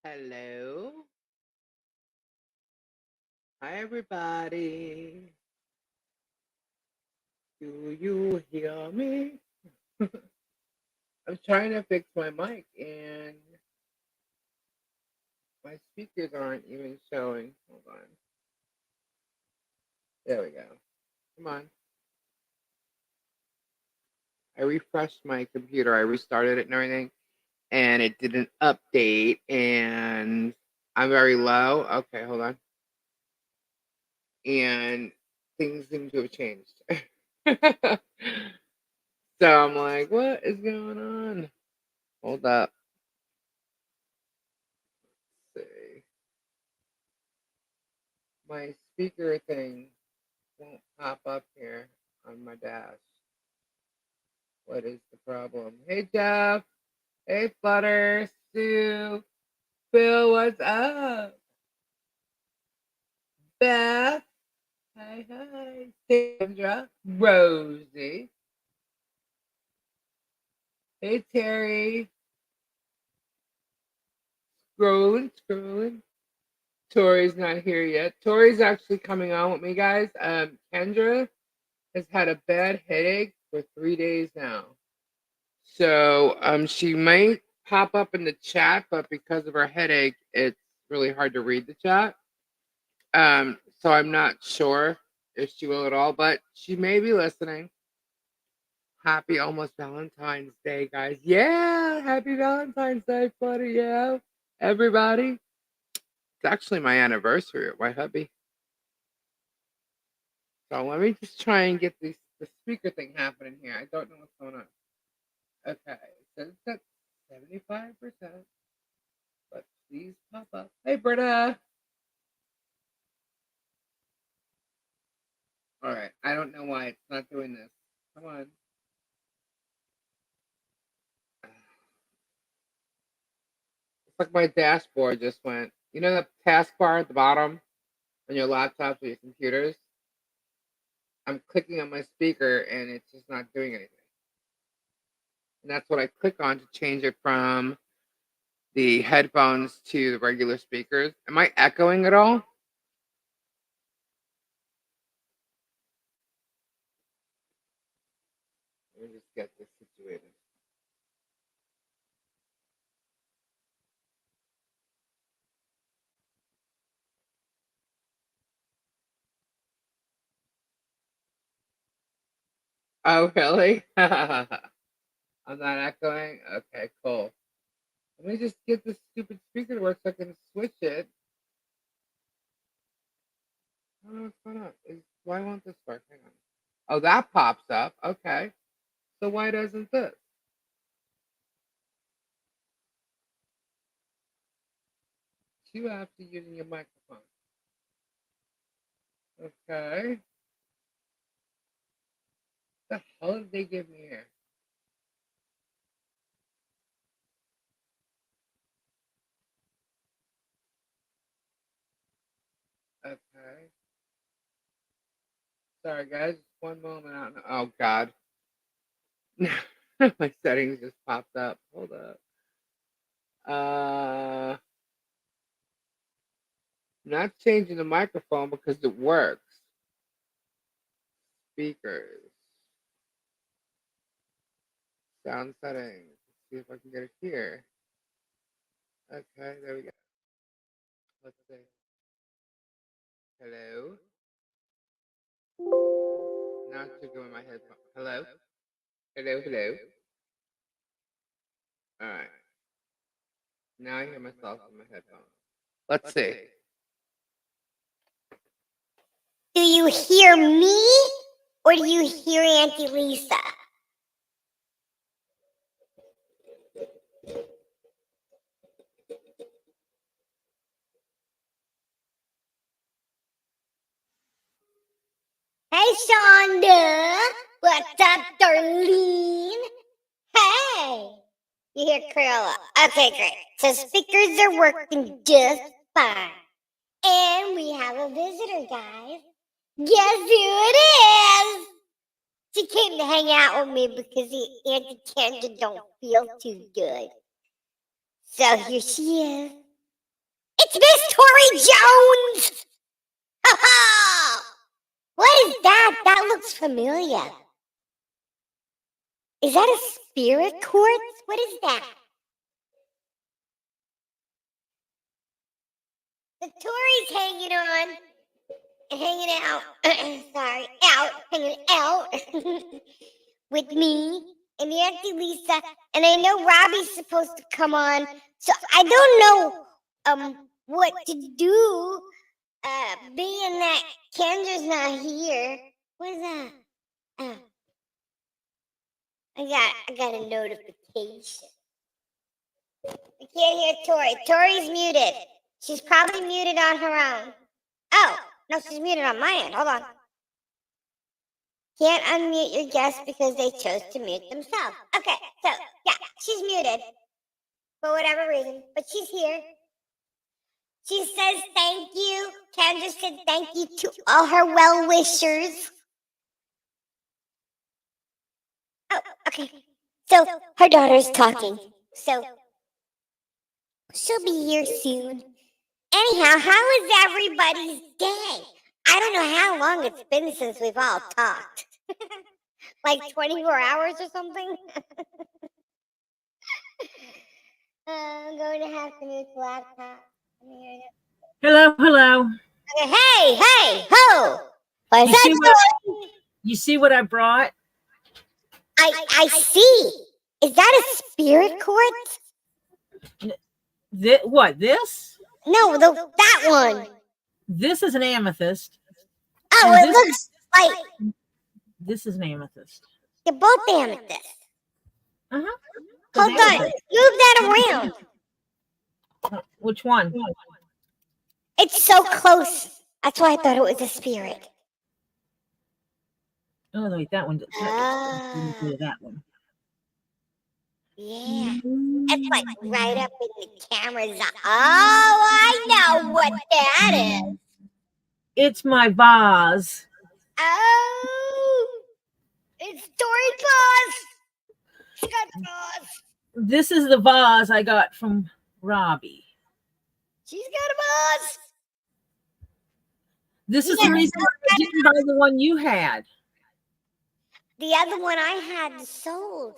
Hello. Hi, everybody. Do you hear me? I'm trying to fix my mic and my speakers aren't even showing. Hold on. There we go. Come on. I refreshed my computer. I restarted it and everything, and it didn't update. And I'm very low. Okay, hold on. And things seem to have changed. So I'm like, what is going on? Hold up. Let's see. My speaker thing won't pop up here on my dash. What is the problem? Hey, Jeff. Hey, Flutter. Sue. Phil, what's up? Beth. Hi, hi. Sandra. Rosie. Hey, Terry. Scrolling. Tori's not here yet. Tori's actually coming on with me, guys. Kendra has had a bad headache for 3 days now. So she might pop up in the chat, but because of her headache, it's really hard to read the chat. So I'm not sure if she will at all, but she may be listening. Happy almost Valentine's Day, guys. Yeah, happy Valentine's Day, buddy. Yeah, everybody. It's actually my anniversary with my hubby. So let me just try and get the speaker thing happening here. I don't know what's going on. Okay, so it's at 75%. But please pop up. Hey, Britta. All right. I don't know why it's not doing this. Come on. It's like my dashboard just went. You know the taskbar at the bottom on your laptops or your computers? I'm clicking on my speaker and it's just not doing anything. And that's what I click on to change it from the headphones to the regular speakers. Am I echoing at all? Let me just get this situated. Oh, really? I'm not echoing? Okay, cool. Let me just get this stupid speaker to work so I can switch it. I don't know what's going on. Why won't this work? Hang on. Oh, that pops up. Okay. So why doesn't this? You have to use your microphone. Okay. The hell did they give me here? Okay. Sorry, guys. One moment. Oh, God. My settings just popped up. Hold up. Not changing the microphone because it works. Speakers. Sound settings. Let's see if I can get it here. Okay, there we go. Let's see. Hello. Now to go in my headphone. Hello. Hello. All right. Now I hear myself in my headphones. Let's see. Do you hear me or do you hear Auntie Lisa? Hey, Shonda. What's up, Darlene? Hey. You hear Cruella. Okay, great. So speakers are working just fine. And we have a visitor, guys. Guess who it is? She came to hang out with me because Auntie Kendra don't feel too good. So here she is. It's Miss Tori Jones! What is that? That looks familiar. Is that a spirit quartz? What is that? The Tori's hanging on. Hanging out. Sorry, hanging out with me and Auntie Lisa. And I know Robbie's supposed to come on. So I don't know what to do. Being that Kendra's not here. What is that? I got a notification. I can't hear Tori. Tori's muted. She's probably muted on her own. Oh, no, she's muted on my end. Hold on. Can't unmute your guests because they chose to mute themselves. Okay, so, yeah, she's muted. For whatever reason. But she's here. She says thank you. Kendra said thank you to all her well-wishers. Oh, okay. So, her daughter's talking. So, she'll be here soon. Anyhow, how is everybody's day? I don't know how long it's been since we've all talked. Like 24 hours or something? I'm going to have to mute the laptop. Hello. Okay, hey, ho! What's You see what I brought? I see. Is that a spirit quartz? What, this? No, that one. This is an amethyst. Oh, And it looks like this is an amethyst. they're both amethyst. Uh-huh. Hold on. Move that around. Which one? It's so close. That's why I thought it was a spirit. Oh, wait, that one. Ah. That one. Yeah. It's like right up in the camera's eye. Oh, I know what that is. It's my vase. Oh, it's Tori Paws. She got paws. This is the vase I got from Robbie. She's got a vase. This is the reason I didn't buy the one you had. The other one I had sold.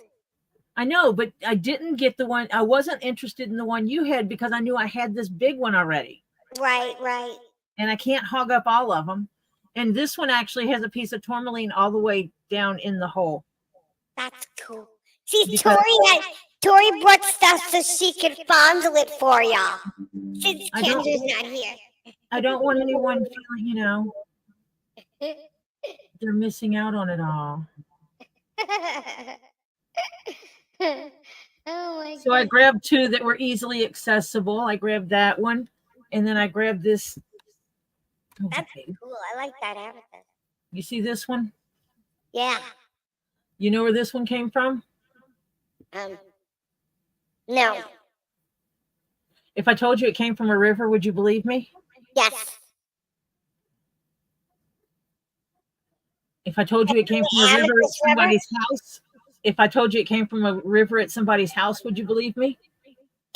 I know, but I didn't get the one. I wasn't interested in the one you had because I knew I had this big one already. Right. And I can't hog up all of them. And this one actually has a piece of tourmaline all the way down in the hole. That's cool. See, Tori brought stuff so she could fondle it for y'all. Since Kendra's not here. I don't want anyone feeling, they're missing out on it all. Oh my So I grabbed two that were easily accessible. I grabbed that one, and then I grabbed this. Oh, that's cool. I like that amethyst. You see this one? Yeah. You know where this one came from? No. If I told you it came from a river, would you believe me? Yes. If I told you it came from a river at somebody's house, if I told you it came from a river at somebody's house, would you believe me?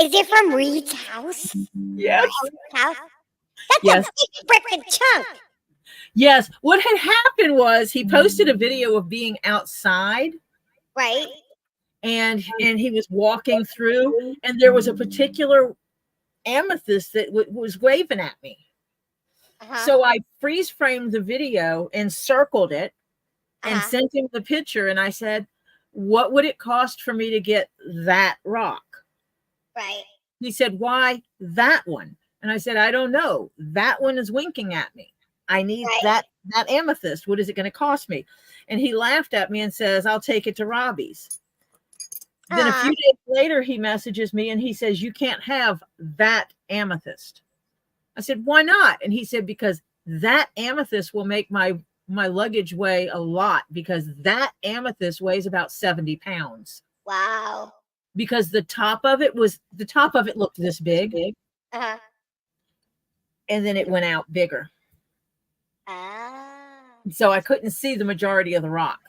Is it from Reed's house? Yes. House? That's a big frickin' chunk. Yes. What had happened was he posted a video of being outside. Right. And he was walking through, and there was a particular amethyst that was waving at me. So I freeze framed the video and circled it and sent him the picture. And I said, what would it cost for me to get that rock? Right. He said, why that one? And I said, I don't know. That one is winking at me. I need that amethyst. What is it going to cost me? And he laughed at me and says, I'll take it to Robbie's. Then a few days later, he messages me and he says, you can't have that amethyst. I said, why not? And he said, because that amethyst will make my luggage weigh a lot, because that amethyst weighs about 70 pounds. Wow. Because the top of it looked this big. And then it went out bigger. So I couldn't see the majority of the rock.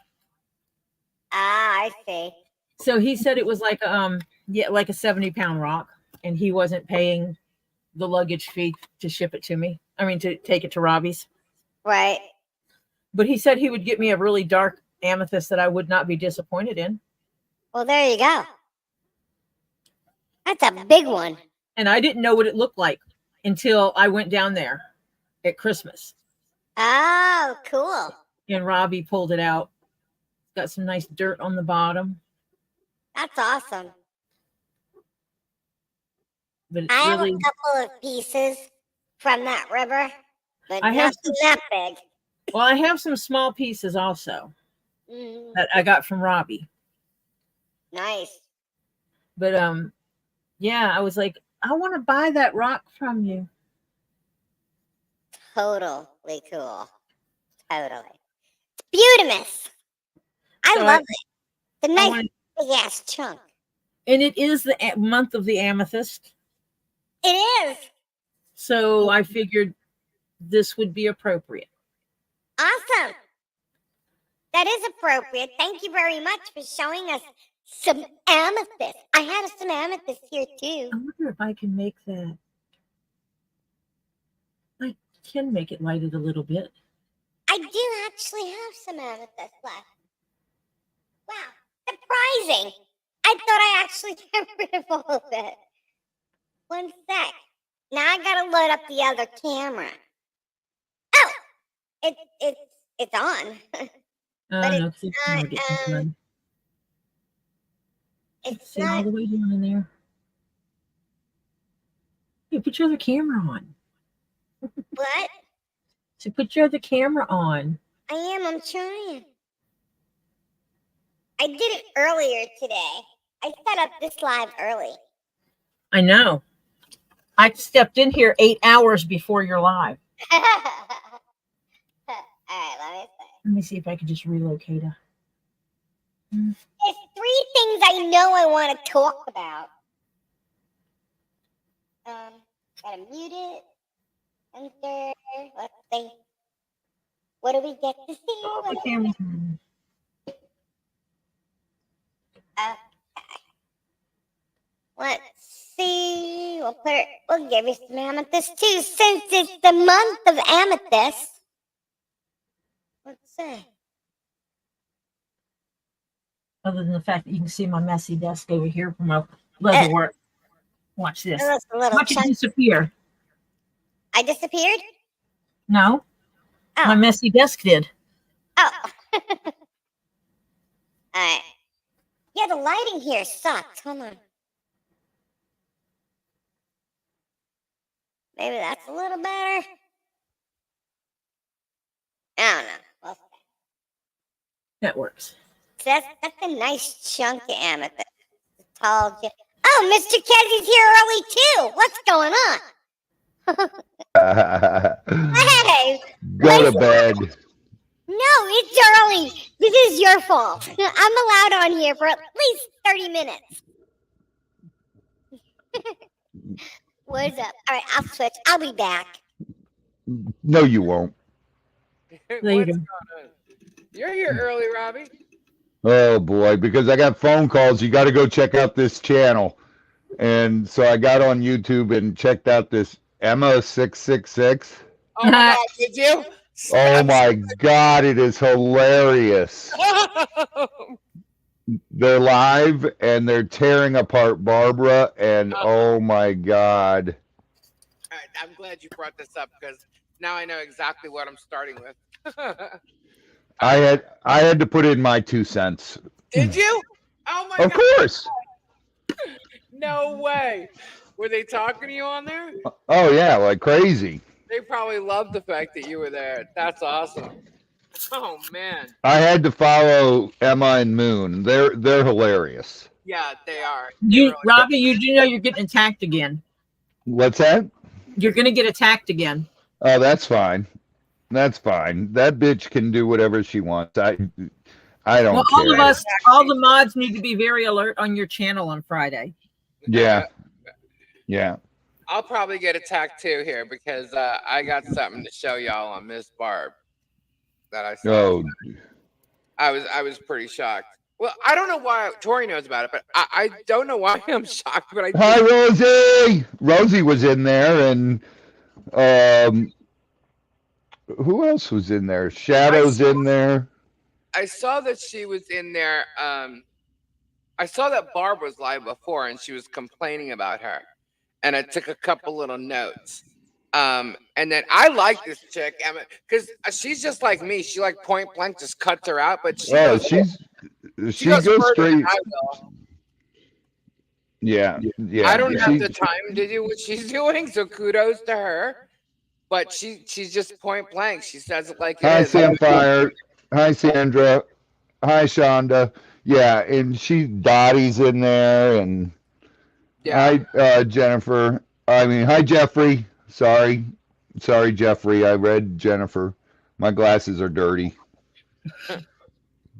I see. So he said it was like like a 70-pound rock, and he wasn't paying the luggage fee to ship it to me. I mean, to take it to Robbie's. Right. But he said he would get me a really dark amethyst that I would not be disappointed in. Well, there you go. That's a big one. And I didn't know what it looked like until I went down there at Christmas. Oh, cool. And Robbie pulled it out. It's got some nice dirt on the bottom. That's awesome. But it's I have really, a couple of pieces from that river, but I have nothing that big. well, I have some small pieces also that I got from Robbie. Nice. But yeah, I was like, I want to buy that rock from you. Totally cool. Totally. Beautimous. I So love it. The I nice wanted- big ass chunk. and it is the month of the amethyst. It is. So I figured this would be appropriate. Awesome. That is appropriate. Thank you very much for showing us some amethyst. I have some amethyst here too. I wonder if I can make that. I can make it lighted a little bit. I do actually have some amethyst left. Wow, surprising. I thought I actually got rid of all of it. One sec. Now I gotta load up the other camera. Oh, it's on. Oh, But no, it's 'cause not, never getting done. It's See, all not. the way down in there. Hey, put your other camera on. What? So put your other camera on. I am. I'm trying. I did it earlier today. I set up this live early. I know. I stepped in here 8 hours before you're live. All right, Let me see if I can just relocate her. there's 3 things I know I want to talk about. Gotta mute it. Enter. Let's see. What do we get to see? Oh, What the do we camera's on. Okay. Let's see. We'll give you some amethyst too, since it's the month of amethyst. Let's see. Other than the fact that you can see my messy desk over here from my leather work. Watch this. It looks a little Watch it chunky. disappear. I disappeared? No, Oh. my messy desk did. Oh. Alright. Yeah, the lighting here sucks. Hold on. Maybe that's a little better. I don't know. Well, That works. that's a nice chunk of amethyst. Tall. Oh, Mr. Kezzy's here early too. What's going on? Hey, Go to bed. no, it's early. This is your fault. I'm allowed on here for at least 30 minutes. What's up? All right, I'll switch. I'll be back. No, you won't. What's Later. going on? You're here early, Robbie. Oh boy, because I got phone calls. You got to go check out this channel. And so I got on YouTube and checked out this Emma666. Oh my God, did you? Oh my God, it is hilarious. They're live and they're tearing apart Barbara, and oh my God. All right, I'm glad you brought this up because now I know exactly what I'm starting with. I had to put in my 2 cents. Did you? Oh my Of God. course. No way. Were they talking to you on there? Oh yeah, like crazy. They probably loved the fact that you were there. That's awesome. Oh man. I had to follow Emma and Moon. They're hilarious. Yeah, they are. Robbie, you do know you're getting attacked again. What's that? You're going to get attacked again. Oh, that's fine. That's fine. That bitch can do whatever she wants. I don't Well, care. all of us, all the mods need to be very alert on your channel on Friday. Yeah. Yeah. I'll probably get attacked too here because I got something to show y'all on Miss Barb that I saw. Oh, I was pretty shocked. Well, I don't know why Tori knows about it, but I don't know why I'm shocked. But I Hi, think Rosie. Rosie was in there, and um, who else was in there? I Shadow's saw, in there. I saw that she was in there. I saw that Barb was live before, and she was complaining about her, and I took a couple little notes. And then I like this chick, Emma, because she's just like me. She like point blank just cuts her out, but she Oh, goes she she goes goes further than straight. I will. Yeah, I yeah. don't have the time to do what she's doing, so kudos to her. But she's just point blank. She says it like it Hi, is. Samfire. Hi, Sandra. Hi, Shonda. Yeah, and Dottie's in there, and Yeah. hi, Jennifer. I mean, hi, Jeffrey. Sorry, Jeffrey. I read Jennifer. My glasses are dirty.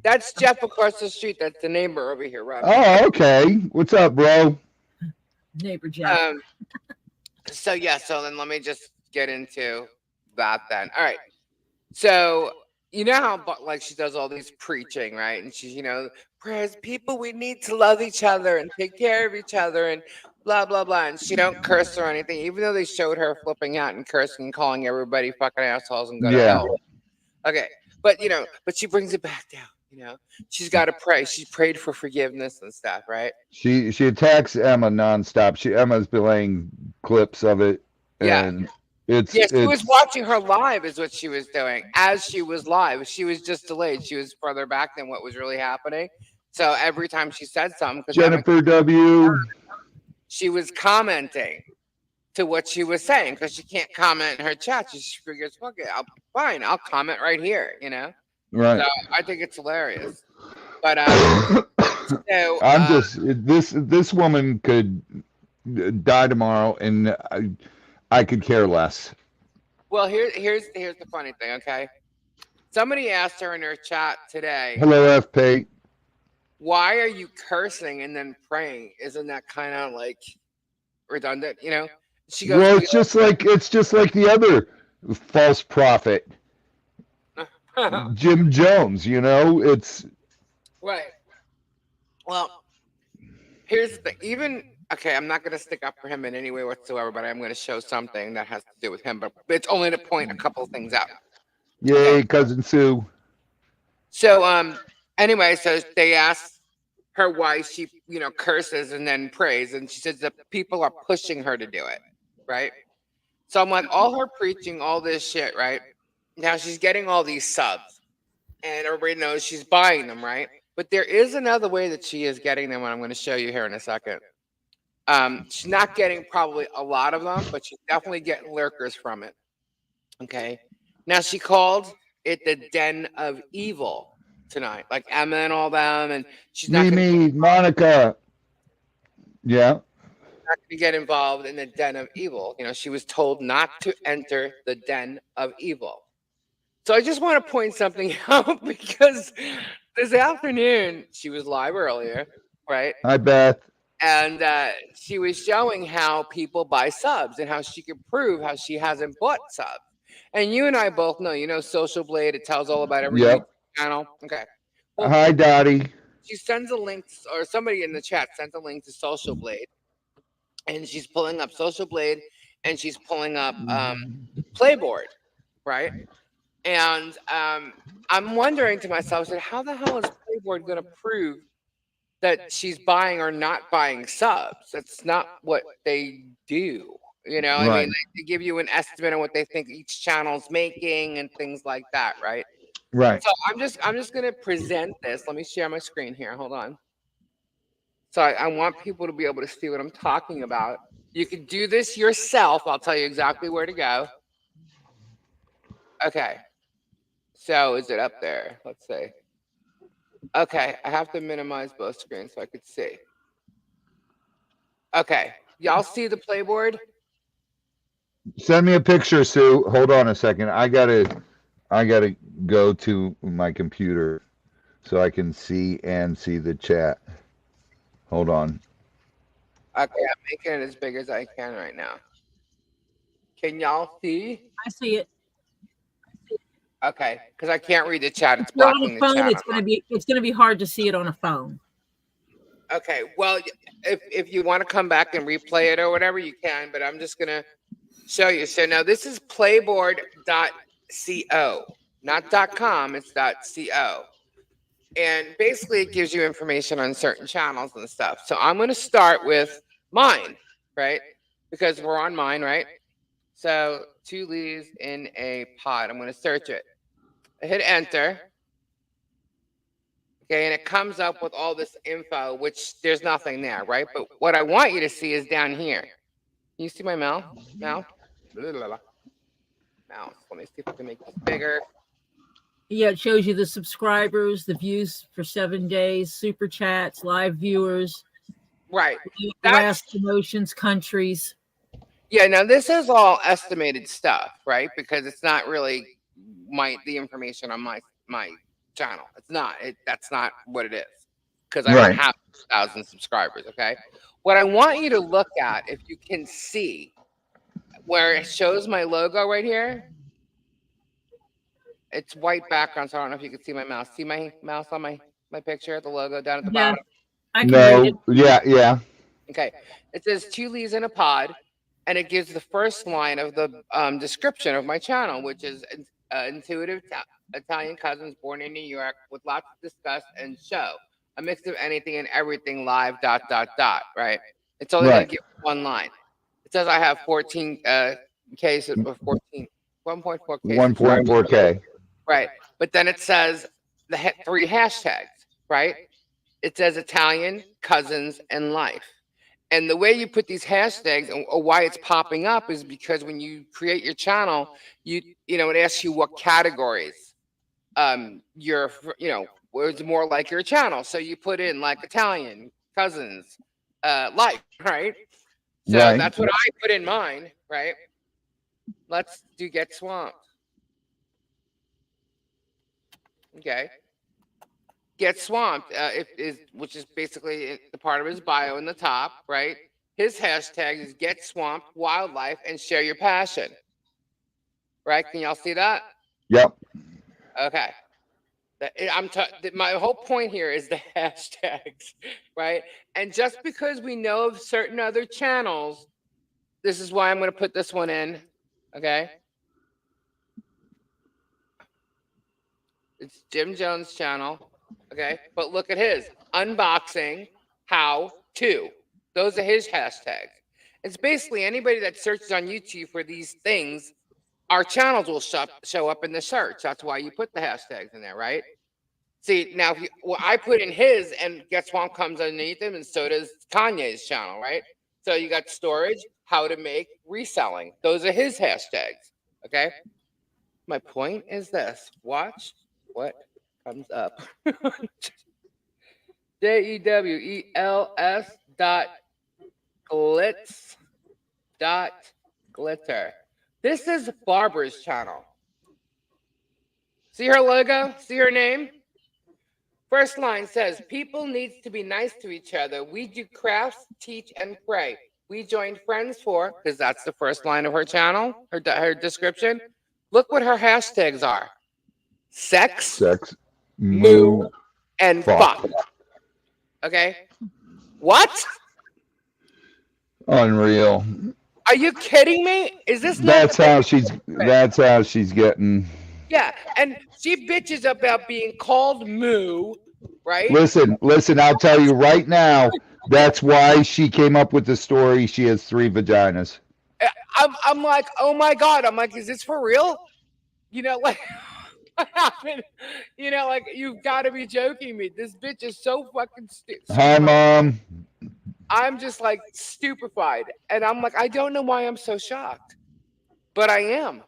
That's Jeff across the street. That's the neighbor over here, Robbie. Oh, okay. What's up, bro? Neighbor Jeff. So yeah, so then let me just get into that then. All right. So you know how like she does all these preaching, right? And she's, prayers, people, we need to love each other and take care of each other and blah blah blah. And she don't curse or anything, even though they showed her flipping out and cursing and calling everybody fucking assholes and go to Yeah. hell. Okay. But but she brings it back down. She's got to pray. She prayed for forgiveness and stuff, right? She attacks Emma nonstop. Emma's playing clips of it, Yeah. and Yes, she was it's watching her live, is what she was doing. As she was live, she was just delayed. She was further back than what was really happening. So every time she said something, because Jennifer W. she was commenting to what she was saying, because she can't comment in her chat. She figures, fuck it, I'll comment right here. Right. So I think it's hilarious. But so I'm just this woman could die tomorrow, and I could care less. well, here's the funny thing. Okay, somebody asked her in her chat today, Hello, F. Pate. why are you cursing and then praying? Isn't that kind of like redundant? She goes, Well, it's just like the other false prophet, Jim Jones. It's right. Well, here's the thing. Okay, I'm not going to stick up for him in any way whatsoever, but I'm going to show something that has to do with him. But it's only to point a couple of things out. yay, Okay. cousin Sue. So anyway, so they asked her why she curses and then prays, and she says that people are pushing her to do it, right? So I'm like, all her preaching, all this shit, right? Now she's getting all these subs, and everybody knows she's buying them, right? But there is another way that she is getting them, and I'm going to show you here in a second. She's not getting probably a lot of them, but she's definitely getting lurkers from it. Okay. Now she called it the den of evil tonight, like Emma and all them, and she's not going Mimi, Monica. Yeah. to get involved in the den of evil. She was told not to enter the den of evil. So I just want to point something out, because this afternoon she was live earlier, right? Hi, Beth. And she was showing how people buy subs and how she could prove how she hasn't bought subs. And you and I both know, Social Blade, it tells all about every Yep. YouTube channel. Okay. Well, Hi, Dottie. she sends a link, or somebody in the chat sent a link to Social Blade, and she's pulling up Social Blade, and she's pulling up Playboard, right? And I'm wondering to myself, I said, how the hell is Playboard going to prove that she's buying or not buying subs? That's not what they do. I Right. mean, they give you an estimate on what they think each channel's making and things like that, right? Right. So I'm just gonna present this. Let me share my screen here. Hold on. So I want people to be able to see what I'm talking about. You can do this yourself. I'll tell you exactly where to go. Okay. So is it up there? Let's see. Okay, I have to minimize both screens so I could see. Okay, y'all see the playboard? Send me a picture, Sue. Hold on a second. I gotta go to my computer so I can see the chat. Hold on. Okay, I'm making it as big as I can right now. Can y'all see? I see it. Okay, because I can't read the chat. It's If you're on blocking a the phone, chat. it's gonna be hard to see it on a phone. Okay, well, if you want to come back and replay it or whatever, you can. But I'm just gonna show you. So now this is playboard.co, not .com. It's .co, and basically it gives you information on certain channels and stuff. So I'm gonna start with mine, right? Because we're on mine, right? So 2 leaves in a pod. I'm gonna search it. I hit enter. Okay, and it comes up with all this info, which there's nothing there, right? But what I want you to see is down here. Can you see my mouth? Mouse? Blah, blah, blah. Mouse. Let me see if I can make this bigger. Yeah, it shows you the subscribers, the views for 7 days, super chats, live viewers, Right. last promotions, countries. Yeah, now this is all estimated stuff, right? Because it's not really the information on my channel. It's not. That's not what it is. Because I don't Right. have 1,000 subscribers, okay? What I want you to look at, if you can see, where it shows my logo right here, it's white background, so I don't know if you can see my mouse. See my mouse on my picture, the logo down at the Yeah, bottom? I can read it. No. Yeah. Yeah. Okay. It says 2 leaves in a pod, and it gives the first line of the description of my channel, which is intuitive Italian cousins born in New York with lots to discuss and show. A mix of anything and everything live, ... right? It's only going Right. to give one line. It says I have 14 K, 1.4K subscribers. 1.4K. Right. But then it says the 3 hashtags, right? It says Italian, cousins, and life. And the way you put these hashtags or why it's popping up is because when you create your channel, it asks you what categories it's more like your channel. So you put in like Italian, cousins, life, right? So Right. that's what I put in mine, right? Let's do get swamped. Okay. Get swamped, which is basically the part of his bio in the top, right? His hashtag is get swamped, wildlife, and share your passion. Right? Can y'all see that? Yep. Okay. My whole point here is the hashtags, right? And just because we know of certain other channels, this is why I'm going to put this one in. Okay. It's Jim Jones' channel. Okay. But look at his unboxing, how to. Those are his hashtags. It's basically anybody that searches on YouTube for these things, our channels will show up in the search. That's why you put the hashtags in there, right? See, now I put in his, and Get Swamp comes underneath him, and so does Kanye's channel, right? So you got storage, how to make, reselling. Those are his hashtags, okay? My point is this. Watch what comes up. JEWELS .glitz.glitter. This is Barbara's channel. See her logo? See her name? First line says, people needs to be nice to each other. We do crafts, teach, and pray. We joined friends for, because that's the first line of her channel, her description. Look what her hashtags are. Sex, moo, and fuck. Okay? What? Unreal. Are you kidding me? Is this not That's how she's getting. Yeah, and she bitches about being called moo, right? Listen, I'll tell you right now, that's why she came up with the story she has 3 vaginas. I'm like, oh my God. I'm like, is this for real? Like what happened? Like you've got to be joking me. This bitch is so fucking stupid. Hi, Mom. I'm just like stupefied. And I'm like, I don't know why I'm so shocked. But I am.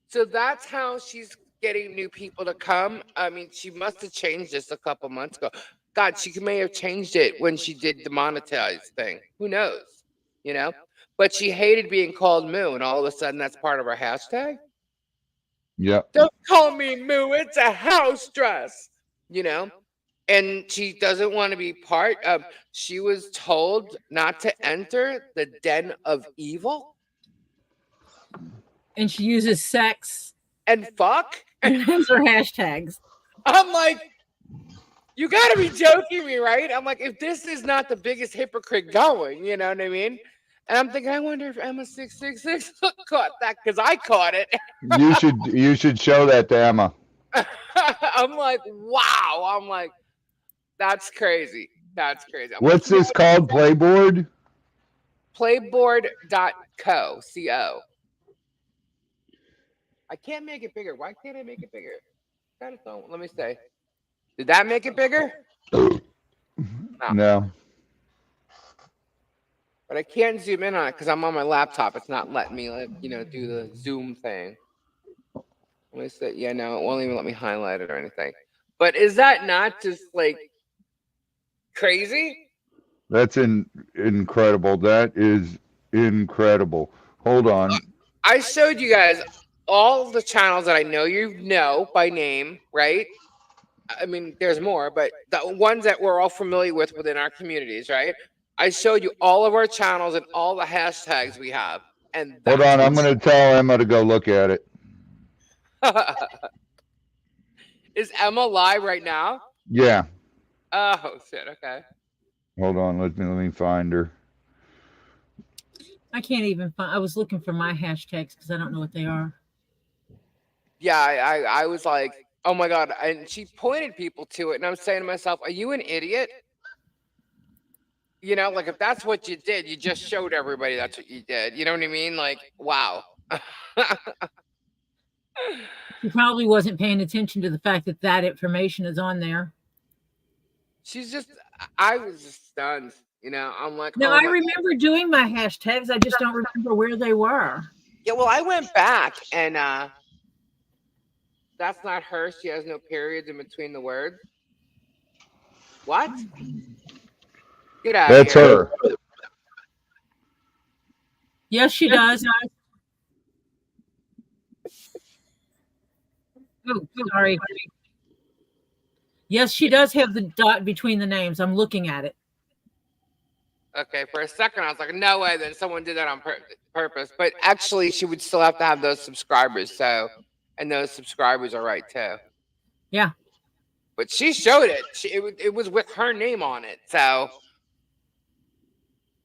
So that's how she's getting new people to come. I mean, she must have changed this a couple months ago. God, she may have changed it when she did the monetized thing. Who knows? But she hated being called moo, and all of a sudden that's part of her hashtag. Yep. Don't call me moo. It's a house dress. And she doesn't want to be part of. She was told not to enter the den of evil. And she uses sex and fuck. as her hashtags. I'm like, you gotta be joking me, right? I'm like, if this is not the biggest hypocrite going, you know what I mean? And I'm thinking, I wonder if Emma 666 caught that because I caught it. You should show that to Emma. I'm like, wow. I'm like, that's crazy. That's crazy. What's this called? Playboard? Playboard.co. C-O. I can't make it bigger. Why can't I make it bigger? Let me say. Did that make it bigger? No. But I can't zoom in on it because I'm on my laptop. It's not letting me, do the zoom thing. Let me say, yeah, no, it won't even let me highlight it or anything. But is that not just like crazy? That's incredible. That is incredible. Hold on. I showed you guys all the channels that I know you know by name, right? I mean, there's more, but the ones that we're all familiar with within our communities, right? I showed you all of our channels and all the hashtags we have. And Hold on. I'm going to tell Emma to go look at it. Is Emma live right now? Yeah. Oh, shit. Okay. Hold on. Let me find her. I can't even find. I was looking for my hashtags because I don't know what they are. Yeah, I was like, oh my God. And she pointed people to it. And I'm saying to myself, are you an idiot? You know, like if that's what you did, you just showed everybody that's what you did. You know what I mean? Like, wow. She probably wasn't paying attention to the fact that that information is on there. I was just stunned. You know, I'm like, No, oh I my. remember doing my hashtags. I just don't remember where they were. Yeah, well, I went back and that's not her. She has no periods in between the words. What? Get out That's of here. her. Yes, she does. Oh, sorry. Yes, she does have the dot between the names. I'm looking at it. Okay, for a second I was like, no way that someone did that on purpose. But actually, she would still have to have those subscribers. So, and those subscribers are right too. Yeah. But she showed it. It was with her name on it. So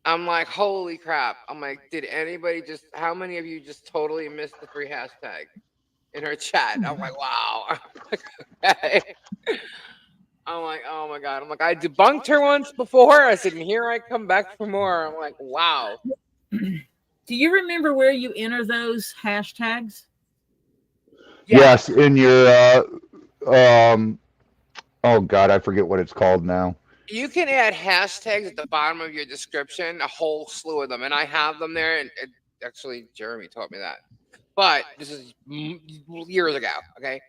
I'm like, holy crap. I'm like, did anybody how many of you just totally missed the free hashtag in her chat? I'm like, wow. Okay. I'm like, oh my God. I'm like, I debunked her once before. I said, and here I come back for more. I'm like, wow. Do you remember where you enter those hashtags? Yes, in your oh God, I forget what it's called now. You can add hashtags at the bottom of your description, a whole slew of them, and I have them there. And actually, Jeremy taught me that, but this is years ago. Okay.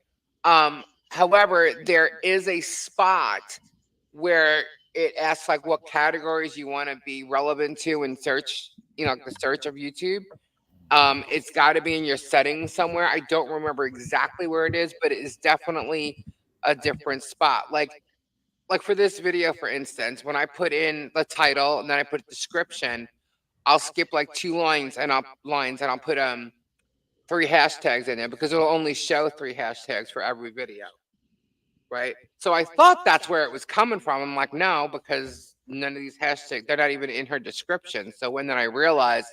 However, there is a spot where it asks like what categories you want to be relevant to in search. You know, the search of YouTube. It's got to be in your settings somewhere. I don't remember exactly where it is, but it is definitely a different spot. Like for this video, for instance, when I put in the title and then I put description, I'll skip like 2 lines and I'll put 3 hashtags in there because it'll only show 3 hashtags for every video. Right. So I thought that's where it was coming from. I'm like, no, because none of these hashtags, they're not even in her description. So then I realized,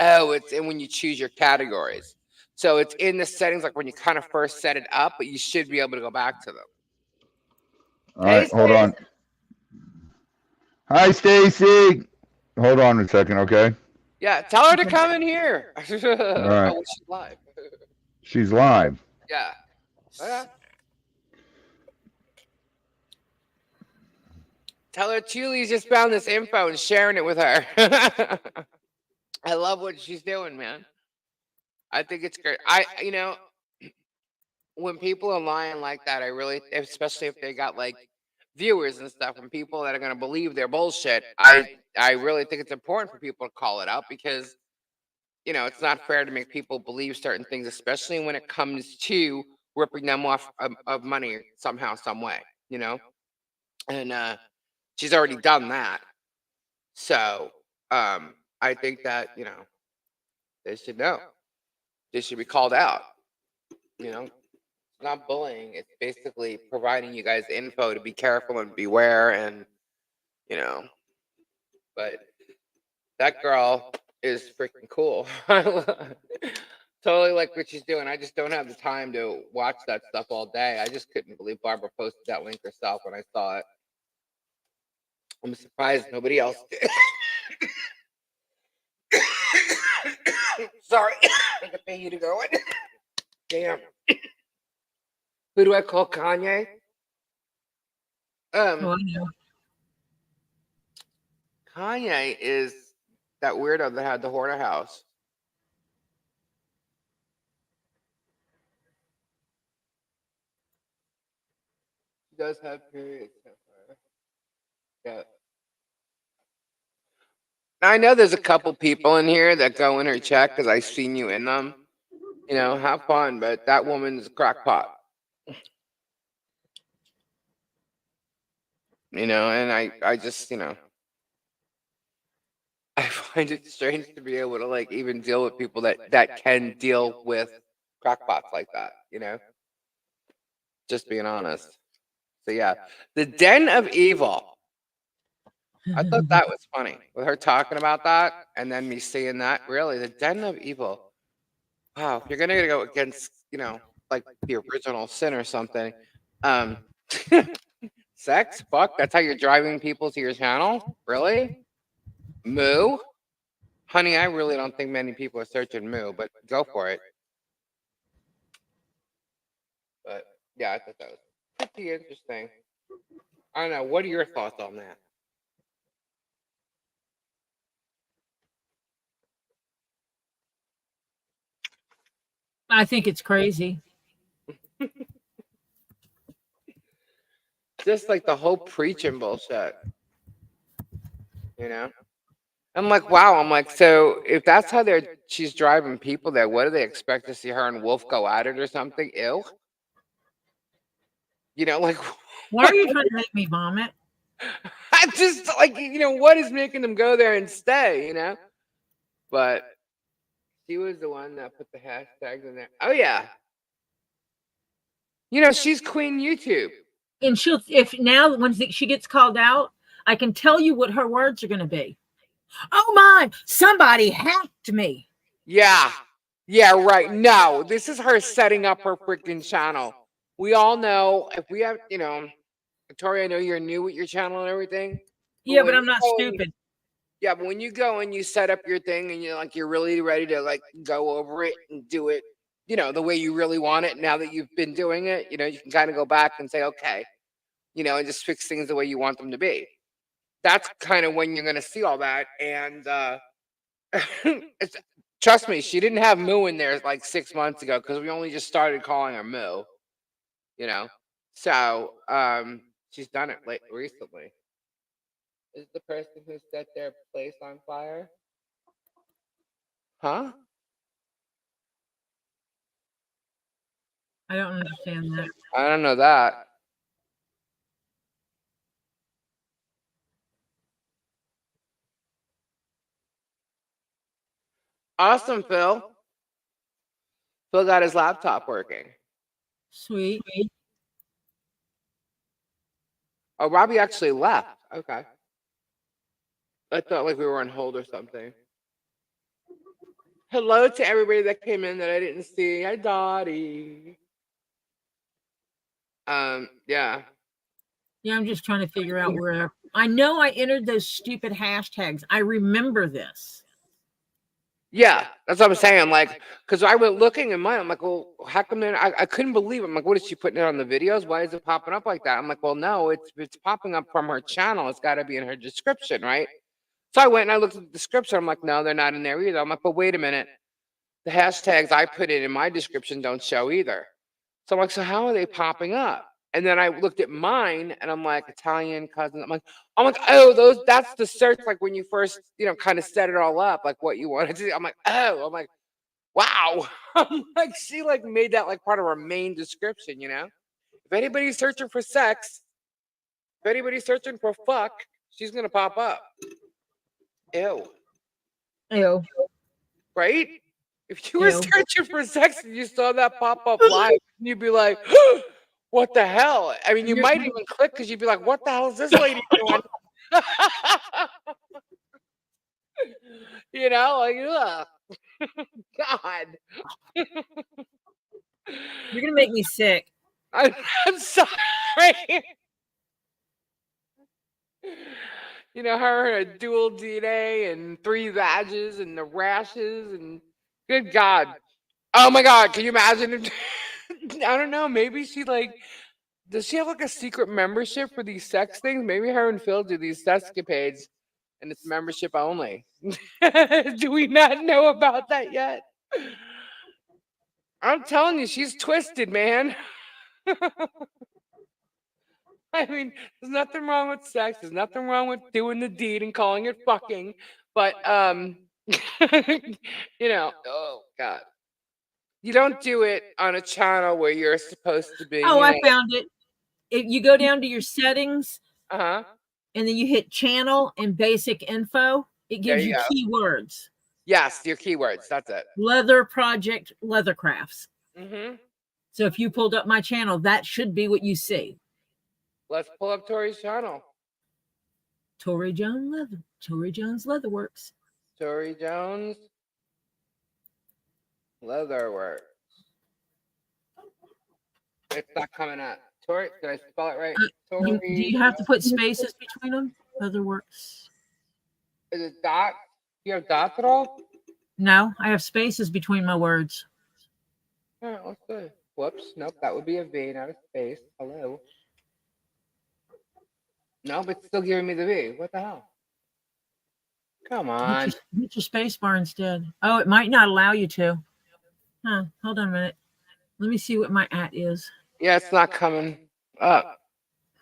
oh, it's in when you choose your categories. So it's in the settings, like when you kind of first set it up, but you should be able to go back to them. All right, hold on. Hi, Stacy. Hold on a second, okay? Yeah, tell her to come in here. All right. Oh, she's live. She's live. Yeah. Okay. Tell her Chuli's just found this info and sharing it with her. I love what she's doing, man. I think it's great. When people are lying like that, I really, especially if they got like viewers and stuff and people that are going to believe their bullshit, I really think it's important for people to call it out because, it's not fair to make people believe certain things, especially when it comes to ripping them off of money somehow, some way, and she's already done that. So I think that, they should know. they should be called out. You know, it's not bullying. It's basically providing you guys info to be careful and beware, and you know. But that girl is freaking cool. Totally like what she's doing. I just don't have the time to watch that stuff all day. I just couldn't believe Barbara posted that link herself when I saw it. I'm surprised nobody else did. Sorry, I could pay you to go in. Damn. Who do I call Kanye? Oh, I know. Kanye is that weirdo that had the hoarder house. She does have periods. Yeah. I know there's a couple people in here that go in her chat because I seen you in them. You know, have fun, but that woman's a crackpot. You know, and I just, you know, I find it strange to be able to like even deal with people that can deal with crackpots like that. You know, just being honest. So yeah, the Den of Evil. I thought that was funny with her talking about that, and then me seeing that. Really, the Den of Evil. Wow, if you're gonna go against, you know, like the original sin or something. Um, sex, fuck. That's how you're driving people to your channel. Really, moo, honey. I really don't think many people are searching moo, but go for it. But yeah, I thought that was pretty interesting. I don't know. What are your thoughts on that? I think it's crazy. Just like the whole preaching bullshit, you know? I'm like, wow. I'm like, so if that's how she's driving people there, what do they expect to see her and Wolf go at it or something? Ew. You know, like, Why are you trying to make me vomit? I just like, you know, what is making them go there and stay, you know? But she was the one that put the hashtags in there. Oh, yeah. You know, she's Queen YouTube. And she'll, if now when she gets called out, I can tell you what her words are going to be. Oh my, somebody hacked me. Yeah. Yeah, right. No, this is her setting up her freaking channel. We all know if we have, you know, Victoria, I know you're new with your channel and everything. Yeah, but I'm not stupid. Yeah, but when you go and you set up your thing and you're really ready to like go over it and do it, you know, the way you really want it. Now that you've been doing it, you know, you can kind of go back and say, okay, you know, and just fix things the way you want them to be. That's kind of when you're going to see all that. And trust me, she didn't have Moo in there like 6 months ago because we only just started calling her Moo, you know. So she's done it recently. Is the person who set their place on fire? Huh? I don't understand that. I don't know that. Awesome, Phil. Phil got his laptop working. Sweet. Oh, Robbie actually left. Okay. I thought like we were on hold or something. Hello to everybody that came in that I didn't see. Hi, Dottie. Yeah. Yeah, I'm just trying to figure out where. I know I entered those stupid hashtags. I remember this. Yeah, that's what I'm saying. Like, because I went looking in mine. I'm like, well, how come I couldn't believe it. I'm like, what is she putting it on the videos? Why is it popping up like that? I'm like, well, no, it's popping up from her channel. It's got to be in her description, right? So I went and I looked at the description. I'm like, no, they're not in there either. I'm like, but wait a minute. The hashtags I put in my description don't show either. So I'm like, so how are they popping up? And then I looked at mine and I'm like, Italian cousin. I'm like, oh, that's the search, like when you first, you know, kind of set it all up, like what you wanted to do. I'm like, oh, I'm like, wow. I'm like, she like made that like part of her main description, you know? If anybody's searching for sex, if anybody's searching for fuck, she's gonna pop up. Ew. Ew. Right? If you were Ew. searching for sex and you saw that pop up live, you'd be like, "What the hell?" I mean, you You're- might even click because you'd be like, "What the hell is this lady doing?" You know, like, ugh, God. You're gonna make me sick. I'm sorry. You know, her a dual DNA and 3 vages and the rashes and good God. Oh my God, can you imagine if I don't know, maybe she like does she have like a secret membership for these sex things? Maybe her and Phil do these sexcapades and it's membership only. Do we not know about that yet? I'm telling you, she's twisted, man. I mean, there's nothing wrong with sex. There's nothing wrong with doing the deed and calling it fucking. But you know, oh God. You don't do it on a channel where you're supposed to be, Oh, you I know. found it. If you go down to your settings Uh-huh. and then you hit channel and basic info, it There gives you you go. keywords. Yes, your keywords. That's it. Leather project, leather crafts. Mm-hmm. So if you pulled up my channel, that should be what you see. Let's pull up Tori's channel. Tori Jones Leatherworks. Tori Jones Leatherwork. It's not coming up. Tori, did I spell it right? Do you have to put spaces between them? Leatherworks. Is it dot? You have dots at all? No, I have spaces between my words. All right, let's see. Whoops. Nope, that would be a V, not a space. Hello. Nope, it's still giving me the V. What the hell? Come on. Hit your space bar instead. Oh, it might not allow you to. Huh. Hold on a minute. Let me see what my @ is. Yeah, it's not coming up.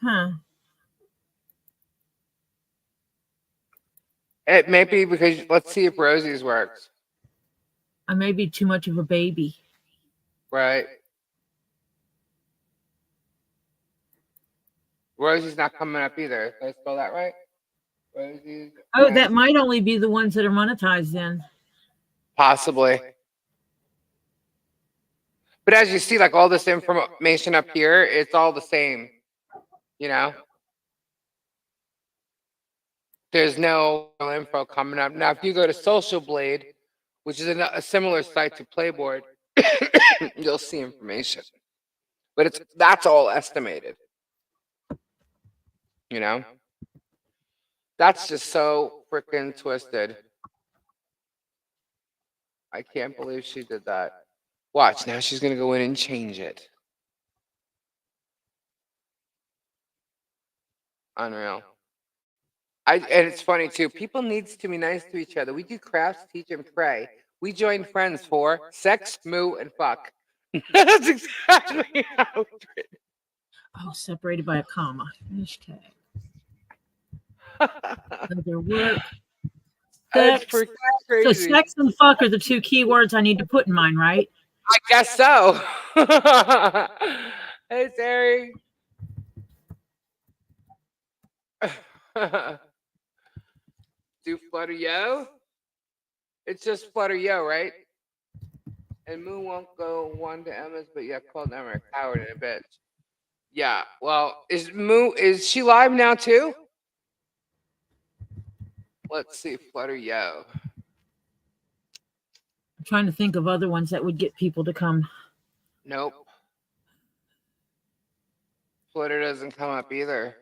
Huh. It may be because let's see if Rosie's works. I may be too much of a baby. Right. Rosie's not coming up either. Did I spell that right? Rosie's. Oh, that might only be the ones that are monetized then. Possibly. But as you see, like all this information up here, it's all the same. You know? There's no info coming up. Now, if you go to Social Blade, which is a similar site to Playboard, you'll see information. But that's all estimated. You know? That's just so freaking twisted. I can't believe she did that. Watch, now she's going to go in and change it. Unreal. And it's funny too. People needs to be nice to each other. We do crafts, teach, and pray. We join friends for sex, moo, and fuck. That's exactly how it's written. Oh, separated by a comma. Hashtag. Leather work. That's Sex. freaking So crazy. sex and fuck are the 2 keywords I need to put in mine, right? I guess so. Hey, Terry. Do Flutter Yo? It's just Flutter Yo, right? And Moo won't go one to Emma's, but yeah, called Emma a coward and a bitch. Yeah, well, is she live now too? Let's see, Flutter Yo. I'm trying to think of other ones that would get people to come. Nope. Flutter doesn't come up either.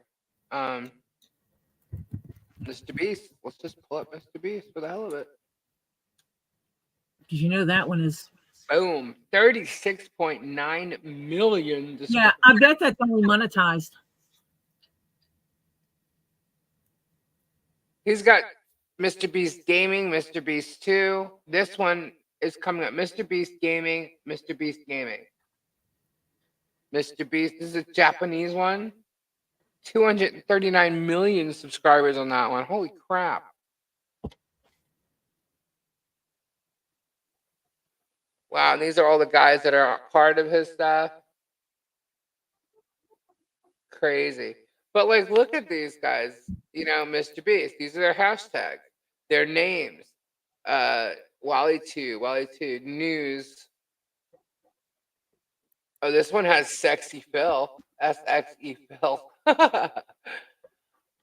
Mr. Beast. Let's just pull up Mr. Beast for the hell of it. Did you know that one is? Boom. 36.9 million. Yeah, I bet that's only monetized. He's got Mr. Beast Gaming, Mr. Beast 2. This one is coming up. Mr. Beast Gaming, Mr. Beast Gaming. Mr. Beast, this is a Japanese one. 239 million subscribers on that one. Holy crap. Wow, and these are all the guys that are part of his stuff. Crazy. But like, look at these guys. You know, Mr. Beast. These are their hashtags, their names. Wally 2 news. Oh, this one has sexy Phil. SXE Phil.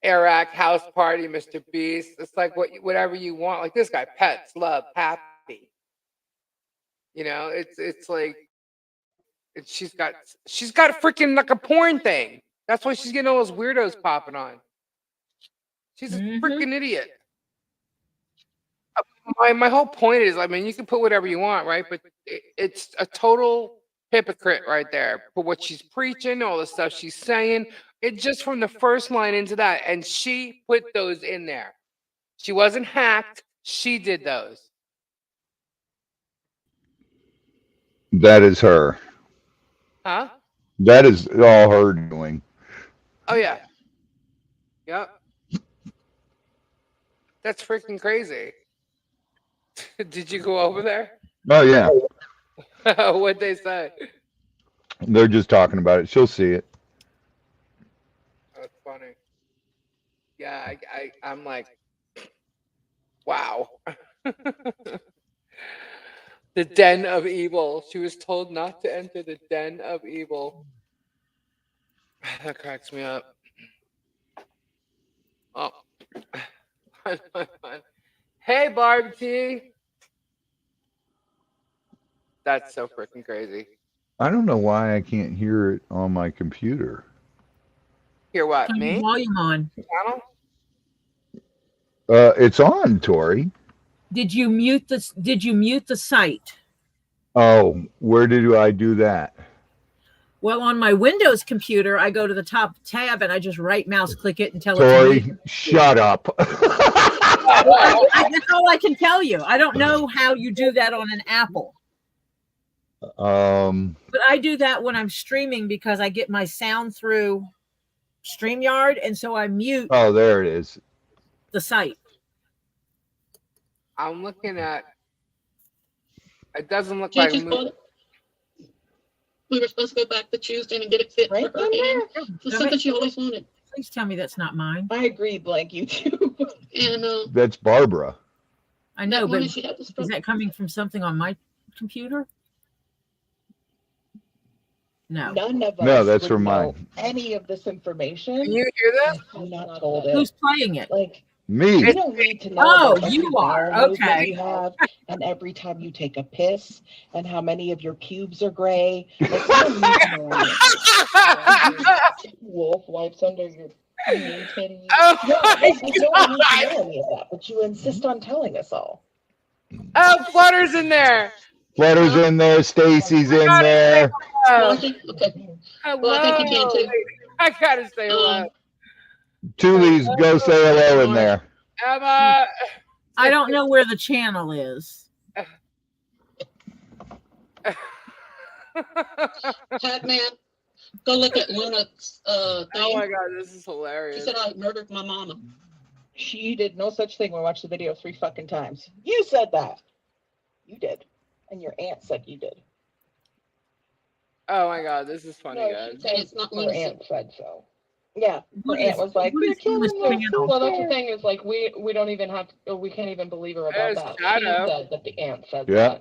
Iraq house party, Mr. Beast. It's like whatever you want. Like this guy, pets, love, happy. You know, it's like she's got freaking like a porn thing. That's why she's getting all those weirdos popping on. She's a freaking idiot. My whole point is, I mean, you can put whatever you want, right? But it's a total hypocrite right there for what she's preaching, all the stuff she's saying. It just from the first line into that, and she put those in there. She wasn't hacked. She did those. That is her. Huh? That is all her doing. Oh yeah. Yep. That's freaking crazy. Did you go over there? Oh yeah. What'd they say? They're just talking about it. She'll see it. That's funny. Yeah, I'm like, wow. The den of evil. She was told not to enter the den of evil. That cracks me up. Oh. Hey, Barbie T. That's so freaking crazy. I don't know why I can't hear it on my computer. Hear what? Turn Me? your volume on. Channel? It's on, Tori. Did you mute the site? Oh, where did I do that? Well, on my Windows computer, I go to the top tab and I just right mouse click it and tell it to Tori, mute. shut up. Well, that's all I can tell you. I don't know how you do that on an Apple. But I do that when I'm streaming because I get my sound through StreamYard, and so I mute. Oh, there it is. The site. I'm looking at. It doesn't look like. We were supposed to go back to Tuesday and get it fit Right for her hand. It's something she always wanted. Please tell me that's not mine. I agree, Blank. You too. And That's Barbara. I know, but is she had this that coming from something on my computer? No. None of us No, that's would from know mine. any of this information. Can you hear that? I'm not told it. Who's playing it? Like, Me. you don't need to know. Oh, about you every are. bowel movement Okay. You have, and every time you take a piss, and how many of your pubes are gray. Like, you don't need to know any of this. Wolf wipes under your titties. Oh, No, my like, you don't need to God. know any of that, but you insist on telling us all. Oh, Flutter's in there. Flutter's in there. Stacy's in there. Well, I Oh, think, okay. hello. Well, I think you can too. I gotta say hello. Toolies, go say hello in there. Emma. I don't know where the channel is. Pac-Man, go look at Luna's Oh thing. my God, this is She hilarious. said I murdered my mama. She did no such thing. We watched the video 3 fucking times. You said that. You did. And your aunt said you did. Oh my God, this is funny, No, guys. she said It's not her Luna's. aunt said so. Yeah, her What aunt is- was like, what "You're is killing Luna's my channel?" sister." Well, that's the thing is like we don't even have we can't even believe her about There's that. She Shadow. said that the aunt said Yeah.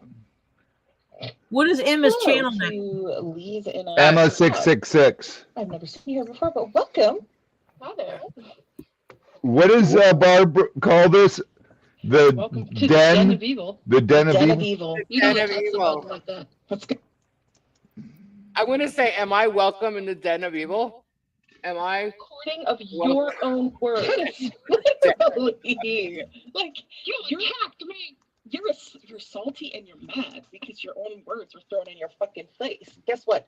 that. What is Emma's Hello channel name? to Lee's in Emma 666. I've never seen her before, but welcome. Hi there. What does Barbara call this? The Welcome to the Den den. of Evil. The den of Den of evil. Evil. You don't Den have of to Evil. talk like that. Let's go. I want to say, am I welcome in the den of evil? Am I? Recording of your own words. Literally. Like, You attacked me. you're salty and you're mad because your own words were thrown in your fucking face. Guess what?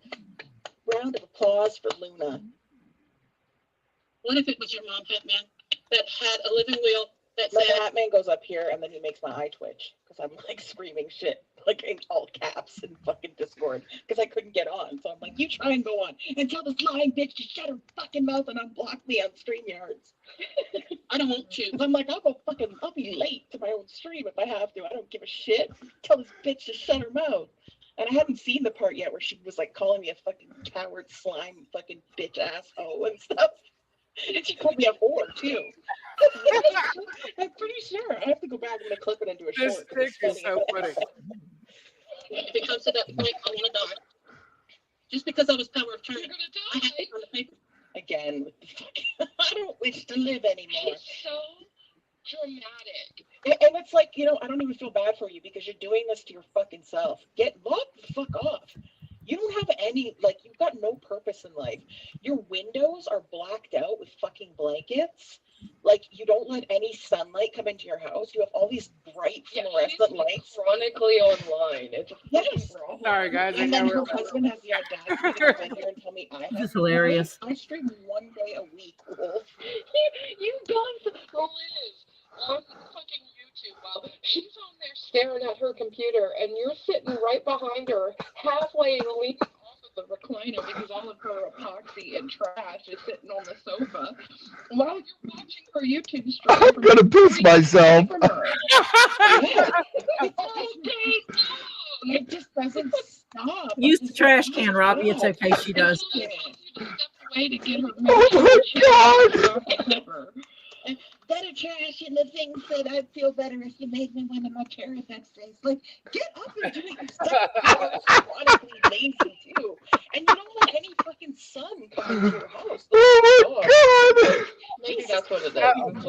Round of applause for Luna. What if it was your mom, Pac-Man, that had a living will that The said, Batman goes up here and then he makes my eye twitch because I'm like screaming shit like in all caps in fucking Discord because I couldn't get on. So I'm like, you try and go on and tell this lying bitch to shut her fucking mouth and unblock me on StreamYards. I don't want to. I'm like, I'll be late to my own stream if I have to. I don't give a shit. Tell this bitch to shut her mouth. And I hadn't seen the part yet where she was like calling me a fucking coward, slime, fucking bitch asshole and stuff. And she called me a whore too. I'm pretty sure. I have to go back. I'm gonna clip it into a This short. 'cause it's stick is so funny. If it comes to that point, I want to die. Just because I was power of attorney, I have it on the paper. Again, with the fucking, I don't wish to live anymore. It's so dramatic. And it's like, I don't even feel bad for you because you're doing this to your fucking self. Lock the fuck off. You don't have any, you've got no purpose in life. Your windows are blacked out with fucking blankets. You don't let any sunlight come into your house. You have all these bright fluorescent lights. Chronically online. It's a Yes. problem. Sorry, guys. I And know then her we're husband has the audacity to come in here and tell me I have. This is hilarious. I stream 1 day a week, Wolf. You guys, Liz, on fucking YouTube, while she's on there staring at her computer, and you're sitting right behind her, halfway leaning off of the recliner because all of her epoxy and trash is sitting on the sofa, while you're watching her YouTube stream. I'm gonna piss myself. It just doesn't stop. Use the trash can, Robbie. It's okay. She does. Way to get her Oh my God. Better trash in the things that I'd feel better if you made me one of my cherry best days. Get up and do it yourself. You're chronically lazy too. And you don't let any fucking sun come into your house. Oh my God. Maybe that's what it is.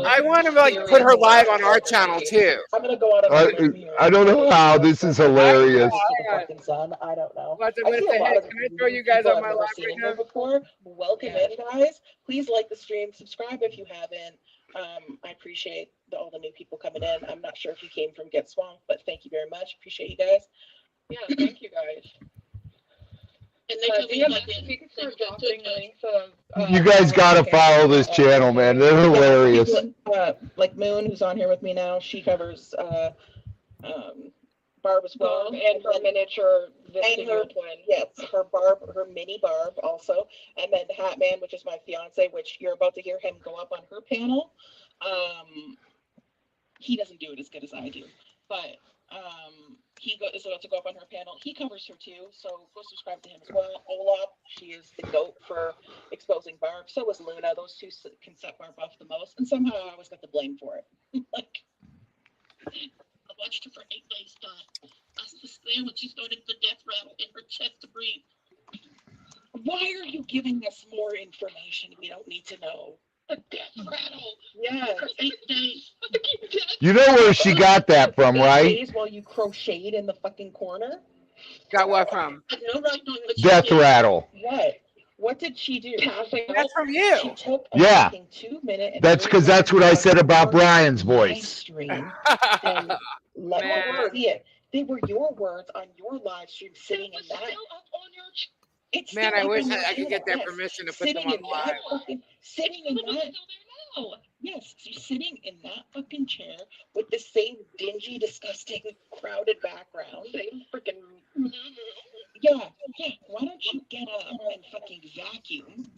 I want to put her live on our channel too. I'm gonna go out on a limb here. I don't know how. This is hilarious. The fucking sun. I don't know. But I'm I gonna see a say, lot hey, of can I throw you guys people on I've my never lap seen right here now? before. Welcome in, guys. Please like the stream, subscribe if you haven't. I appreciate all the new people coming in. I'm not sure if you came from Get Swamped, but thank you very much. Appreciate you guys. Yeah, thank you guys. And they tell me Speaking for dropping links of, You guys gotta follow this channel, man. They're hilarious. Like Moon, who's on here with me now, she covers Barb as well. Barb and her miniature And vestigial her twin. Yes, her Barb, her mini Barb also, and then Hat Man, which is my fiance, which you're about to hear him go up on her panel. He doesn't do it as good as I do, but he is about to go up on her panel. He covers her too, so go subscribe to him as well. Olaf, she is the GOAT for exposing Barb. So is Luna. Those two can set Barb off the most, and somehow I always got the blame for it. I watched her for 8 days die. I was there when she started the death rattle in her chest to breathe. Why are you giving us more information we don't need to know? A death rattle Yes. for 8 days. You know where she got that from, 8 right? days while you crocheted in the fucking corner? Got what from? I had no right knowing what she Death did. rattle. What? What did she do? Passing out. That's from She you. took a Yeah. fucking 2 minute. and That's because that's what I said about Brian's live voice. stream and let Man. her see it. They were your words on your live stream sitting in It was that. still up on your It's Man, still I up wish on your I could channel, get their yes. permission to put Sitting them on in that live. fucking, sitting in It was that. still there now. Yes, you're sitting in that fucking chair with the same dingy, disgusting, crowded background. Same freaking. Yeah. Why don't you get up and fucking vacuum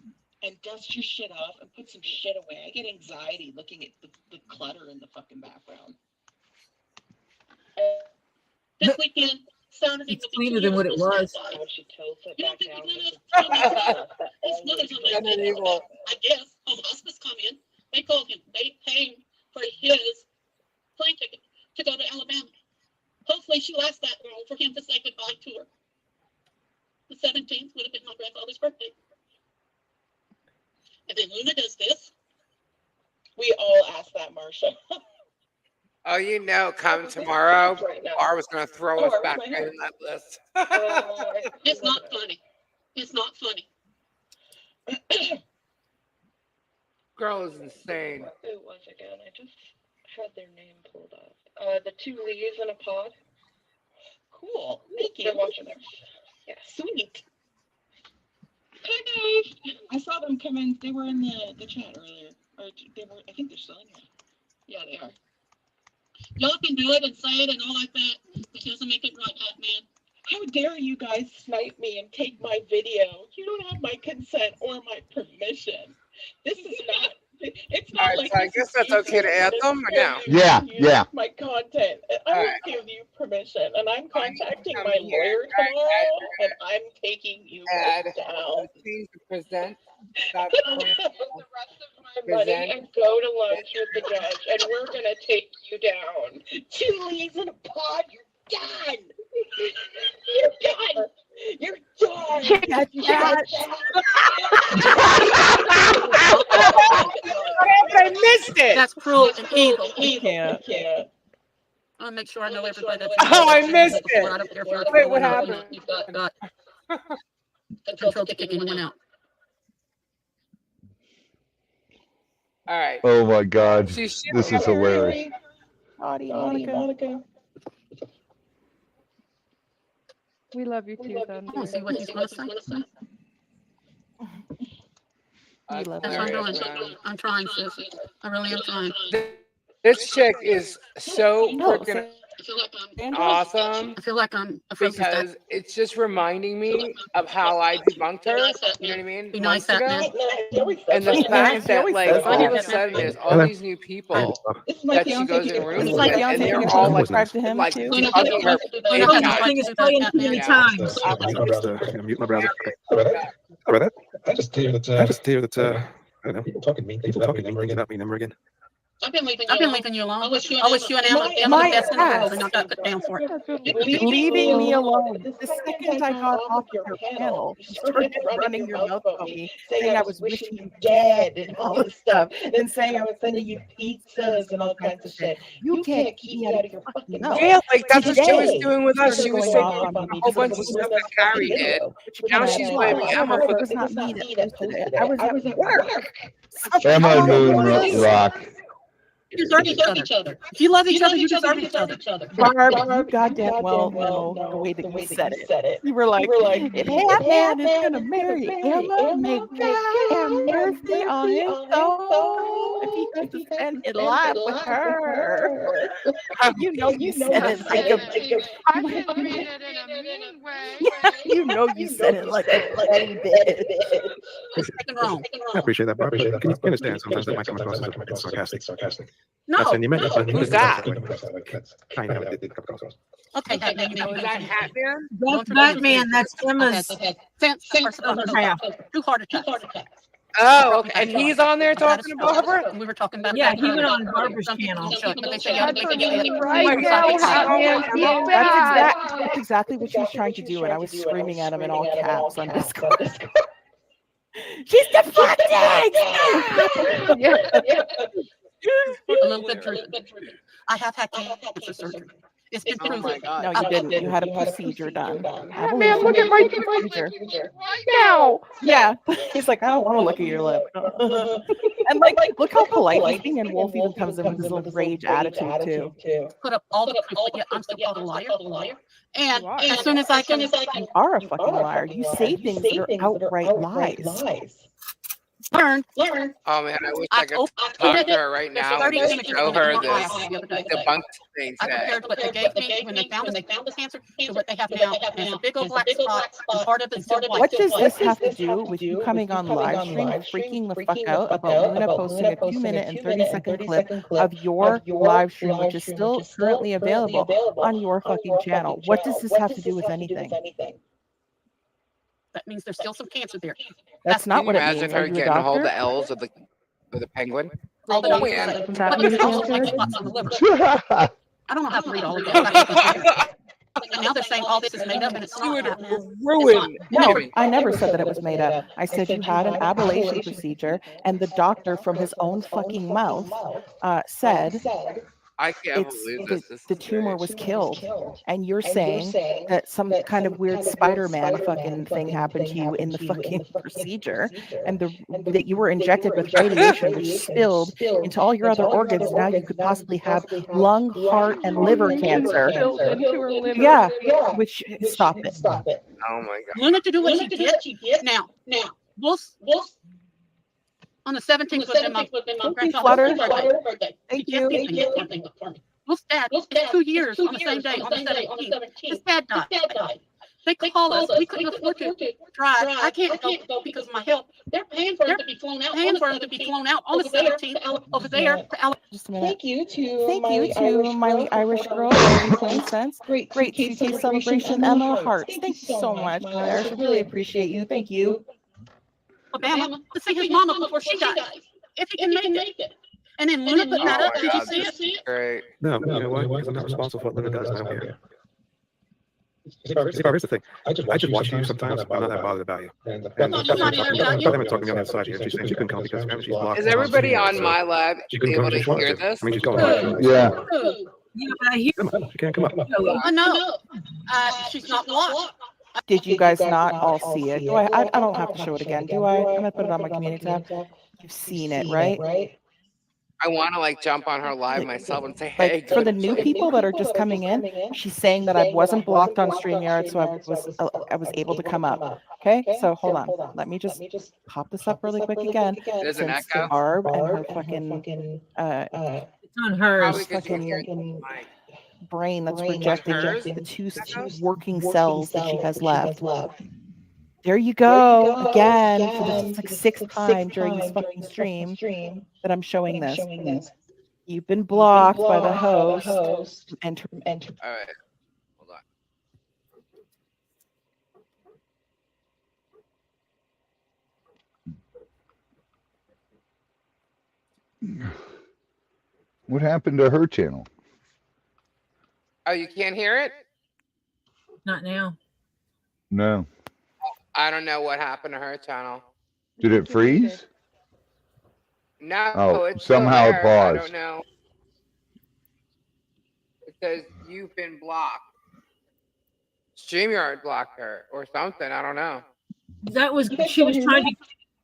and dust your shit off and put some shit away? I get anxiety looking at the clutter in the fucking background. This weekend, Saturday It's will be cleaner 2 than years what it since was. that died. When she tilts it You don't back think down. we're this gonna is- His mother's on that Good and bed, evil. I guess, on hospice come in. They called him. They paid for his plane ticket to go to Alabama. Hopefully she lasts that long for him to say goodbye to her. The 17th would have been my grandfather's birthday. And then Luna does this. We all asked that, Marsha. Oh, you know, come tomorrow, Right now. Bar was going to throw us Oh, back right in here. that list. It's not funny. It's not funny. Girl is insane. It was again. I just had their name pulled up. The two leaves in a pod. Cool. Thank They're you. watching us. Yeah, sweet. Hi guys. I saw them come in. They were in the chat earlier. Or they were. I think they're still in here. Yeah, they are. Y'all can do it and say it and all like that. It doesn't make it right, Hat Man. How dare you guys snipe me and take my video? You don't have my consent or my permission. This is not. It's not All right, like so I this guess is that's okay to easy add and them or no? you Yeah, use yeah. My content. I All will right. give you permission, and I'm contacting come my here. lawyer Right, tomorrow, and I'm taking you Add guys down. change the present. Stop The rest of my money present. and go to lunch with the judge, and we're gonna take you down. 2 leaves in a pod, you're done. You're done. You're done. I missed it. That's cruel and evil. Can't. I want to make sure I know everybody that's. Oh, I missed it. before I don't care if you're Wait, what or not. happened? You've got control to kick anyone out. All right. Oh my God, She's this is hilarious. Monica. We love you too, I want to Thunder. see what he's going to say. We love That's you. what I'm doing. I'm trying, sis. I really am trying. This chick is so No, freaking I feel like awesome I feel like I'm a freaking because it's just reminding me of how I debunked her. You know what I mean? Be nice, Months that ago. man. And the fact that always like says all of a that. sudden there's all these new people that she goes in rooms It's with, like and Beyonce they're can all like subscribe to him too. hugging her. We're not big having time. to Thing do is playing that, too many man. times. I'm gonna mute my browser. How about that? I just hear that. I don't know. People talking to me about me never again. I've been leaving you alone. I wish you and Emma were the My best in the world, ass. and I got put down for it. Leaving me alone. The second I got off your panel, you started running your mouth about me, saying I was wishing you dead and all this stuff, and saying I was sending you pizzas and all kinds of shit. You can't keep me out of your fucking mouth. Yeah, like that's what she was Today, doing with us. started She was going saying off a on me whole because bunch it of was stuff the that Carrie video, did. which Now I she's know. blaming Emma However, for it was not me that posted it. I was at work. Emma and Moon rock. You deserve each other. If you love each other, you deserve each other. Barb, you goddamn well know the way that you said it. You were like, if Batman is gonna marry Emma, may God have mercy on his soul if he has to spend his life with her. You know you said it like a I didn't mean it in a mean way. you know you said it like a petty bitch. Second wrong. I appreciate that, Barb. Can you understand sometimes that might come across as a bit sarcastic? No. That's when you meant it. Who's that? I know it did come across. Okay, that man. Was that Hatman? That's Batman. That's Emma's Since other half. 2 heart attacks. Oh, okay. And he's on there talking to Barbara? We were talking about Yeah, that. he went on Barbara's Some people channel. don't show it, but they say That's everything right now, Hatman. That's exactly what she was trying to do, and I was screaming at him in all caps on Discord. She's deflecting! a little bit true. I have had cancer surgery. It's been Oh proven. my God. No, you didn't. You had a procedure done. Man, look at my procedure right now. Yeah. He's like, I don't want to look at your lip. And like, look how polite he's being, and Wolf even comes in with his little rage attitude too. Put up all the proof, but yet I'm still called a liar. And as soon as I can, You are a fucking liar. You say things that are outright lies. learn. Oh man, I wish I could I talk to her right now and 30 just images show in her my this eye the other day. debunked thing I today. compared what they gave me when they found the cancer to what they have now. And it's a big old black spot, and part of it's still white. What does this have to do with you coming on live stream, freaking the fuck out about Luna posting a 2-minute and 30-second clip of your live stream, which is still currently available on your fucking channel? What does this have to do with anything? That means there's still some cancer there. That's not Can you what it imagine means. her Are you a getting a hold of the doctor? L's of the penguin? All the Oh, doctors man. say, Does that but mean there's also cancer? like spots on the liver. I don't know how to read all of that. And now they're saying all this is made up and it's You would not. ruin. No, I never said that it was made up. I said you had an ablation procedure, and the doctor from his own fucking mouth said I can't believe this. This the is tumor great. was killed, and you're saying that some kind of weird Spider-Man fucking thing happened to you in the fucking procedure, and that you were injected with radiation, which spilled into all your other organs. Now you could possibly have lung, heart, and liver cancer. Yeah, which stop it. Oh my God. Luna to do what she did. Now, Wolf on the 17th was in my Flutter. grandchild's birthday. Thank She you. did something for me. Wolf's dad, 2 years on the same day, on the 17th. His dad died. They call us. We couldn't afford to drive. I can't go because of my health. They're paying for him to be flown out. On the 17th over there to Alabama. Just a minute. Thank you to Miley Irish Girl, 20 cents. Great CK celebration, Emma Hearts. Thank you so much, Miley Irish. I really appreciate you. Thank you. Alabama to see his mama before she died. if you can make it. And then Luna put that up. Did you see it? Great. No, you know why? Because I'm not responsible for what Linda does. I don't care. See, Barb, here's the thing. I just watch you sometimes. I'm not that bothered about you. And I'm not either about you. I'm talking on the other side here. She's saying she couldn't come because apparently she's blocked. Is everybody on my live She couldn't come able if to she wanted hear to. this? I mean, she's going. Yeah. Yeah, but I hear Come on, she can't come up. I know. She's not blocked. Did you guys not all see it? Do I don't have to show it again, do I? I'm gonna put it on my community tab. You've seen it, right? I want to like jump on her live myself and say, hey, Like for the new people that are just coming in, she's saying that I wasn't blocked on StreamYard, so I was able to come up. Okay, so hold on. Let me just pop this up really quick again. There's an Since echo. Barb and her fucking it's on hers. Probably 'cause you're hearing fucking my- brain that's hers? projecting the two working cells that she has left. There you go again for the like sixth time during this fucking stream that I'm showing this. You've been blocked by the host. Enter. All right. Hold on. What happened to her channel? Oh, you can't hear it? Not now. No. I don't know what happened to her channel. Did it freeze? No, Oh, it's still somehow it there. I paused. don't know. It says you've been blocked. StreamYard blocked her or something. I don't know. That was she was trying to.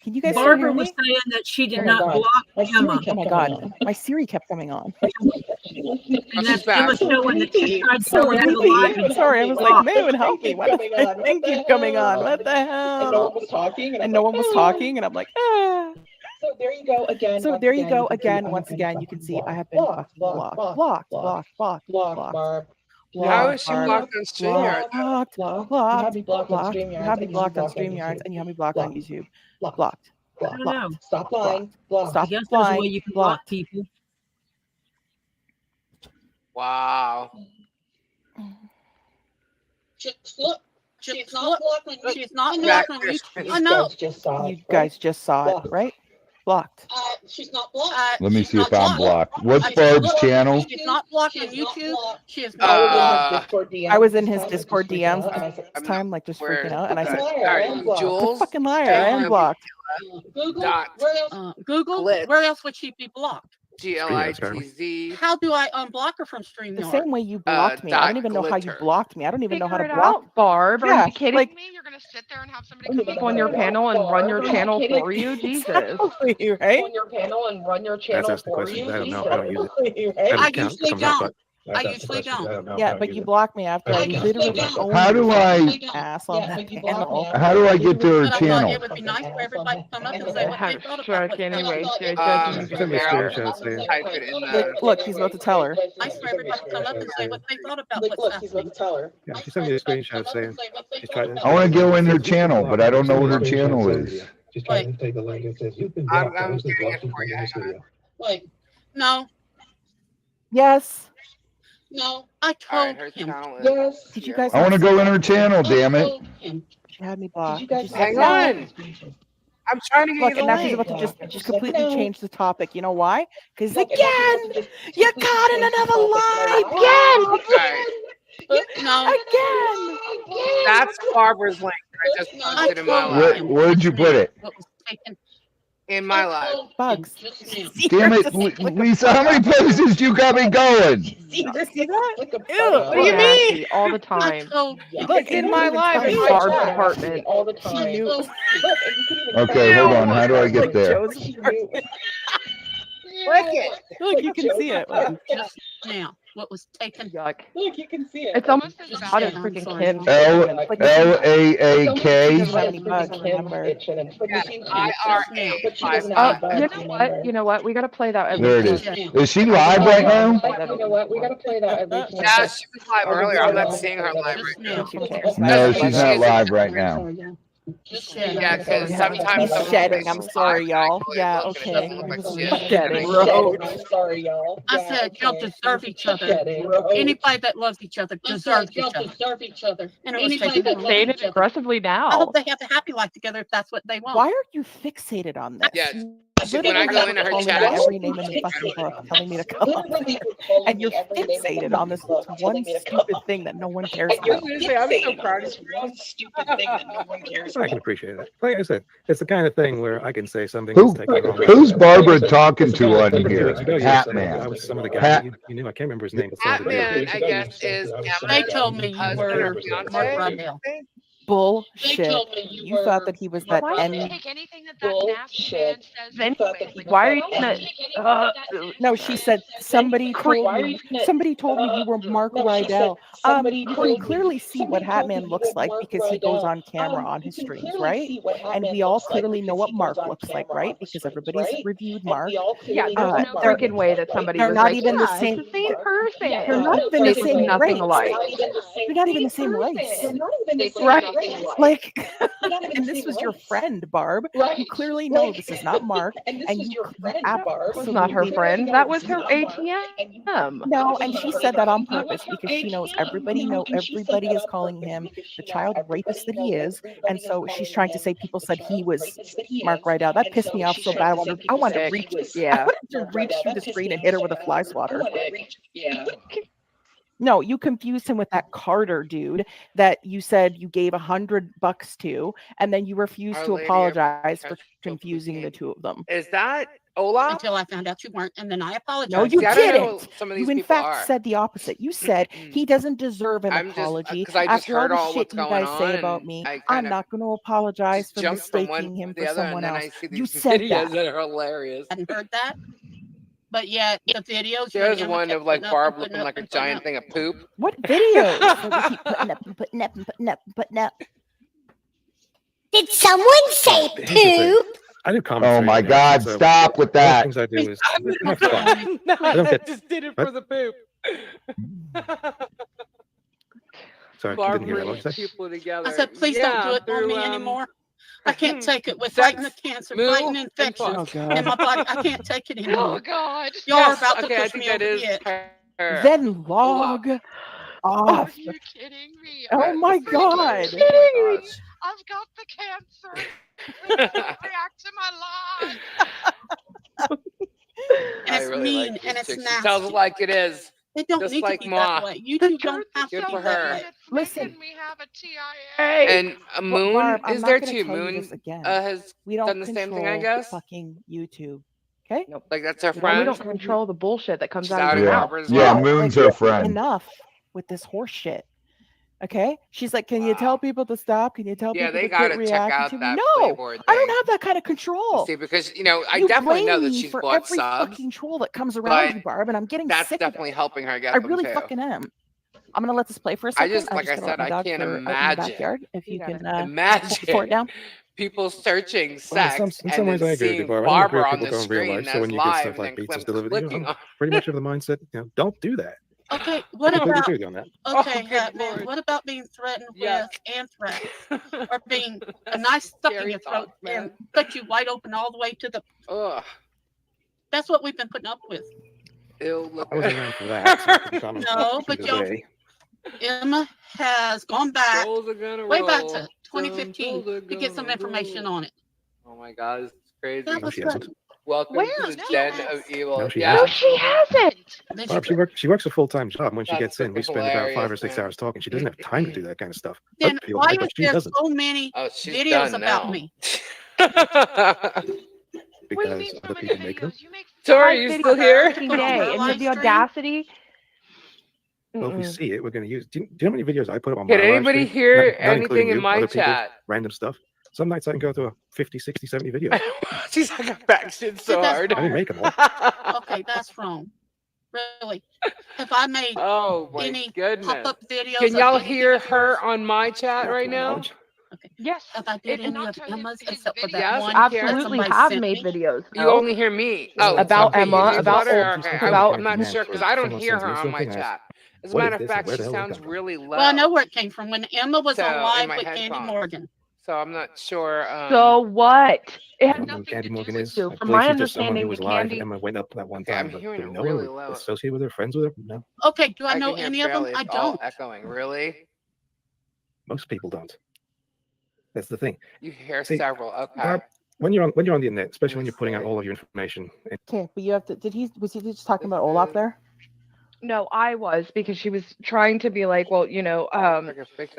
Can you guys Barbara hear me? was saying that she did Oh my not God. block Emma. Oh my god, my Siri kept coming on. And that's Emma showing that she tried showing the live. and Sorry, I was like, blocked. Moon, help me. Why does my thing keep coming on? What the hell? And no one was talking. And no one was talking, and I'm like, ah. So there you go again. So there you go again. Once again, you can see I have been blocked. How is she blocked on StreamYard? Blocked. You have me blocked on StreamYard. You have me blocked on StreamYard, and you have me blocked on YouTube. Blocked. I don't know. Stop lying. I Stop guess there's a way lying. you can block people. Wow. Look, she's not blocked on She's not Back blocked on there. YouTube. I know. You guys just saw it, right? Blocked. She's not blocked. Let me She's see not if I'm blocked. blocked. What's Barb's channel? She's not blocked on YouTube. She is Uh, not. I was in his Discord DMs this time, like just Where- freaking out, and I said, Sorry, "The Jules. fucking liar! I am blocked." Google. Dot. Where else? Google. Glitch. Where else would she be blocked? GLITZ. How do I unblock her from The StreamYard? same way you blocked me. I don't even know how you glitter. blocked me. I don't even know how to Figure it block. out, Barb. Yeah, Are you kidding like- me? You're gonna sit there and have somebody come up on your panel and run your Barb, are you channel kidding for you? Jesus. Exactly, right? On your panel and run your That's channel the for question. you. I don't know. I don't use it. Right? Every I account usually comes up, don't. but I that's the usually question. don't. I don't know. I Yeah, don't but use you it. blocked me after I Yeah. literally owned How do I ass on Yeah, that but you blocked panel. me. how do I get to her But I thought channel? it would be nice for everybody to come up and say It what had they a thought about strike what anyway, so it Um, doesn't even Send me a Carol, screenshot saying. type it in the. Look, he's about to tell her. Nice for everybody to come up and say what they thought about Look, what's he's about happening. to tell her. Yeah, she sent me a screenshot saying she's trying to. I want to go in her channel, but I don't know what her channel is. She's trying to take the link and says you've been I'm blocked. getting it for you. Hang on. Like, No, Yes. no. I All told right, her him. channel is. Yes. Did you here. guys I want to go in her channel, damn it. She had me blocked. Did you guys Just Hang like- on. I'm trying to get Look, you the and now she's link. about to just Just completely let me know. change the topic. You know why? Because Look, again, you caught in another lie. All right. No, Again. That's Barbara's link. I just posted in my live. Where'd you put it? what was taken. In my live. Bugs. Damn it, Lisa, how many places you got me going? Did you see that? Like a Ew, what do you mean? All the I time. told Look, in and my you even live, tell in me Barb's that. apartment. all the time. She knew. Look, and you could even Okay, hold on. How do I get Like there? Joe's She apartment. knew. Click it. Look, you can see it. Look. just now what was taken. Yuck. Look, you can see it. It's almost as Just bad as saying, I'm freaking sorry. Kim. LAAK. Doesn't have any bugs, remember? IRA. You know what? We gotta play that at There it least is. once. Is she live right now? You know what? We gotta play that at least. Yeah, she was live earlier. I'm not seeing her live right now. Just Who now. cares? No, she's not live right now. Just Yeah, now. because sometimes He's shedding. I'm sorry, y'all. Yeah, okay. Shedding. I'm sorry, y'all. I said y'all deserve each other. Shedding. Anybody that loves each other deserves each other. deserve each other. And it was Anybody taken that from Saying me. it aggressively I now. hope they have a happy life together if that's what they want. Why are you fixated on this? Yeah, when I go into her calling me chat, every name in the fucking book, telling me to come up there, and you're fixated on this one stupid thing that no one cares I was about. gonna say, I'm so proud of you. One stupid thing that no one cares I about. can appreciate it. Like I said, it's the kind of thing where I can say something Who, that's taken wrong. who's Barbara talking to on 2 here? weeks ago, Hat I Man. was some of the guys Hat. that you knew. I can't remember his name. But some of the guys. Batman, I guess, is They Emma's told me you husband or were Mark fiance. Rydell. Bullshit. You thought that he was that Why N. would you take anything that nasty man says Then anyway? why are you gonna? No, she said somebody told me you were Mark Rydell. You can clearly see what Hatman looks like because he goes on camera on his streams, right? And we all clearly know what Mark looks like, right? Because everybody's reviewed Mark. Yeah, there's no freaking way that somebody They're was not like, even the yeah, same. it's the same person. They're not even the They same look nothing race. alike. They're not even the same race. Right. Like, and this was your friend, Barb. You clearly know this is not Mark, and you That was not her friend. That was her ATM. No, and she said that on purpose because she knows everybody is calling him the child rapist that he is, and so she's trying to say people said he was Mark Rydell. That pissed me off so bad. I wanted to reach through the screen and hit her with a fly swatter. Yeah. No, you confused him with that Carter dude that you said you gave $100 to, and then you refused Our to Lady of apologize for Perpetual confusing the two of them. Is that Olaf? Until I found out you weren't, and then I apologized. No, you See, I don't know didn't. who some of You these in people fact are. said the opposite. You said he doesn't deserve an I'm just apology. because I just After all heard the all shit what's you going guys on, say about and me, I I'm kind of not going to apologize just for jump from mistaking one him to for the other, someone and then else. I see You these said videos that. that are hilarious. I hadn't heard that. But yet, the videos. There's Emma one kept of like putting up Barb and putting looking up like a and putting giant up. thing of poop. What videos that we keep putting up and putting up and putting up and putting up? Did someone say Here's the thing. poop? I do comedy. Oh my God! So Stop with one of the that. things I do is have fun. No, I don't I get. just did it What? for the poop. Sorry, I Barb didn't hear that. What brings did you say? people together. I said, please don't do it on me anymore. I can't take it with fighting the cancer, fighting infections Oh, in my God. body. I can't take it anymore. Oh God. Y'all are Yes, about to okay, I push think me that over is the edge. her. Then log off. Are you kidding me? Oh my God. Kidding me? I've got the cancer. Please don't react to my lies. And I it's really mean like and this it's chick. She nasty. tells it like it is. It don't Just need like to be Ma. that way. You two don't have Good to for be that her. way. Listen, We have a TIA. And Moon Barb, I'm is not there gonna too. tell you Moon this again. has We don't done the same thing, I control guess. fucking YouTube. Okay? Like that's her We friend. don't control the bullshit that comes She's out out of of your Yeah, mouth. Barbara's yeah. mouth. Moon's Like, her friend. enough with this horse shit. Okay? She's like, can you tell people to stop? Can you tell Yeah, people they to quit gotta check reacting out to me? that No, Playboard I don't thing. have that kind of control. See, because I You definitely know blame that me she's for bought every subs, fucking troll that comes around but you, Barb, and I'm getting that's sick of it. definitely helping her get I them really too. fucking am. I'm gonna let this play for a I second. just, I'm like just I gonna let said, my I dog can't out in the imagine. backyard. If you can pour it Imagine down. people searching Well, sex in some and ways, then I agree with you, seeing Barb. I don't agree Barbara with on people the go in real screen life. So as when you get live stuff and like then pizzas delivered to you, clicking I'm on. pretty much of the mindset, don't do that. Okay, what I completely about agree with you on that. okay, good Hatman, Lord. what about being threatened Yuck. with anthrax or being a knife stuck in Scary your throat thoughts, and man. cut you wide open all the way to the? Ugh. That's what we've been putting up with. Ew, look I wasn't around for that. So I couldn't comment No, but either y'all, way. Emma has gone back Trolls are gonna way back roll. to 2015 Trolls are to get some gonna information roll. on it. Oh my God, this is crazy. That No, was she good. hasn't. Welcome Where? to the No. den of evil. No, she Yeah. No, hasn't. she hasn't. Then Barb, she- she works a full-time job. When she That's gets in, we freaking spend about 5 or hilarious, 6 man. hours talking. She doesn't have time to do that kind of stuff. Then Other people why might, is but she there doesn't. so many Oh, she's videos done about now. me? Because other people make them. You make Tori, 5 you videos still here? every day, and you have the audacity. Well, if we see it, we're going to use. Do you know how many videos I put up on Can my live anybody stream? hear Not anything including in you, my other people, chat? random stuff. Some nights I can go through a 50, 60, 70 videos. She's like, I backshit so That's hard. I didn't make them all. Okay, that's wrong. Really? Have I made Oh my any goodness. pop-up videos? Can of y'all anything hear of her yours? on my chat Not right to my now? knowledge. Okay. Yes. Have I did any not of to Emma's his except for videos. that Yes, one? I that can. Absolutely somebody have sent made me? videos. You No. only hear me. Oh, About okay, Emma, you about Flutter? Old- Okay, about- I'm not sure because I don't hear her on my chat. As a What matter is of this and fact, where she the hell did it sounds come from? really low. Well, I know where it came from when Emma was So, on in live my with Candy headphones. Morgan. So I'm not sure. So what? It I has don't know who nothing Candy to Morgan do is. with you. I From believe my she's just someone who understanding, was the live. Candy. Emma went up that one Okay, time, I'm but hearing do we it know really her? low. Associated with her? Friends with her? No. Okay, do I I know can hear any of them? barely. I It's all don't. echoing. Really? Most people don't. That's the thing. You hear See, several. Okay. Barb, when you're on the internet, especially when you're putting out all of your information. Okay, but you have to. Was he just talking about Olaf there? No, I was, because she was trying to be like, well, Because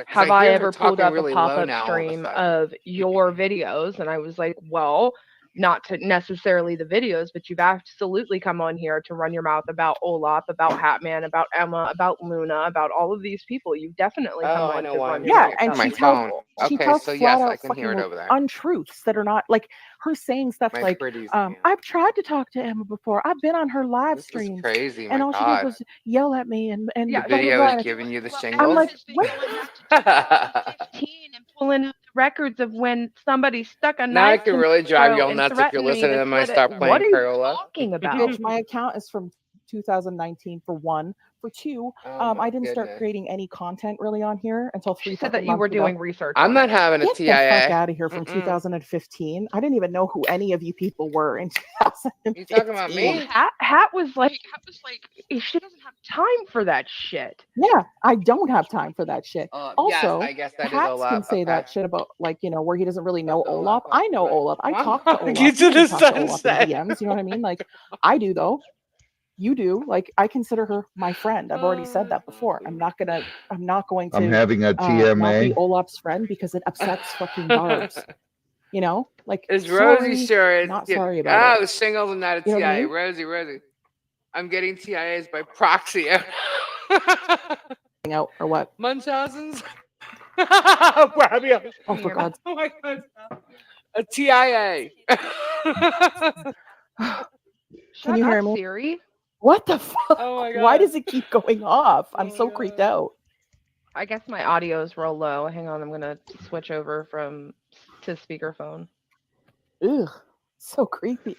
have I I hear her ever pulled talking up really a low pop-up now all of a stream sudden. of your videos? And I was like, well, not to necessarily the videos, but you've absolutely come on here to run your mouth about Olaf, about Hatman, about Emma, about Luna, about all of these people. You've definitely come Oh, I on know to why run I'm your hearing mouth it and from about my these tells phone. people. she Okay, tells so flat yes, I out can hear fucking it over there. untruths that are not like her saying stuff My like, pretties. I've tried to talk to Emma before. I've been on her live This is streams, crazy. and My all she did God. was yell at me and The Yeah, blah blah video blah. is And giving you the I'm shingles. like, has been what? going back to 2015 and pulling up the records of when somebody stuck a Now I knife can in really my drive you throat all and nuts if you're threatened me listening to to them when I slit it. start What playing are you Crayola. talking about? Bitch, my account is from 2019 for one. For two, Oh my I didn't start goodness. creating any content really on here until She three said that fucking you were months ago. doing research I'm on not it. having a Get the fuck TIA. out of here from 2015. I didn't even know who any of you people were in 2015. You talking about me? Hat was like, she doesn't have time for that shit. Yeah, I don't have time for that shit. Yes, Also, I guess that is Hats Olaf. can say Okay. that shit about, like, where he doesn't really know That's Olaf. Olaf. I know Olaf. I Come talk to on, Olaf. get to You can the talk to Olaf in sunset. DMs. You know what I mean? Like, I do though. You do. Like, I consider her my friend. I've already said that before. I'm not going to I'm having a not be TMA. Olaf's friend because it upsets fucking Barbs. Like, Is Rosie sorry, sure? not sorry about it. Oh, shingles and not a You know what I TIA. mean? Rosie. I'm getting TIAs by proxy. Out or what? Munchausen's. Barbie. Oh, for God's Oh my God. A TIA. Can you hear me? Siri? What the fuck? Oh my God. Why does it keep going off? I'm so creeped out. I guess my audio is real low. Hang on, I'm gonna switch over to speakerphone. Ugh, so creepy.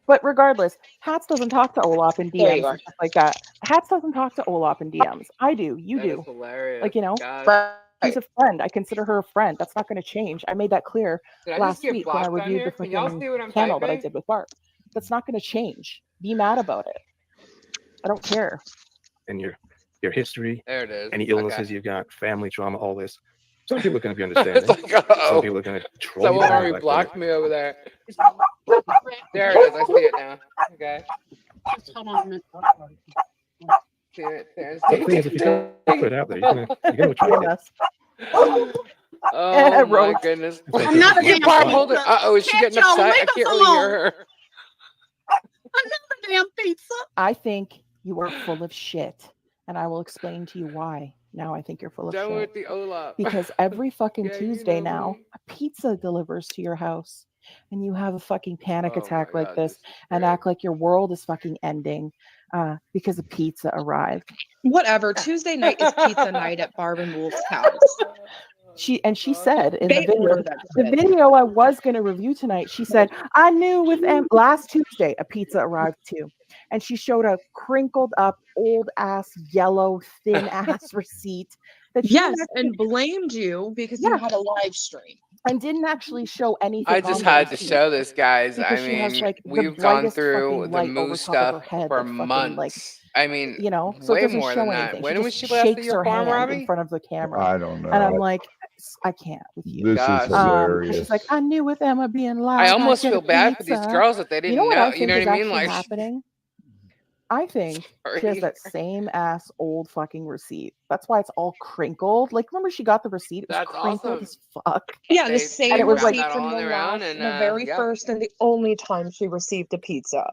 But regardless, Hats doesn't talk to Olaf in There you DMs are. and stuff like that. Hats doesn't talk to Olaf in DMs. I do. You That is do. hilarious. Like, God. she's a friend. I consider her a friend. That's not going to change. I made that clear Did I just last get week when I blocked on reviewed here? the Can y'all see what freaking I'm panel that I typing? did with Bart. That's not going to change. Be mad about it. I don't care. And your history, There it is. any illnesses Okay. you've got, family trauma, all this. Some people are going to be understanding. It's like, uh-oh. Some people are going to troll you. Someone down already like blocked me over there. There it is. I see it now. Okay. Just hold on a minute. See it. There's The thing is, if you put it out there, you're gonna attract it. Oh my goodness. I'm not a Get damn Barb, hold it. pizza. Uh-oh, is she Can't getting y'all upset? leave I can't us really hear alone? her. Another damn pizza. I think you are full of shit. And I will explain to you why. Now I think you're full of Done shit. with the Olaf. Because every fucking Yeah, Tuesday you know now, me. a pizza delivers to your house. And you have a fucking panic Oh attack my like God, this this is and great. act like your world is fucking ending because a pizza arrived. Whatever. Tuesday night is pizza night at Barb and Wolf's house. She said in They the order video, that shit. I was going to review tonight, she said, I knew with last Tuesday a pizza arrived too. And she showed a crinkled up, old ass, yellow, thin ass receipt that she Yes, and blamed you because you had a live stream. and didn't actually show anything. I just on the had to receipt show this, guys. because I she has mean, like the we've gone brightest through fucking the light over moose top of her stuff head for that fucking months. I mean, so it way doesn't more show than that. anything. When She was just she last at shakes your her farm, hand Robbie? in front of the camera. I don't know. And I'm like, I can't with you. This is And hilarious. she's like, I knew with Emma being live, I I'd almost get feel a bad for these pizza. girls that they didn't You know what I know. think You know is what I mean? actually Like, happening? I think she sorry. has that same ass old fucking receipt. That's why it's all crinkled. Like, remember she got the receipt? It was That's crinkled awesome. as fuck. Yeah, the They same it was found like that receipt all from on the their own, last, and the very yeah. first and the only time she received a pizza.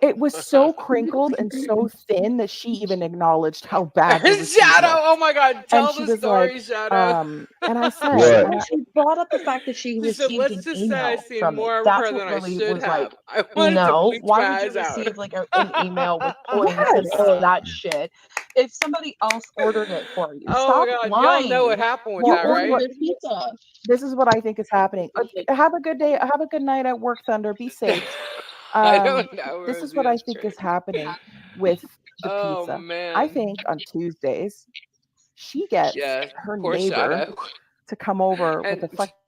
It was so crinkled and so thin that she even acknowledged how bad the receipt Shadow, looked. oh my God, tell And she the was story, like, Shadow. and I said, What? And she brought up the fact that she She said, received let's an just say I email seen from it. more of That's her what than I really should was like, have. I wanted to no, bleach why my would you eyes out. receive like an email with points and all that shit if somebody else ordered it for you? Oh Stop my God, lying. y'all know what happened with You that, ordered right? a pizza. this is what I think is happening. Have a good day. Have a good night at work, Thunder. Be safe. I don't know, This is Rosie, what I that's think is crazy. happening with the Oh pizza. man. I think on Tuesdays, she gets Yeah, her poor neighbor Shadow. to come over And with a fucking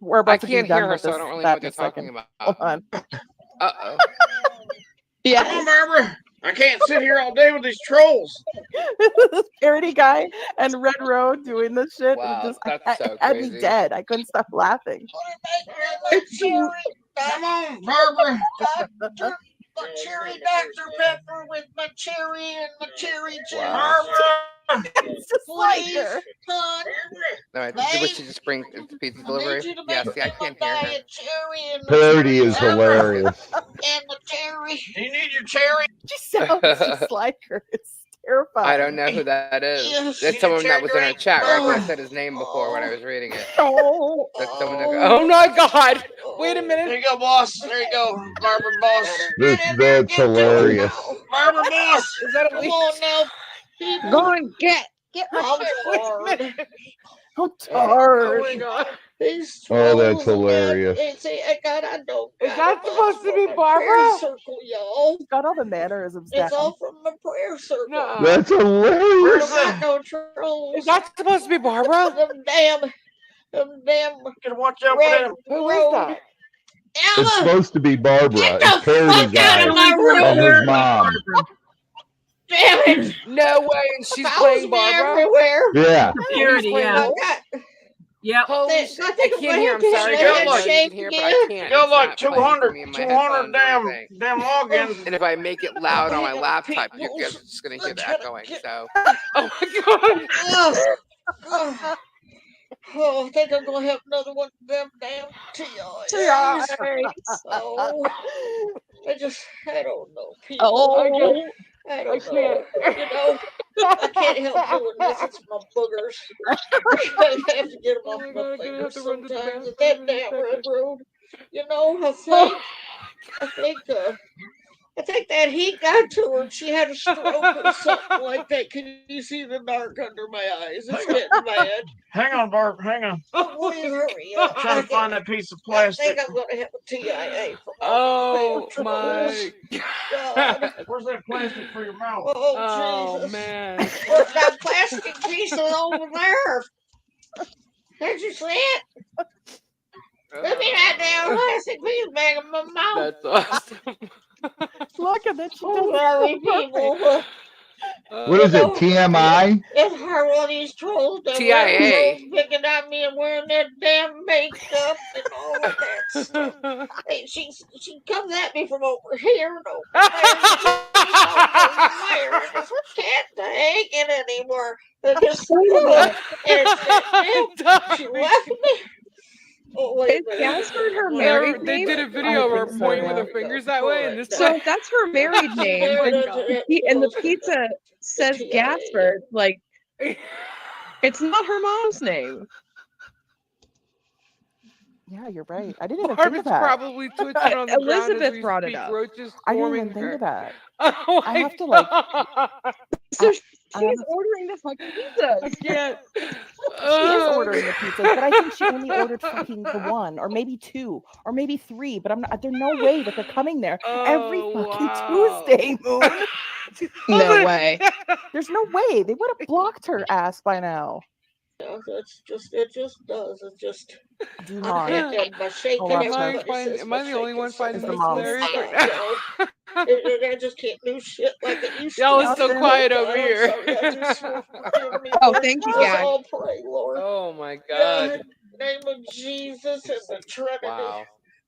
we're I about to be can't hear done her, with so I this don't really know that what in they're a second. talking Hold about. on. Uh-oh. Yes. Barbara. I can't sit here all day with these trolls. This parody guy and Red Road doing this shit. Wow, It just that's so had me crazy. dead. I couldn't stop laughing. Come on, Barbara. My cherry Dr. Pepper with my cherry and my cherry jam. Wow. Barbara, It's just like please, her. hon. All right, would she just bring the pizza delivery? Yeah, see, I can't hear her. Cherry and Parody is hilarious. and the cherry. Do you need your cherry? She sounds just like her. It's terrifying. I don't know who that is. Yes. That's someone that was in our chat, right? But I Oh. said his name before when I was reading it. Oh, That's someone that oh my God! Wait a There minute. you go, boss. There you go, Barbara boss. That's hilarious. Barbara boss. Is that a Come on now, people. Go on, get I'm Wait a hard. minute. I'm Oh my tired. God. These Oh, that's trolls, man. hilarious. See, I don't Is got that them supposed to from be my Barbara? prayer circle, y'all. She's got all the mannerisms It's down. all from the prayer circle. No. That's I hilarious. don't got no trolls. Is that supposed to be Barbara? Them damn. Gotta watch out Red for them. Who is that? It's Emma, supposed to be Barbara. get It's the Parody fuck out of guy my and his room. mom. Damn it. No way, and she's Follows playing me Barbara. everywhere. Yeah. Parody, yeah. I got. Yep. Holy shit! I I think I'm can't gonna hear. have I'm to hit sorry, my guys. I head know you shake can hear, but I again. can't. You got It's like not playing for 200 me in my headphones or anything. damn logins. And if I make it loud on my laptop, you guys are just gonna hear the echoing. So, oh my God! Ugh. Oh, I think I'm gonna have another one of them damn TIAs. Oh, I don't know, people. Oh. I don't know. You know, I can't help doing this. It's my boogers. I have to get them off my fingers sometimes. At that damn red road. You know, I think that heat got to her and she had a stroke or something like that. Can you see the dark under my eyes? It's getting bad. Hang on, Barb. Hang on. Oh, please hurry up. Trying to find that piece of I plastic. think I'm going to have a TIA from Oh all my God. Where's that plastic for your mouth? Oh, Jesus. man! What's that plastic piece over there? Did you see it? Give me that damn plastic piece back in my mouth. That's awesome. Look at that. She does Oh, it sorry, so perfect. people. What is it? TMI? It's her, one of these trolls that TIA. picking at me and wearing that damn makeup and all of that stuff. Hey, she comes at me from over here and over there. I just can't take it anymore. I just, she left me. Oh, wait a Is minute. Gaspard her They married they name? did a video of her think so, pointing with yeah. her fingers that way, and this So way. that's her married name, but the pizza says Gaspard. Like, it's not her mom's name. Yeah, you're right. I didn't even think Barb of is that. probably twitching on the ground as Elizabeth we brought it speak. up. Roaches I didn't swarming even think her. of that. Oh I my have to like. So she's I ordering the fucking pizza. I can't. She is ordering the pizzas, but I think she only ordered fucking the one, or maybe two, or maybe three. But I'm not. There's no way that they're coming there every fucking Tuesday, Moon. No way. There's no way. They would have blocked her ass by now. It just does. It just. Do I not. can't get my shaking. Hold on, Everybody Chuck. says Am I the only one finding Is the this mom. hilarious right now? I just can't do shit like it used to. Y'all are so Austin. quiet over I'm here. sorry, I just forgive me. Oh, Lord. thank you, Let's Gag. all pray, Lord. Oh my God, God! in the name of Jesus and the Trinity. Wow.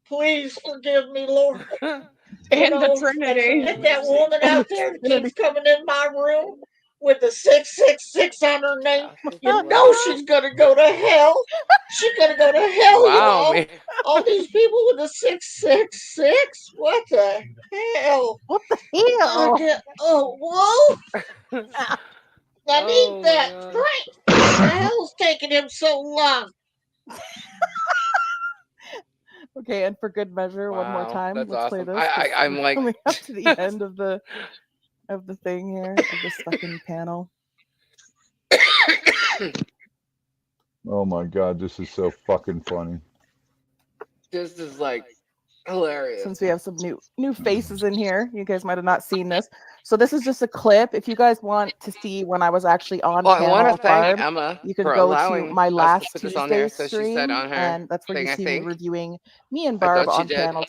Please forgive me, Lord. And the Trinity. And that woman out there that keeps coming in my room with the 666 on her name, you know she's gonna go to hell. She's gonna go to hell, Wow, y'all. man. All these people with the 666. What the hell? What the hell? Oh, whoa! I need Oh, that. my God. Frank, what the hell's taking him so long? Okay, and for good measure, one more Wow, time. that's Let's play awesome. this. 'cause I'm we're like coming up to the end of the thing here, of this fucking panel. Oh my God, this is so fucking funny. this is like hilarious. Since we have some new faces in here, you guys might have not seen this. So this is just a clip. If you guys want to see when I was actually on Well, I panel want to thank Barb, Emma you can for go to allowing my us last to put this on there. Tuesday So she said stream, on her and that's where thing, you I see me think. reviewing me and I Barb thought she on did. panel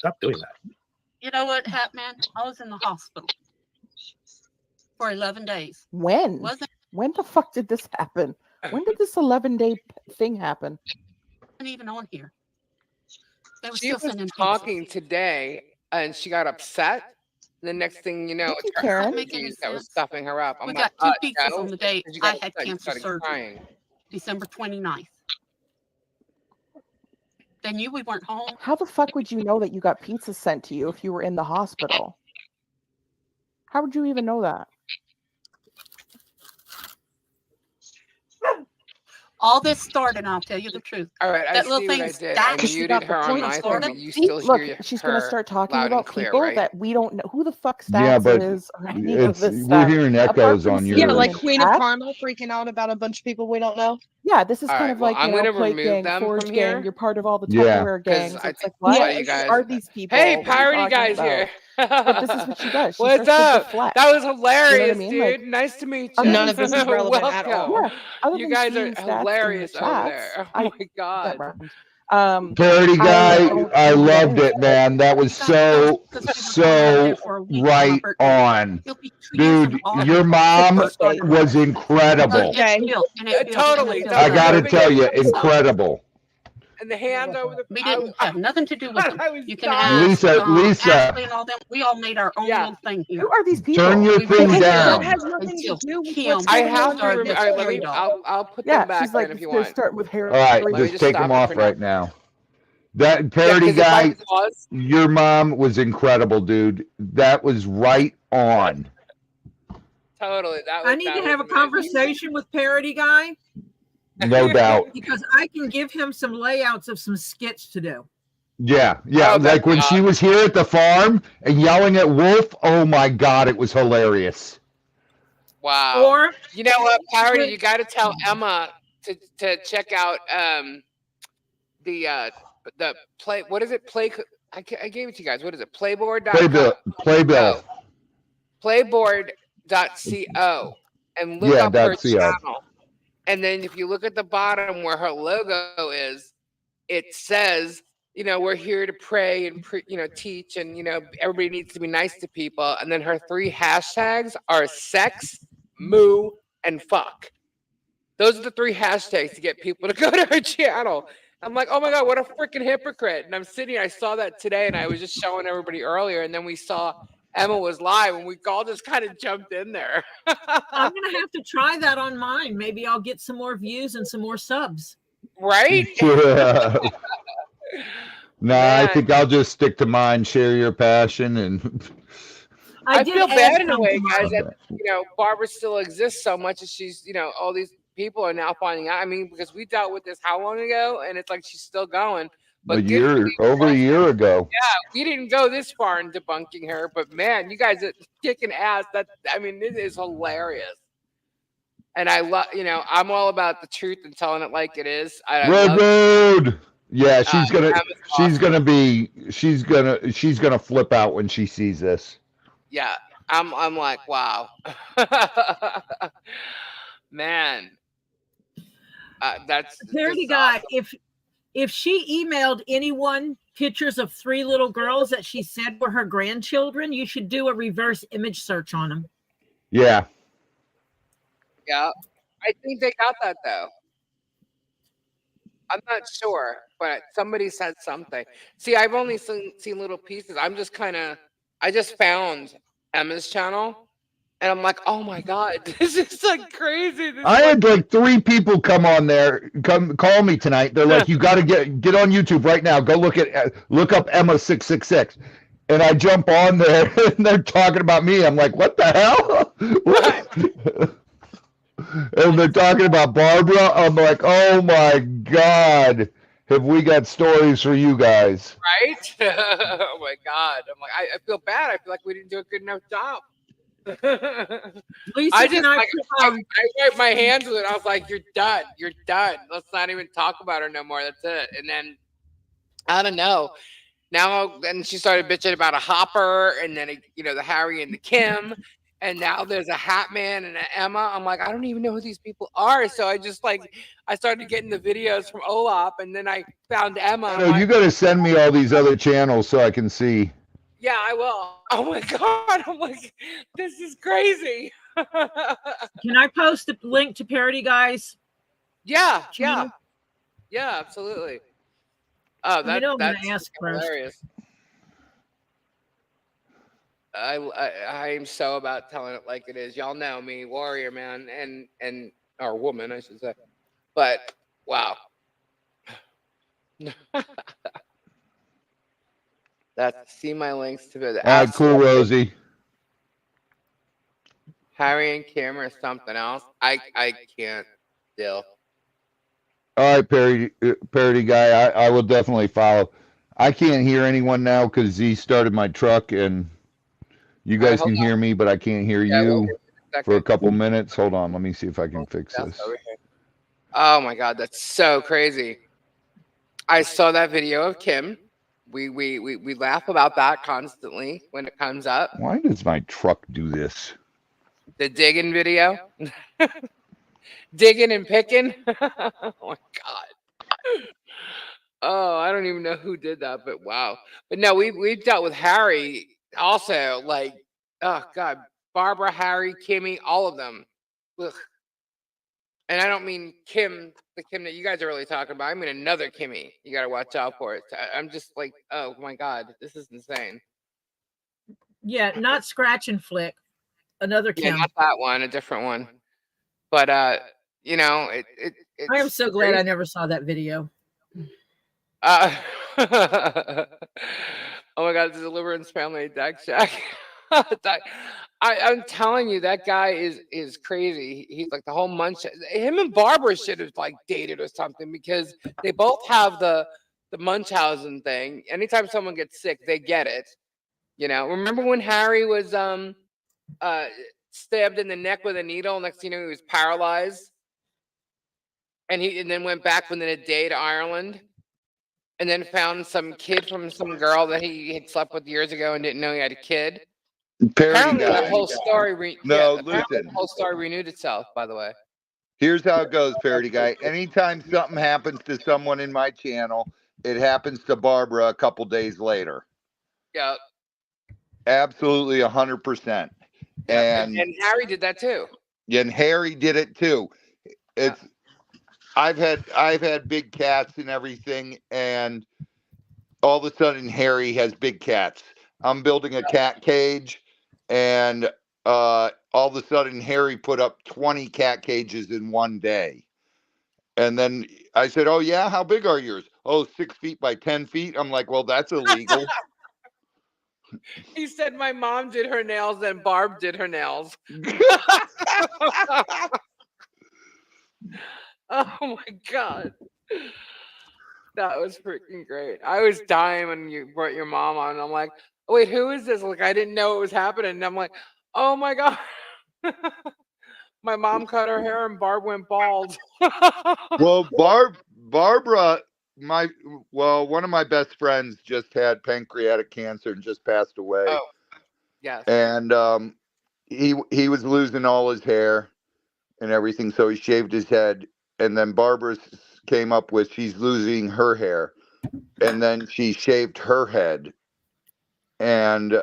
Stop doing that. You know what, Hat Man? I was in the hospital for 11 days. When? Wasn't When the fuck did this happen? When did this 11-day thing happen? Wasn't even on here. They were She still was sending talking today, and she got upset. The next thing you know, Thank you, it's her Karen. allergies that was stuffing her up. I'm We like, got 2 pizzas no, on the day because you I got had upset, you cancer started surgery, crying. December 29th. They knew we weren't home. How the fuck would you know that you got pizza sent to you if you were in the hospital? How would you even know that? All this started, I'll tell you the truth. All right, I That see little what thing I did. I stacked. muted her on my phone, but you still Look, hear she's going to her start talking loud and about clear, people right? that we don't know who the fuck Yeah, Stats but is or any of it's this we're stuff. hearing Apart echoes from on seeing your. them like in Queen of chat. Karma freaking out about a bunch of people we don't know. Yeah, this is All kind right, of well, like, I'm you know, gonna Plate remove Gang, them Forge from Gang. here. You're part of all the Yeah. Tupperware Because gangs. I It's like, think what? you guys. Who are these people? Hey, What are you parody talking guys about? here. But this is what she does. She What's starts to up? deflect. That was You know what I hilarious, mean? dude. Like, Nice to meet you. other None than of this is seeing- relevant at Welcome. all. Yeah, other You than guys seeing are Stats in the hilarious over chats, there. Oh I my that god. rhymed. Parody I guy, don't I know who that loved is. it, man. That was so right on. He'll be 2 years in Dude, August. your mom Started was incredible. Totally. I gotta tell you, So, incredible. And the hand over the. we didn't have nothing to do with them. You can Lisa, ask Lisa. Ashley and all them. We all made our own little thing here. Who are these people? Turn your We thing really down. did That has nothing to until do with Kim what's I going have on to started remember. this All right, let fairy me. doll. I'll put Yeah, them back she's like, in if you gonna want. start with hair. All right, Let me just take stop them it off for now. right now. That Yeah, parody because if I guy, pause, your mom was incredible, dude. That was right on. totally. I need to have a conversation with Parody Guy No doubt. because I can give him some layouts of some skits to do. Yeah, yeah. Oh, Like when that's she was here at the farm and yelling at Wolf, oh my God, it was hilarious. Wow. Or You know what, Parody? You got to tell Emma to check out the play. What is it? I gave it to you guys. What is it? Playboard.com. Playbill. No, playboard.co and look Yeah, up her .co. channel. And then if you look at the bottom where her logo is, it says, you know, we're here to pray and teach, and everybody needs to be nice to people. And then her 3 hashtags are sex, moo, and fuck. Those are the 3 hashtags to get people to go to her channel. I'm like, oh my God, what a freaking hypocrite. And I'm sitting here, I saw that today, and I was just showing everybody earlier, and then we saw Emma was live, and we all just kind of jumped in there. I'm going to have to try that on mine. Maybe I'll get some more views and some more subs. Right? Yeah. Nah, I Man. think I'll just stick to mine. Share your passion, and I did feel add bad in a some way, to guys, mine. that Barbara still exists so much, as she's all these people are now finding out. I mean, because we dealt with this how long ago, and it's like she's still going. But over a year ago. Yeah, we didn't go this far in debunking her, but man, you guys are kicking ass. It is hilarious. And I love, I'm all about the truth and telling it like it is. Red Road. Yeah, she's Emma's gonna flip out when she sees this. Yeah, I'm like, wow, man. That's Parody Guy. If she emailed anyone pictures of 3 little girls that she said were her grandchildren, you should do a reverse image search on them. Yeah. Yeah, I think they got that though. I'm not sure, but somebody said something. See, I've only seen little pieces. I just found Emma's channel, and I'm like, oh my God, this is like crazy. I had like 3 people come on there, call me tonight. They're like, you got to get on YouTube right now. Go look up Emma 666. And I jump on there, and they're talking about me. I'm like, what the hell? What? And they're talking about Barbara. I'm like, oh my God, have we got stories for you guys? Right? Oh my God. I'm like, I feel bad. I feel like we didn't do a good enough job. Lisa, I just I wiped my hands with it. I was like, you're done. You're done. Let's not even talk about her no more. That's it. And then I don't know. Now then she started bitching about a Hopper, and then the Harry and the Kim, and now there's a Hat Man and an Emma. I'm like, I don't even know who these people are. So I just I started getting the videos from Olaf, and then I found Emma. No, you got to send me all these other channels so I can see. Yeah, I will. Oh my God. I'm like, this is crazy. Can I post a link to Parody Guy's Yeah, channel? yeah, absolutely. Oh, You know I'm gonna that's ask first. hilarious. I am so about telling it like it is. Y'all know me, warrior man, and or woman, I should say. But wow, that's see my links to the All right, cool, Rosie. Harry and Kim or something else. I can't deal. All right, parody guy. I will definitely follow. I can't hear anyone now because Z started my truck, and you All right, guys hold can on. hear me, but I can't hear Yeah, we'll you give it a for a second. couple minutes. Hold on, let me see if I can fix That's this. over here. Oh my god, that's so crazy. I saw that video of Kim. We laugh about that constantly when it comes up. Why does my truck do this? The digging video. Digging and picking. Oh my god. Oh, I don't even know who did that, but wow. But no, we've dealt with Harry also, like, oh god, Barbara, Harry, Kimmy, all of them. Ugh. And I don't mean Kim, the Kim that you guys are really talking about. I mean another Kimmy. You got to watch out for it. I'm just like, oh my god, this is insane. Yeah, not Scratch and Flick. Another Yeah, Kim. not that one, a different one. But you know, it's I am so glad I crazy. never saw that video. Oh my god, the Deliverance Family Deck Shack. I'm telling you, that guy is crazy. He's like the whole munch. Him and Barbara should have like dated or something because they both have the Munchausen thing. Anytime someone gets sick, they get it. You know, remember when Harry was stabbed in the neck with a needle? Next thing you know, he was paralyzed, and then went back within a day to Ireland. And then found some kid from some girl that he had slept with years ago and didn't know he had a kid. Parody Apparently, the guy. whole story. No, apparently listen. the whole story renewed itself. By the way, Here's how it goes, parody guy. Anytime something happens to someone in my channel, it happens to Barbara a couple days later. yeah, Absolutely 100%. yeah, And and Harry did that too. and Harry did it too. It's I've had big cats and everything, and all of a sudden Harry has big cats. I'm building a cat cage, and all of a sudden Harry put up 20 cat cages in one day. And then I said, "Oh yeah, how big are yours?" "Oh, 6 feet by 10 feet." I'm like, "Well, that's illegal." He said my mom did her nails and Barb did her nails. Oh my god. That was freaking great. I was dying when you brought your mom on. I'm like, oh, wait, who is this? Like, I didn't know it was happening. And I'm like, oh my god. My mom cut her hair and Barb went bald. Well, Barbara, one of my best friends just had pancreatic cancer and just passed away. Oh, yes. And he was losing all his hair and everything, so he shaved his head. And then Barbara came up with she's losing her hair, and then she shaved her head. And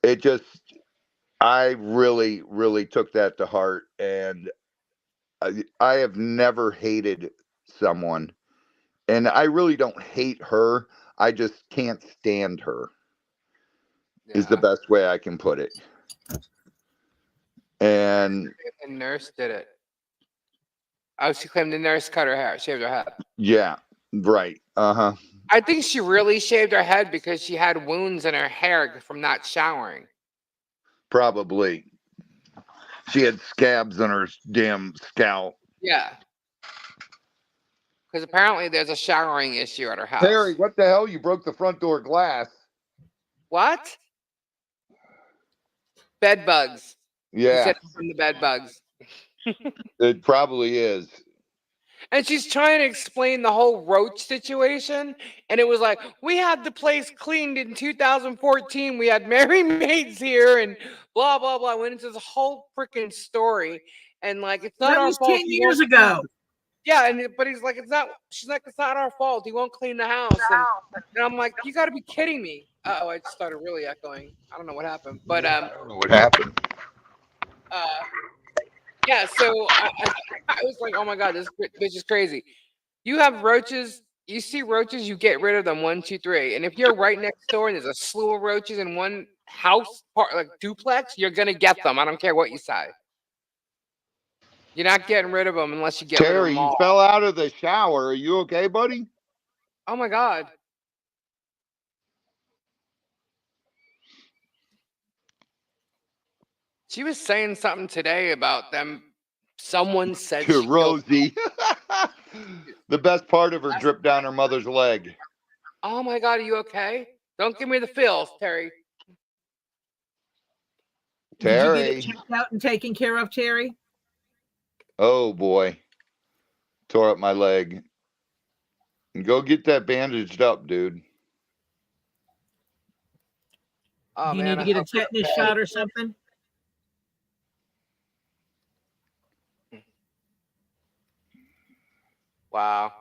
it just, I really, really took that to heart. And I have never hated someone, and I really don't hate her. I just can't stand her. Is the best way I can put it. And the nurse did it. Oh, she claimed the nurse cut her hair, shaved her head. yeah, right. Uh-huh. I think she really shaved her head because she had wounds in her hair from not showering. Probably. She had scabs on her damn scalp. Yeah. Because apparently there's a showering issue at her house. Harry, what the hell? You broke the front door glass. What? Bed bugs. Yeah. She said it's from the bed bugs. It probably is. And she's trying to explain the whole roach situation. And it was like, we had the place cleaned in 2014. We had Mary Maids here and blah, blah, blah. Went into this whole freaking story. And like, it's not That our was fault. 10 years ago. Yeah, but he's like, she's like, it's not our fault. He won't clean the house. And I'm like, you got to be kidding me. Uh-oh, I just started really echoing. I don't know what happened. But I don't know what happened. Yeah, so I was like, oh my god, this bitch is crazy. You have roaches. You see roaches, you get rid of them. 1, 2, 3. And if you're right next door and there's a slew of roaches in one house, like duplex, you're gonna get them. I don't care what you say. You're not getting rid of them unless you get rid of Terry, them you all. fell out of the shower. Are you okay, buddy? Oh my god. She was saying something today about them. Someone said To she killed. Rosie. The best part of her dripped down her mother's leg. Oh my god, are you okay? Don't give me the feels, Terry. Did you get it Terry. checked out and taken care of, Terry? Oh boy. Tore up my leg. Go get that bandaged up, dude. Oh Do you man, need I to get a hope you're tetanus okay. shot or something? Wow.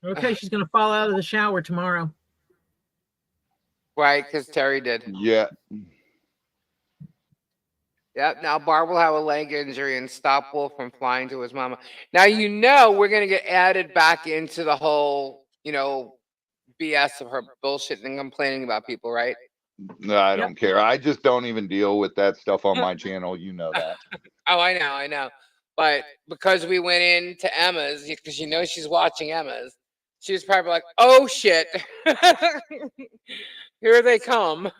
Okay, she's going to fall out of the shower tomorrow. Right, because Terry did. Yeah. Yep. Now Barb will have a leg injury and stop Wolf from flying to his mama. Now you know we're gonna get added back into the whole, BS of her bullshitting and complaining about people, right? No, I don't care. I just don't even deal with that stuff on my channel. You know that. Oh, I know. But because we went into Emma's, because you know she's watching Emma's, she was probably like, "Oh shit, here they come."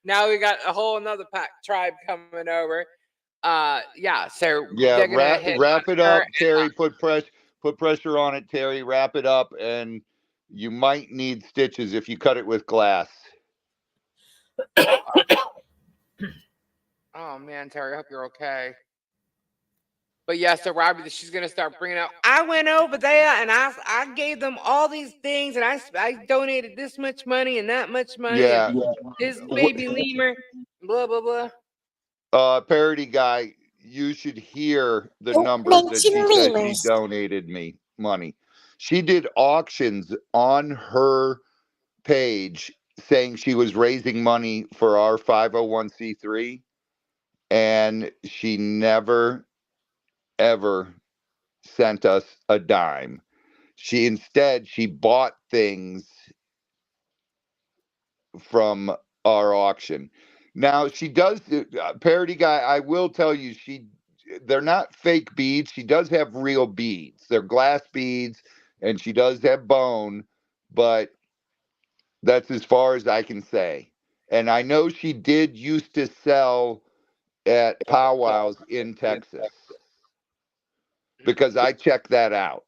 Now we got a whole another tribe coming over. Yeah. So Yeah, they're gonna hit wrap on it her up, Terry. Put pressure on it, Terry. Wrap it up, and you might need stitches if you cut it with glass. Oh man, Terry, I hope you're okay. But yeah, so Robbie, she's gonna start bringing up. I went over there and I gave them all these things and I donated this much money and that much money Yeah. and this baby lemur, blah blah blah. Parody guy, you should hear the Don't numbers that she mention said she lemurs. donated me money. She did auctions on her page saying she was raising money for our 501c3, and she never ever sent us a dime. She bought things from our auction. Now she does, parody guy, I will tell you, they're not fake beads. She does have real beads. They're glass beads, and she does have bone, but that's as far as I can say. And I know she did used to sell at powwows in Texas, because I checked that out.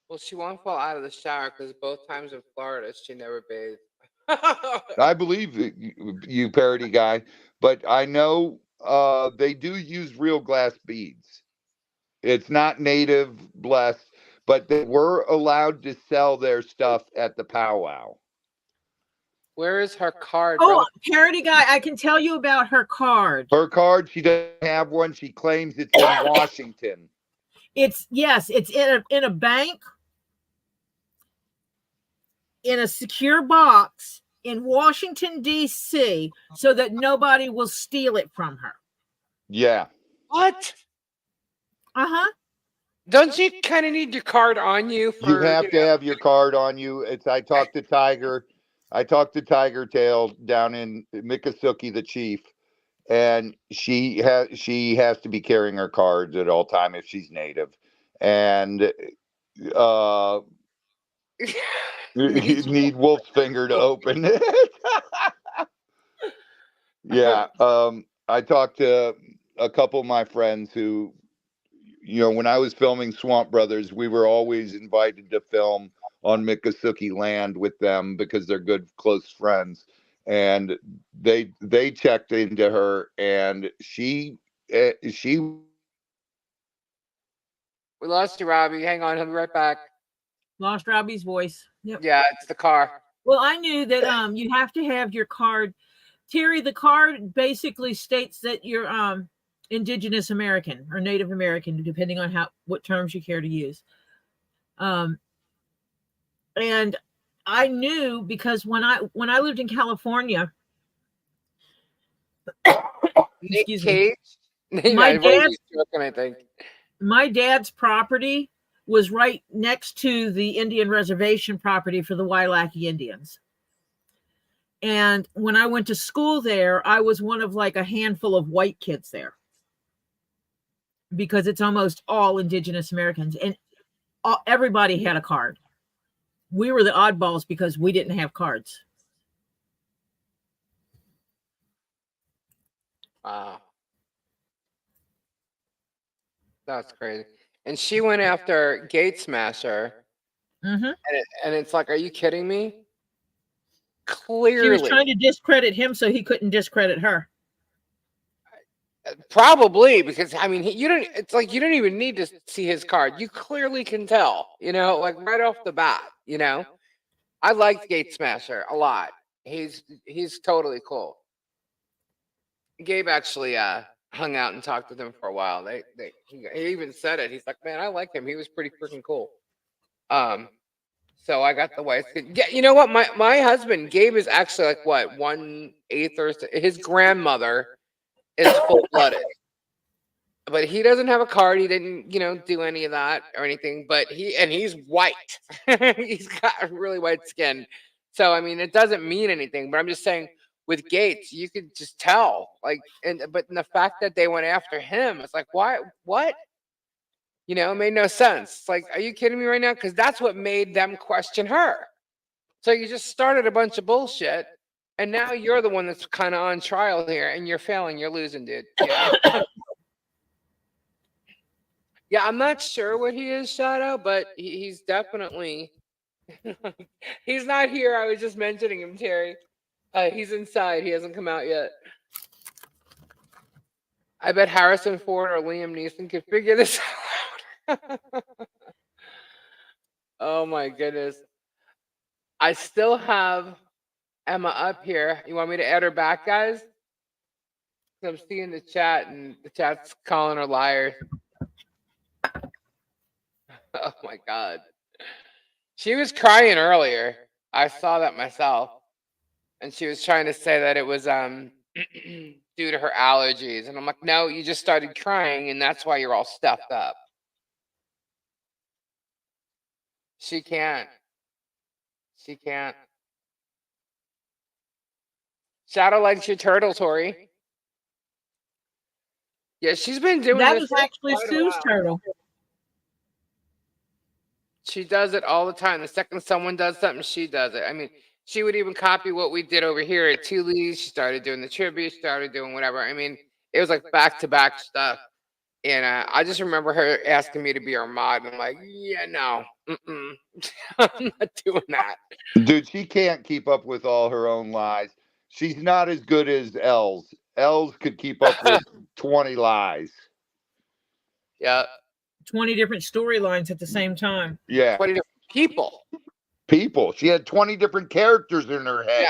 Well, she won't fall out of the shower because both times in Florida she never bathed. I believe you, parody guy, but I know they do use real glass beads. It's not native blessed, but they were allowed to sell their stuff at the powwow. Where is her card, Oh, brother? parody guy, I can tell you about her card. Her card, she doesn't have one. She claims it's in Washington. It's in a bank, in a secure box in Washington, D.C., so that nobody will steal it from her. Yeah. What? Uh-huh. Don't you kind of need your card on you for? You have to have your card on you. I talked to Tiger Tail down in Miccosukee, the chief, and she has to be carrying her cards at all time if she's native, and you need Wolf's finger to open it. Yeah. I talked to a couple of my friends who, when I was filming Swamp Brothers, we were always invited to film on Miccosukee land with them because they're good, close friends. And they checked into her, and she We lost you, Robbie. Hang on, I'll be right back. Lost Robbie's voice. Yep. Yeah, it's the car. Well, I knew that you have to have your card. Terry, the card basically states that you're Indigenous American or Native American, depending on what terms you care to use. And I knew because when I lived in California, Nick Excuse me. Cage. My Yeah, dad's Rosie's joking, I think. my dad's property was right next to the Indian reservation property for the Wailaki Indians. And when I went to school there, I was one of like a handful of white kids there because it's almost all Indigenous Americans, and everybody had a card. We were the oddballs because we didn't have cards. Wow. That's crazy. And she went after Gate Smasher. Mm-hmm. And it's like, are you kidding me? She was Clearly. trying to discredit him so he couldn't discredit her. Probably, because I mean, you don't. It's like you don't even need to see his card. You clearly can tell, like right off the bat. I liked Gate Smasher a lot. He's totally cool. Gabe actually hung out and talked with him for a while. He even said it. He's like, man, I like him. He was pretty freaking cool. So I got the white skin. Yeah, you know what? My husband Gabe is actually like what 1/8 or so. His grandmother is full blooded. But he doesn't have a card. He didn't, do any of that or anything. But he's white. He's got really white skin. So I mean, it doesn't mean anything. But I'm just saying, with Gates, you could just tell. But the fact that they went after him, it's like, why? What? It made no sense. It's like, are you kidding me right now? Because that's what made them question her. So you just started a bunch of bullshit, and now you're the one that's kind of on trial here, and you're failing. You're losing, dude. Yeah, I'm not sure what he is, Shadow, but he's definitely. He's not here. I was just mentioning him, Terry. He's inside. He hasn't come out yet. I bet Harrison Ford or Liam Neeson could figure this out. Oh my goodness. I still have Emma up here. You want me to add her back, guys? I'm seeing the chat, and the chat's calling her liars. Oh my god. She was crying earlier. I saw that myself. And she was trying to say that it was due to her allergies. And I'm like, no, you just started crying, and that's why you're all stuffed up. She can't. She can't. Shadow likes your turtle, Tori. Yeah, she's been doing That this was for actually quite a Sue's while. turtle. She does it all the time. The second someone does something, she does it. I mean, she would even copy what we did over here at Tully's. She started doing the tribute, started doing whatever. I mean, it was like back-to-back stuff. And I just remember her asking me to be her mod. And I'm like, yeah, no. I'm not doing that. Dude, she can't keep up with all her own lies. She's not as good as Els. Els could keep up with 20 lies. Yeah. 20 different storylines at the same time. Yeah. 20 different people. She had 20 different characters in her head.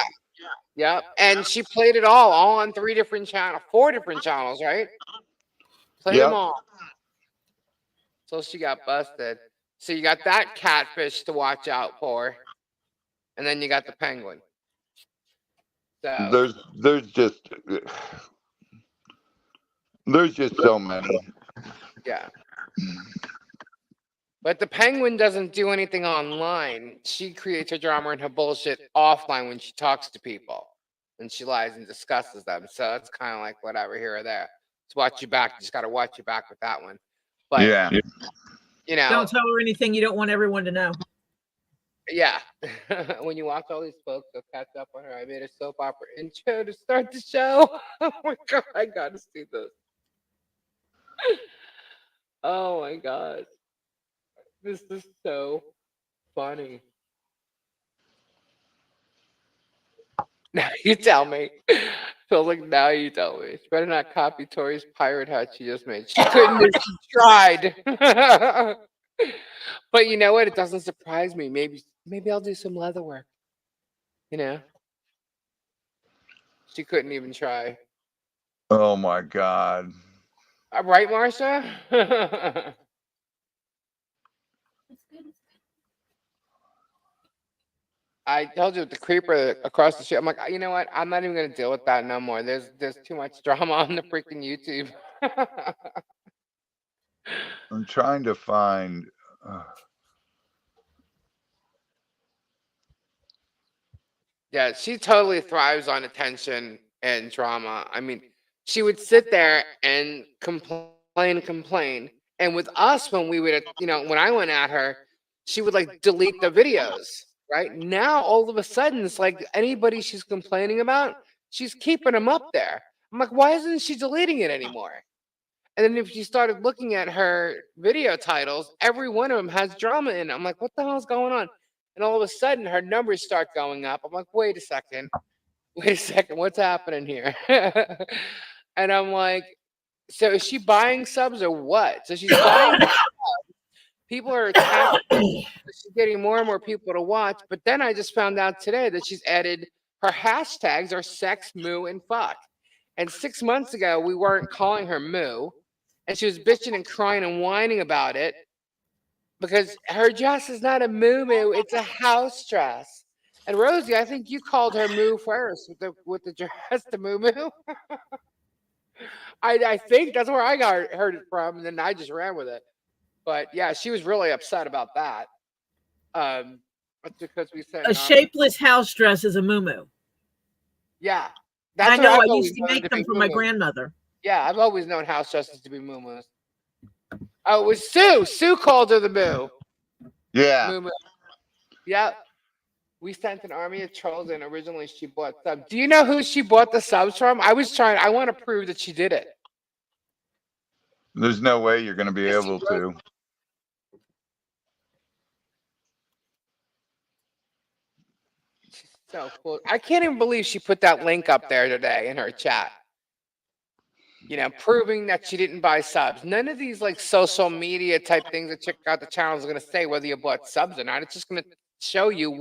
Yeah. And she played it all on 4 different channels, right? Played them all. So she got busted. So you got that catfish to watch out for. And then you got the penguin. So There's just so many. Yeah. But the penguin doesn't do anything online. She creates her drama and her bullshit offline when she talks to people. And she lies and discusses them. So it's kind of like whatever here or there. Just watch your back. You just got to watch your back with that one. But, yeah. Don't tell her anything you don't want everyone to know. Yeah. When you watch all these folks, they'll catch up on her. I made a soap opera intro to start the show. Oh my God. I got to see this. Oh my God. This is so funny. Now you tell me. Feels like now you tell me. She better not copy Tori's pirate hat she just made. She couldn't if she tried. But you know what? It doesn't surprise me. Maybe I'll do some leather work. She couldn't even try. Oh my God. Right, Marsha? I told you the creeper across the street. I'm like, you know what? I'm not even gonna deal with that no more. There's too much drama on the freaking YouTube. I'm trying to find. Yeah, she totally thrives on attention and drama. I mean, she would sit there and complain. And with us, when we would, when I went at her, she would like delete the videos. Right now, all of a sudden, it's like anybody she's complaining about, she's keeping them up there. I'm like, why isn't she deleting it anymore? And then if you started looking at her video titles, every one of them has drama in it. I'm like, what the hell's going on? And all of a sudden, her numbers start going up. I'm like, wait a second, what's happening here? And I'm like, so is she buying subs or what? So she's buying subs. People are attacking her. She's getting more and more people to watch. But then I just found out today that she's added her hashtags are sex, moo, and fuck. And 6 months ago, we weren't calling her moo. And she was bitching and crying and whining about it because her dress is not a moo, it's a house dress. And Rosie, I think you called her moo first with the dress, the moo. I think that's where I heard it from, and then I just ran with it. But yeah, she was really upset about that. That's because we said A shapeless house dress is a moo. Yeah, I that's what know. I've I always used to known make to them be for my moo-moos. grandmother. Yeah, I've always known house dresses to be moo-moos. Oh, it was Sue. Sue called her the moo. Yeah. Moo-moo. Yep. We sent an army of trolls in. Originally, she bought subs. Do you know who she bought the subs from? I want to prove that she did it. There's no way you're going to be able to. So cool. I can't even believe she put that link up there today in her chat. Proving that she didn't buy subs. None of these like social media type things that check out the channel is going to say whether you bought subs or not. It's just going to show you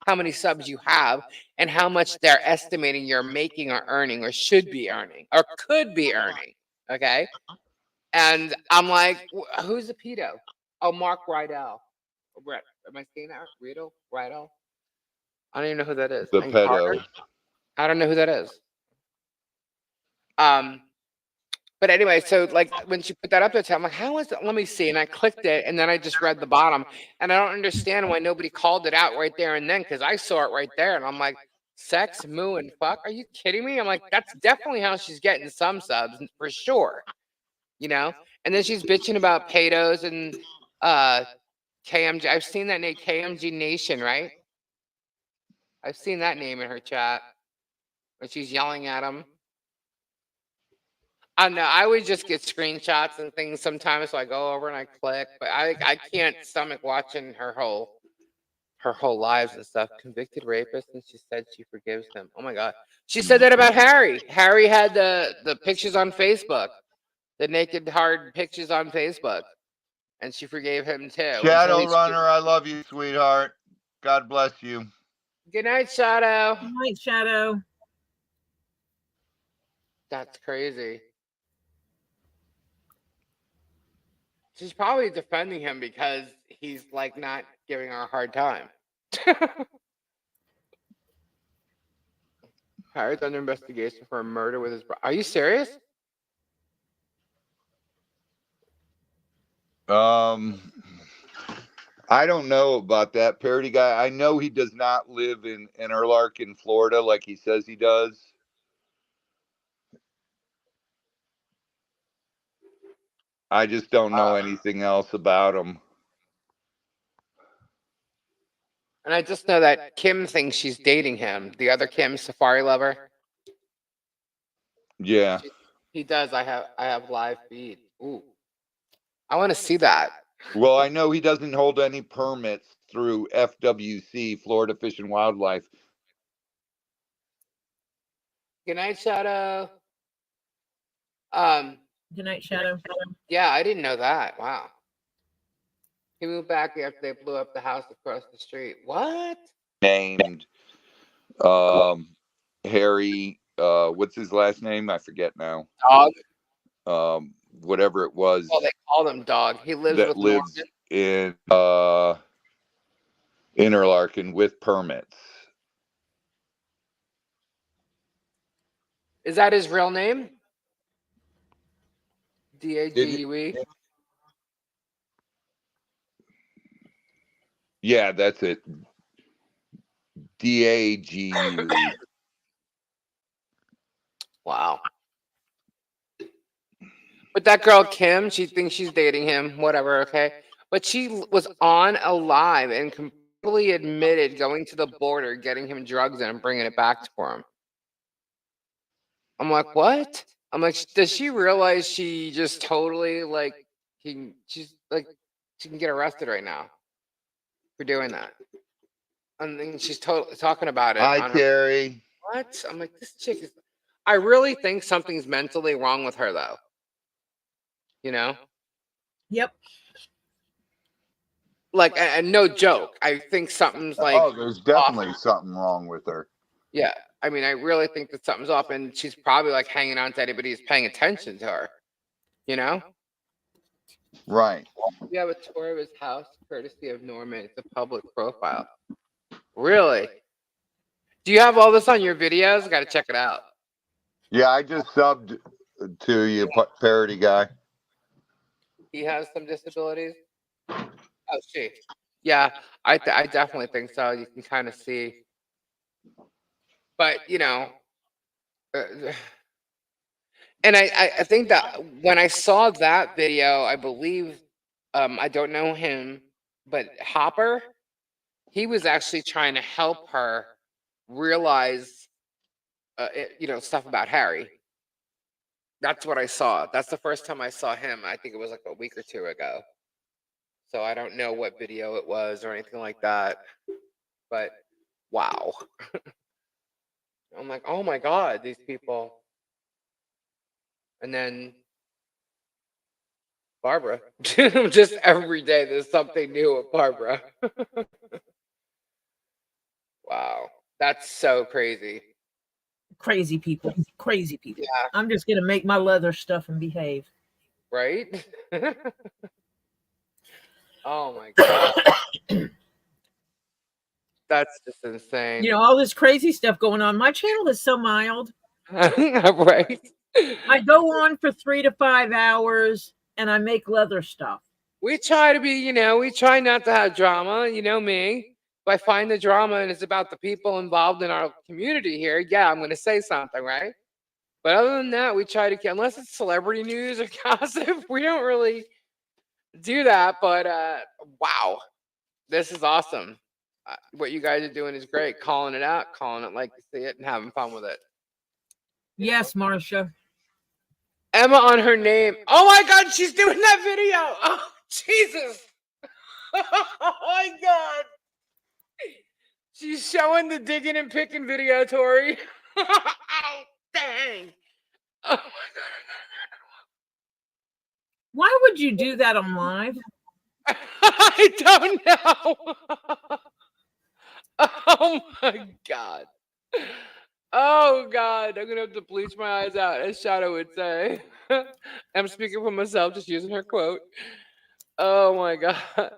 how many subs you have and how much they're estimating you're making or earning or should be earning or could be earning. Okay. And I'm like, who's the pedo? Oh, Mark Rydell. Am I saying that? Rydell? I don't even know who that is. The And pedo. Carter? I don't know who that is. But anyway, so like when she put that up there, I'm like, how is it? Let me see. And I clicked it, and then I just read the bottom, and I don't understand why nobody called it out right there and then, because I saw it right there, and I'm like, sex, moo, and fuck. Are you kidding me? I'm like, that's definitely how she's getting some subs for sure. And then she's bitching about pedos and KMG. I've seen that name, KMG Nation, right? I've seen that name in her chat when she's yelling at him. I know. I would just get screenshots and things sometimes, so I go over and I click. But I can't stomach watching her whole lives and stuff. Convicted rapist, and she said she forgives him. Oh my god, she said that about Harry. Harry had the pictures on Facebook, the naked hard pictures on Facebook, and she forgave him too. Shadowrunner, I love you, sweetheart. God bless you. Good night, Shadow. Good night, Shadow. That's crazy. She's probably defending him because he's like not giving her a hard time. Harry's under investigation for a murder with his brother. Are you serious? I don't know about that parody guy. I know he does not live in Interlaken, Florida, like he says he does. I just don't know anything else about him. And I just know that Kim thinks she's dating him. The other Kim, Safari Lover. Yeah. He does. I have live feed. Ooh. I want to see that. Well, I know he doesn't hold any permits through FWC, Florida Fish and Wildlife. Good night, Shadow. Good night, Shadow. Yeah, I didn't know that. Wow. He moved back after they blew up the house across the street. What? Named Harry, what's his last name? I forget now. Dog. Whatever it was. Oh, they called him Dog. He lives with Norman. In Interlaken with permits. Is that his real name? D-A-G-U-E? Yeah, that's it. D-A-G-U-E. Wow. But that girl Kim, she thinks she's dating him, whatever, okay? But she was on a live and completely admitted going to the border, getting him drugs and bringing it back for him. I'm like, what? I'm like, does she realize she just totally like she's like she can get arrested right now for doing that? And then she's talking about it. Hi, on her, Terry. what? I'm like, this chick is. I really think something's mentally wrong with her, though. You know? Yep. Like, and no joke. I think something's like. Oh, there's definitely off. something wrong with her. Yeah. I mean, I really think that something's off, and she's probably like hanging on to anybody who's paying attention to her. You know? Right. We have a tour of his house, courtesy of Norman. It's a public profile. Really? Do you have all this on your videos? I got to check it out. Yeah, I just subbed to you, parody guy. He has some disabilities. Oh, she. Yeah, I definitely think so. You can kind of see. But, you know, and I think that when I saw that video, I believe, I don't know him, but Hopper, he was actually trying to help her realize, you know, stuff about Harry. That's what I saw. That's the first time I saw him. I think it was like a week or two ago. So I don't know what video it was or anything like that. But wow. I'm like, oh my God, these people. And then Barbara. Just every day there's something new with Barbara. Wow. That's so crazy. Crazy people. Crazy people. Yeah. I'm just going to make my leather stuff and behave. Right? Oh my God. That's just insane. You know, all this crazy stuff going on. My channel is so mild. Right? I go on for 3 to 5 hours and I make leather stuff. We try to be, you know, we try not to have drama. You know me. If I find the drama and it's about the people involved in our community here, yeah, I'm going to say something, right? But other than that, we try to, unless it's celebrity news or gossip, we don't really do that. But wow, this is awesome. What you guys are doing is great. Calling it out, calling it like you see it, and having fun with it. Yes, Marcia. Emma on her name. Oh my God, she's doing that video. Oh, Jesus. Oh my God. She's showing the digging and picking video, Tori. Oh, dang. Oh my God. Why would you do that on live? I don't know. Oh my God. Oh God. I'm going to have to bleach my eyes out, as Shadow would say. I'm speaking for myself, just using her quote. Oh my God.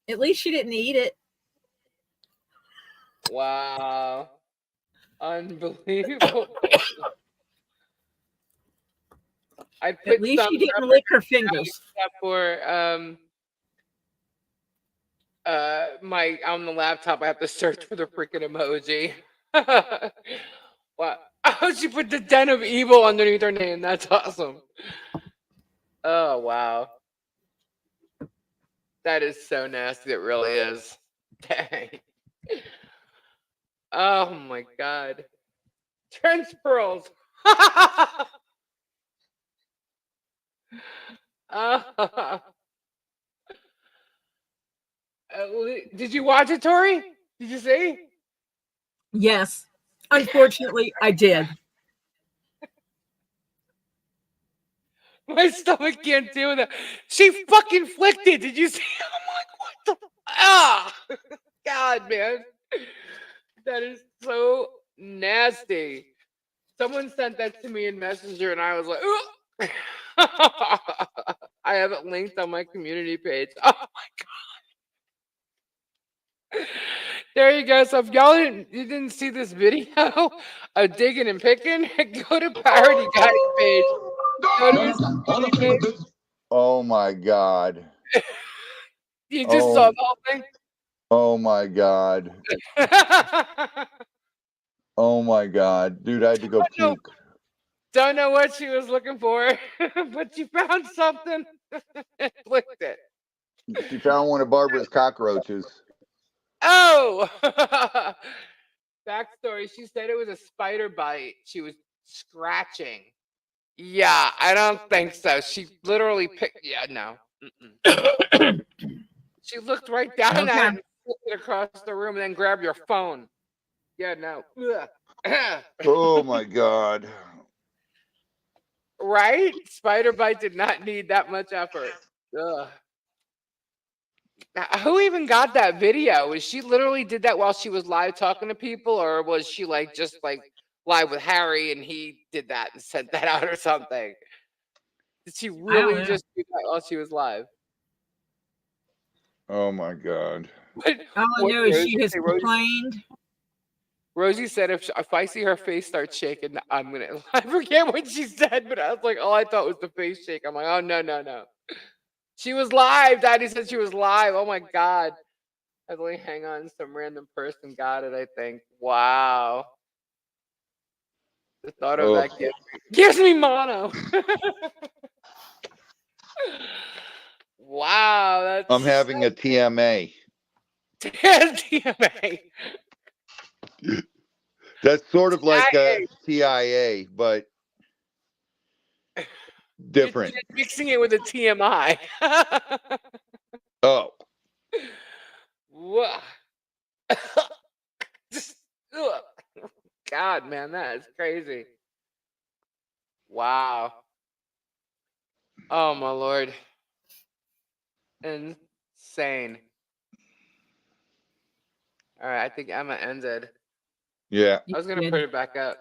At least she didn't eat it. Wow. Unbelievable. I put At least she didn't lick her fingers. Except for my on the laptop, I have to search for the freaking emoji. Wow. Oh, she put the den of evil underneath her name. That's awesome. Oh wow. That is so nasty. It really is. Dang. Oh my God. Trench pearls. Did you watch it, Tori? Did you see? Yes. Unfortunately, I did. My stomach can't deal with that. She fucking flicked it. Did you see? I'm like, what the? Ah! God, man. That is so nasty. Someone sent that to me in Messenger, and I was like, I have it linked on my community page. Oh my god. There you go. So if you didn't see this video of digging and picking, go to Parody Guy's page. Go to his community page. Oh my god. You just saw the whole thing? Oh my god. Oh my god. Dude, I had to go puke. Don't know what she was looking for, but she found something. Clicked it. She found one of Barbara's cockroaches. Oh! Backstory, she said it was a spider bite. She was scratching. Yeah, I don't think so. She literally picked. Yeah, no. She looked right down at it and flipped it across the room and then grabbed your phone. Yeah, no. Oh my god. Right? Spider bite did not need that much effort. Ugh. Who even got that video? Was she literally did that while she was live talking to people, or was she like just like live with Harry and he did that and sent that out or something? Did she really just do that while she was live? Oh my god. All I know is she has complained. Rosie said if I see her face start shaking, I'm gonna. I forget what she said, but I was like, all I thought was the face shake. I'm like, oh no. She was live. Daddy said she was live. Oh my god. I was like, hang on, some random person got it, I think. Wow. The thought of that gives me mono. Wow, that's I'm having a TMA. TMA. That's sort of like a TIA, but different. You're mixing it with a TMI. Oh. Wow. God, man, that is crazy. Wow. Oh my lord. Insane. All right, I think Emma ended. Yeah. I was gonna put it back up,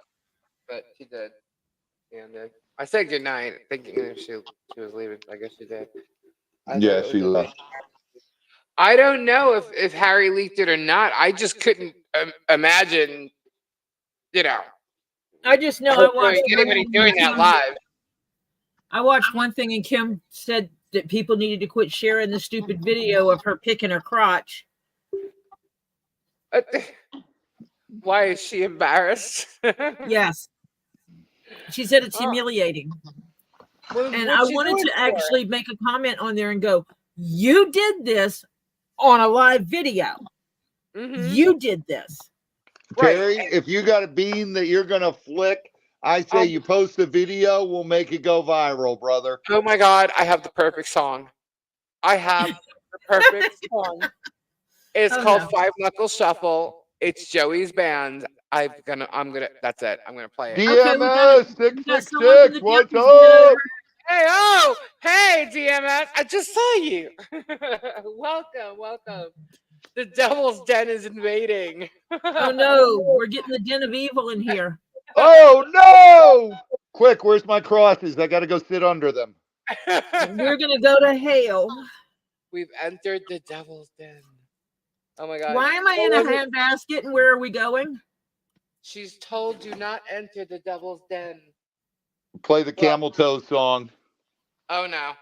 but she did. She ended. I said goodnight, thinking she was leaving. I guess she did. Yeah, she left. I don't know if Harry leaked it or not. I just couldn't imagine, you know. I just know I watched anybody doing that live. I watched one thing and Kim said that people needed to quit sharing the stupid video of her picking her crotch. Why is she embarrassed? Yes. She said it's humiliating. And I wanted to actually make a comment on there and go, you did this on a live video. You did this. Terry, if you got a bean that you're going to flick, I say you post the video, we'll make it go viral, brother. Oh my God, I have the perfect song. I have the perfect song. It's called Five Knuckle Shuffle. It's Joey's band. That's it. I'm gonna play it. DMS 666, what's up? Hey, DMS. I just saw you. Welcome. The Devil's Den is invading. Oh no, we're getting the den of evil in here. Oh no! Quick, where's my crosses? I gotta go sit under them. We're gonna go to hell. We've entered the Devil's Den. Oh my God. Why am I in a handbasket and where are we going? She's told do not enter the Devil's Den. Play the Camel Toe song. Oh no.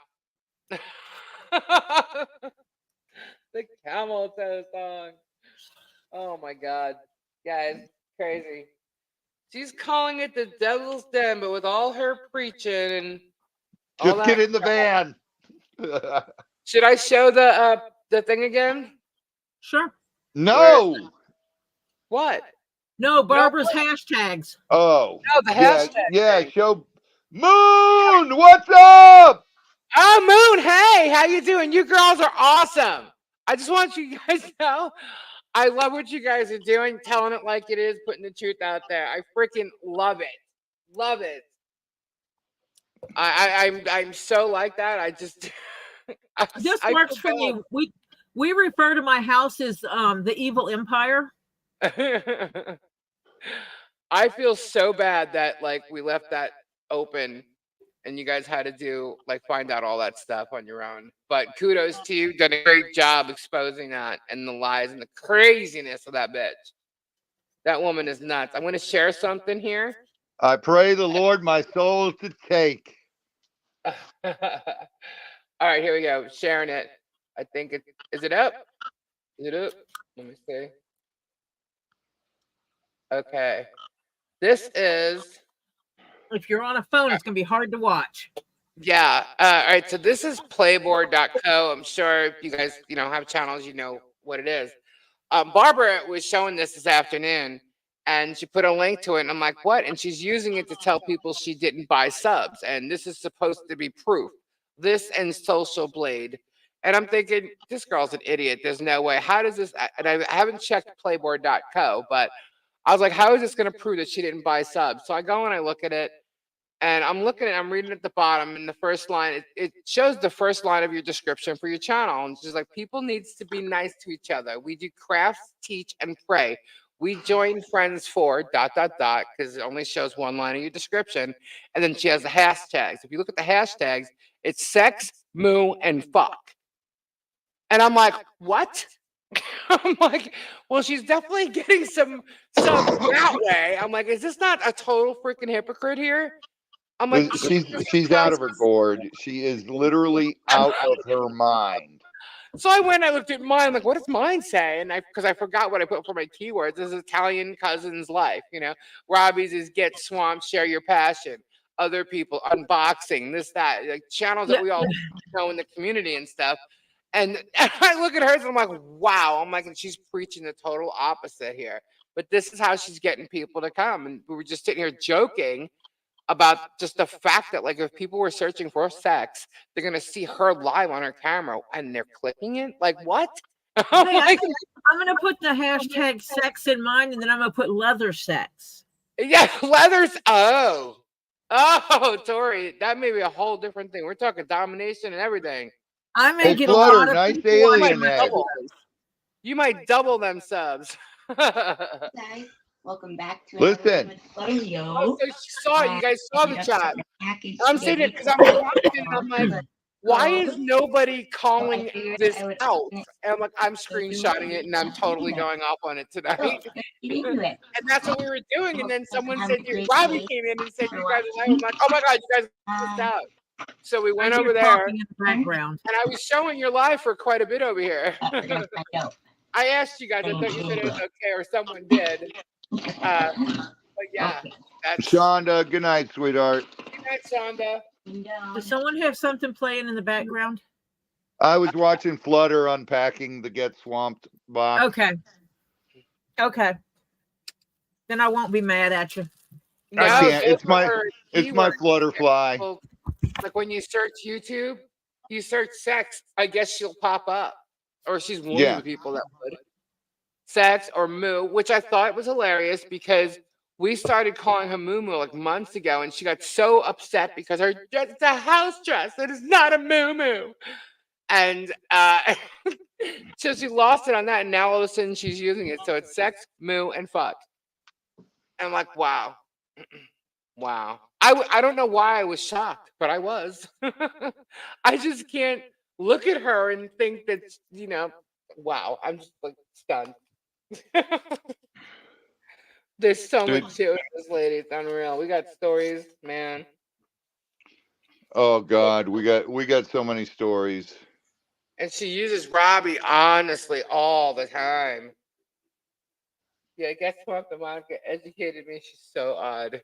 The Camel Toe song. Oh my God. Guys, crazy. She's calling it the Devil's Den, but with all her preaching and all just get in the van. Should I show the thing again? Sure. No. What? No, Barbara's hashtags. Oh. No, the hashtag. Yeah, show Moon. What's up? Oh, Moon. Hey, how you doing? You girls are awesome. I just want you guys to know I love what you guys are doing, telling it like it is, putting the truth out there. I freaking love it. Love it. I'm so like that. I just this works for me. We refer to my house as the evil empire. I feel so bad that like we left that open and you guys had to do find out all that stuff on your own. But kudos to you, done a great job exposing that and the lies and the craziness of that bitch. That woman is nuts. I'm going to share something here. I pray the Lord my soul to take. All right, here we go. Sharing it. I think is it up? Is it up? Let me see. Okay. This is. If you're on a phone, it's going to be hard to watch. Yeah. All right. So this is playboard.co. I'm sure if you guys, have channels, you know what it is. Barbara was showing this afternoon, and she put a link to it, and I'm like, what? And she's using it to tell people she didn't buy subs, and this is supposed to be proof. This and Social Blade. And I'm thinking, this girl's an idiot. There's no way. How does this? And I haven't checked playboard.co, but I was like, how is this going to prove that she didn't buy subs? So I go and I look at it. And I'm reading at the bottom, and the first line, it shows the first line of your description for your channel. And it's just like, people needs to be nice to each other. We do crafts, teach, and pray. We join friends for ... because it only shows one line of your description. And then she has the hashtags. If you look at the hashtags, it's sex, moo, and fuck. And I'm like, what? I'm like, well, she's definitely getting some that way. I'm like, is this not a total freaking hypocrite here? I'm like, she's out of her gourd. She is literally out of her mind. So I went and I looked at mine. I'm like, what does mine say? And because I forgot what I put for my keywords. This is Italian cousin's life. Robbie's is get swamped, share your passion. Other people unboxing, this, that, like channels that we all know in the community and stuff. And I look at hers and I'm like, wow. I'm like, and she's preaching the total opposite here. But this is how she's getting people to come. And we were just sitting here joking about just the fact that if people were searching for sex, they're going to see her live on her camera and they're clicking it. Like, what? Hey, I'm going to put the hashtag sex in mine, and then I'm going to put leather sex. Yeah, leathers. Oh, Tori, that may be a whole different thing. We're talking domination and everything. I may get a lot of nice alien egg. You might double them subs. Guys, welcome back to Listen. Oh, so you guys saw the chat. I'm saying it because I'm watching. I'm like, why is nobody calling this out? And I'm like, I'm screenshotting it and I'm totally going off on it tonight. And that's what we were doing. And then someone said, Robbie came in and said, you guys are live. I'm like, oh my God, you guys missed out. So we went over there, in the background, and I was showing your live for quite a bit over here. I asked you guys. I thought you said it was okay, or someone did. But yeah, that's Shonda, good night, sweetheart. Good night, Shonda. Does someone have something playing in the background? I was watching Flutter unpacking the Get Swamped box. Okay. Then I won't be mad at you. I can't. It's my Flutterfly. Like when you search YouTube, you search sex, I guess she'll pop up. Or she's one of the people that would. Sex or moo, which I thought was hilarious because we started calling her moo moo months ago, and she got so upset because her dress is a house dress. It is not a moo moo. And so she lost it on that, and now all of a sudden she's using it. So it's sex, moo, and fuck. And I'm like, wow. Wow. I don't know why I was shocked, but I was. I just can't look at her and think that, wow. I'm just stunned. There's so much to it, this lady. It's unreal. We got stories, man. Oh God, we got so many stories. And she uses Robbie honestly all the time. Yeah, guess what? The Monica educated me. She's so odd.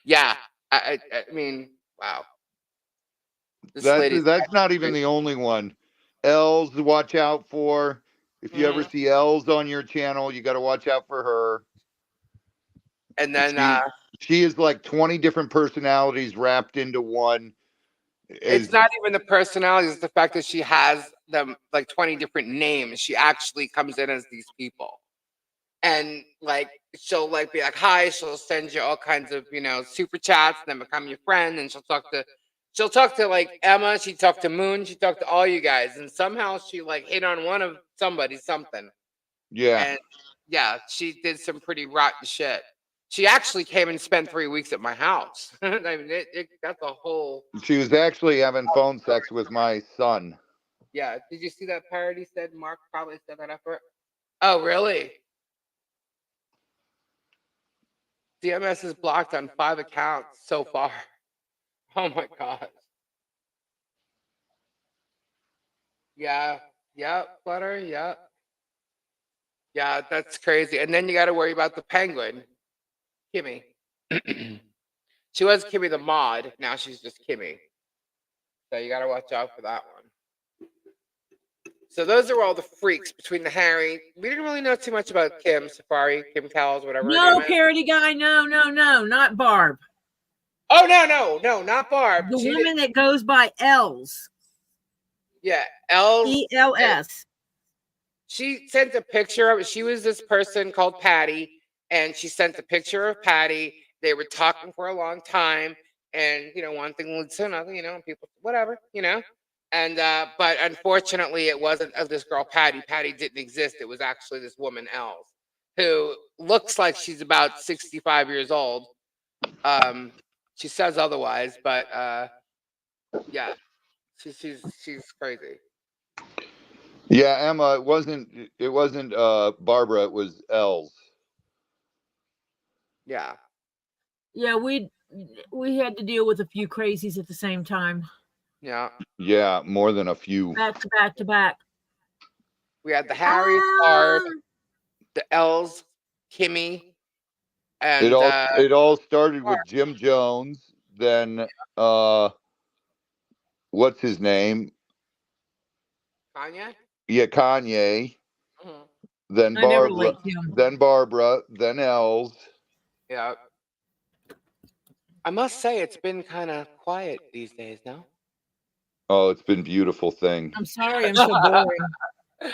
Yeah, I mean, wow. That's not even the only one. Els to watch out for. If you ever see Els on your channel, you got to watch out for her. And then she is like 20 different personalities wrapped into one. It's not even the personalities; it's the fact that she has them 20 different names. She actually comes in as these people. And she'll be like, hi, she'll send you all kinds of, super chats, and then become your friend. And she'll talk to Emma, she talked to Moon, she talked to all you guys. And somehow she hit on one of something. Yeah. And yeah, she did some pretty rotten shit. She actually came and spent 3 weeks at my house. I mean, that's a whole. She was actually having phone sex with my son. Yeah. Did you see that parody said Mark probably set that up for it? Oh, really? DMS is blocked on 5 accounts so far. Oh my god. Yeah. Yep. Flutter. Yep. Yeah, that's crazy. And then you got to worry about the penguin, Kimmy. She was Kimmy the mod. Now she's just Kimmy. So you got to watch out for that one. So those are all the freaks between the Harry. We didn't really know too much about Kim Safari, Kim Cowles, whatever her No, name is. parody guy. No, not Barb. Oh no, not Barb. The She woman that goes by Els. Yeah, Els. ELS. She sent a picture of it. She was this person called Patty, and she sent a picture of Patty. They were talking for a long time, and one thing leads to another. People, whatever, And but unfortunately, it wasn't of this girl Patty. Patty didn't exist. It was actually this woman Els, who looks like she's about 65 years old. She says otherwise, but yeah, she's crazy. Yeah, Emma, it wasn't Barbara, it was Els. Yeah. Yeah, we had to deal with a few crazies at the same time. Yeah. Yeah, more than a few. Back to back to back. We had the Harry, Barb, the Els, Kimmy, and it all started with Jim Jones, then what's his name? Kanye? Yeah, Kanye. Mhm. Then I never Barbara, liked him. then Barbara, then Els. Yeah. I must say it's been kind of quiet these days, no? Oh, it's been a beautiful thing. I'm sorry, I'm so boring.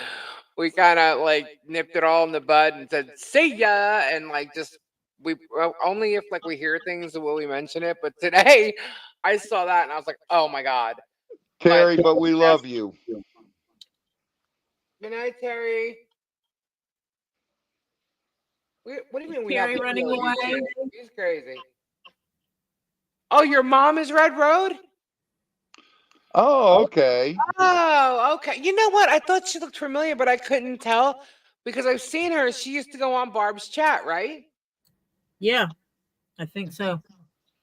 We kind of nipped it all in the bud and said see ya, and just only if we hear things will we mention it. But today I saw that and I was like, oh my god, Terry, but we love you. Good night, Terry. What do you mean we have Terry running away? He's crazy. Oh, your mom is Red Road? Oh, okay. Oh, okay. You know what? I thought she looked familiar, but I couldn't tell because I've seen her. She used to go on Barb's chat, right? Yeah, I think so.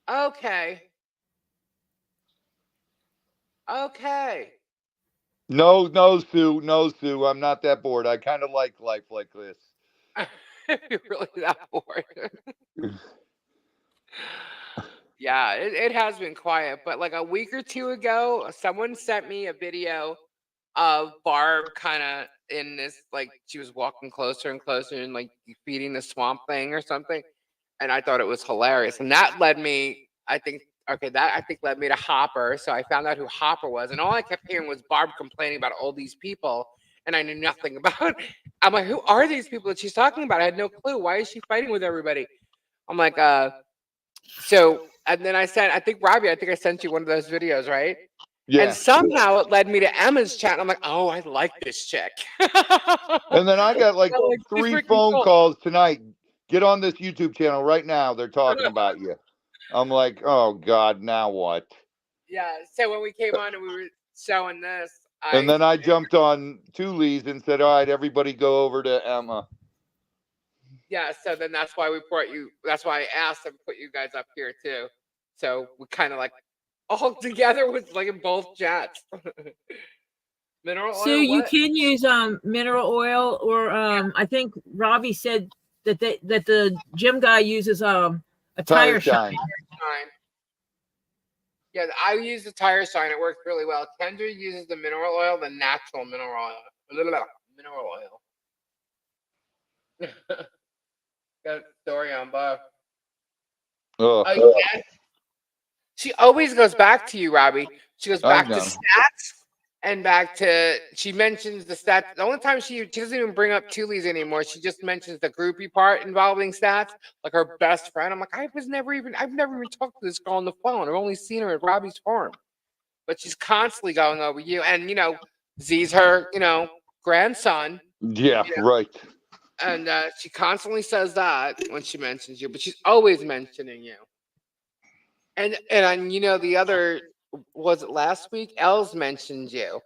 Okay. Okay. No, Sue. I'm not that bored. I kind of like life like this. You're really that bored. Yeah, it has been quiet, but a week or two ago, someone sent me a video of Barb kind of in this, she was walking closer and closer and feeding the swamp thing or something, and I thought it was hilarious, and that led me, I think led me to Hopper, so I found out who Hopper was, and all I kept hearing was Barb complaining about all these people, and I knew nothing about. I'm like, who are these people that she's talking about? I had no clue. Why is she fighting with everybody? I'm like, so, and then I think Robbie, I sent you one of those videos, right? Yeah. And somehow it led me to Emma's chat. And I'm like, oh, I like this chick. And then I got 3 phone calls tonight. Get on this YouTube channel right now. They're talking about you. I'm like, oh God, now what? Yeah. So when we came on and we were showing this, and then I jumped on Thule's and said, all right, everybody go over to Emma. Yeah, so then that's why we brought you. That's why I asked them to put you guys up here too. So we kind of all together with in both chats. Mineral oil. So you can use mineral oil, or I think Robbie said that the gym guy uses a tire shine. Yeah, I use the tire shine. It works really well. Kendra uses the mineral oil, the natural mineral oil. Mineral oil. Got a story on Bob. Oh, yeah. She always goes back to you, Robbie. She goes back to stats and back to. She mentions the stats. The only time she doesn't even bring up Thule's anymore. She just mentions the groupie part involving stats, like her best friend. I'm like, I've never even talked to this girl on the phone. I've only seen her at Robbie's farm, but she's constantly going over you. And Z's her, grandson. Yeah, right. And she constantly says that when she mentions you, but she's always mentioning you. And you know, the other, was it last week? Els mentioned you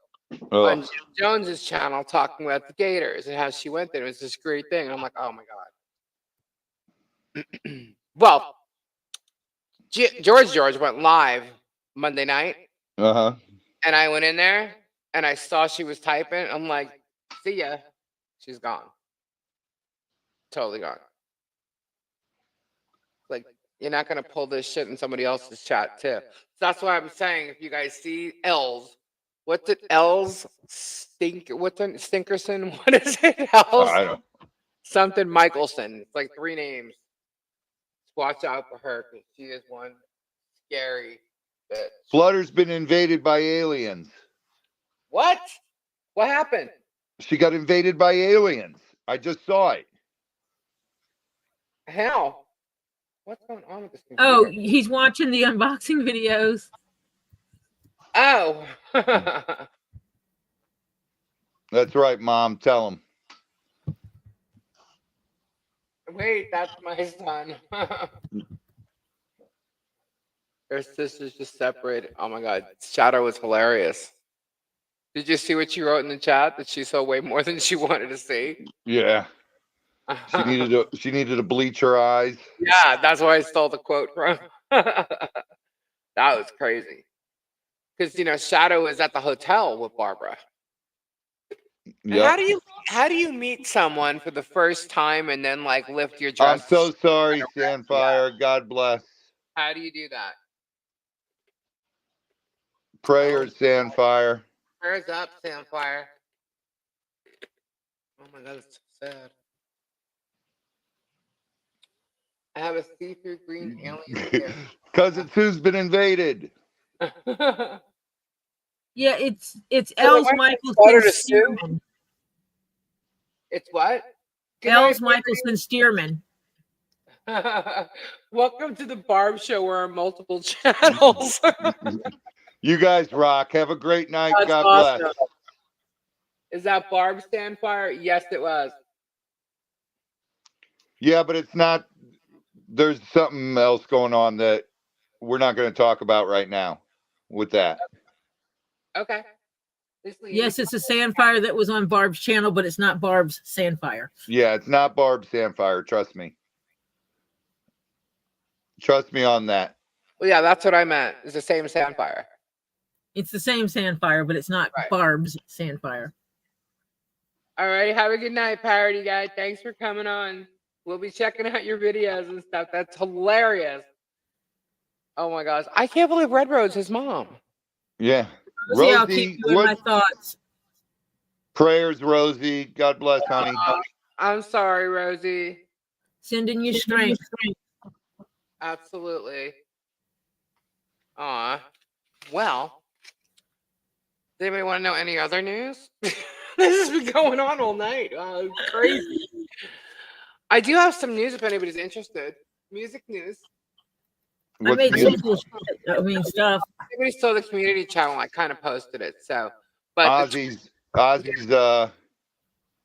on Oh, Jim Jones's channel talking about the Gators and how she went there. It was this great thing. And I'm like, oh my god. Well, George went live Monday night, uh-huh. and I went in there and I saw she was typing. I'm like, see ya. She's gone. Totally gone. Like, you're not gonna pull this shit in somebody else's chat too. So that's why I'm saying, if you guys see Els, what did Els stink? What's Stinkerson? What is it? Els I don't. something Michelson. It's like 3 names. Watch out for her because she is one scary bitch. Flutter's been invaded by aliens. What? What happened? She got invaded by aliens. I just saw it. How? What's going on with this computer? Oh, he's watching the unboxing videos. Oh. That's right, Mom. Tell him. Wait, that's my son. Their sisters just separated. Oh my god. Shadow was hilarious. Did you see what she wrote in the chat? That she saw way more than she wanted to see? Yeah. She needed to bleach her eyes. Yeah, that's why I stole the quote from. That was crazy. Because, you know, Shadow is at the hotel with Barbara. And Yep. how do you meet someone for the first time and then like lift your I'm dress? so sorry, Sandfire. God bless. How do you do that? Prayers, Sandfire. Prayers up, Samfire. Oh my god, it's so sad. I have a see-through green alien here. Cousin Sue's been invaded. Yeah, it's So Els why Michelson to Sue? Stearman. It's what? Good Els night, Michelson Stearman. welcome to the Barb Show. We're on multiple channels. You guys rock. Have a great night. That's God awesome. bless. Is that Barb Standfire? Yes, it was. Yeah, but it's not. There's something else going on that we're not going to talk about right now with that. Okay. Yes, it's a Sandfire that was on Barb's channel, but it's not Barb's Sandfire. Yeah, it's not Barb Sandfire. Trust me. Trust me on that. Well, yeah, that's what I meant. It's the same Sandfire. It's the same Sandfire, but it's not Barb's Sandfire. All right. Have a good night, Parody Guy. Thanks for coming on. We'll be checking out your videos and stuff. That's hilarious. Oh my gosh. I can't believe Red Road's his mom. Yeah. Rosie, I'll keep you in my thoughts. Prayers, Rosie. God bless, honey. I'm sorry, Rosie. Sending you strength. Absolutely. Aw. Well, does anybody want to know any other news? This has been going on all night. Crazy. I do have some news if anybody's interested. Music news. I made some cool stuff. Anybody saw the community channel? I kind of posted it. So, but Ozzy's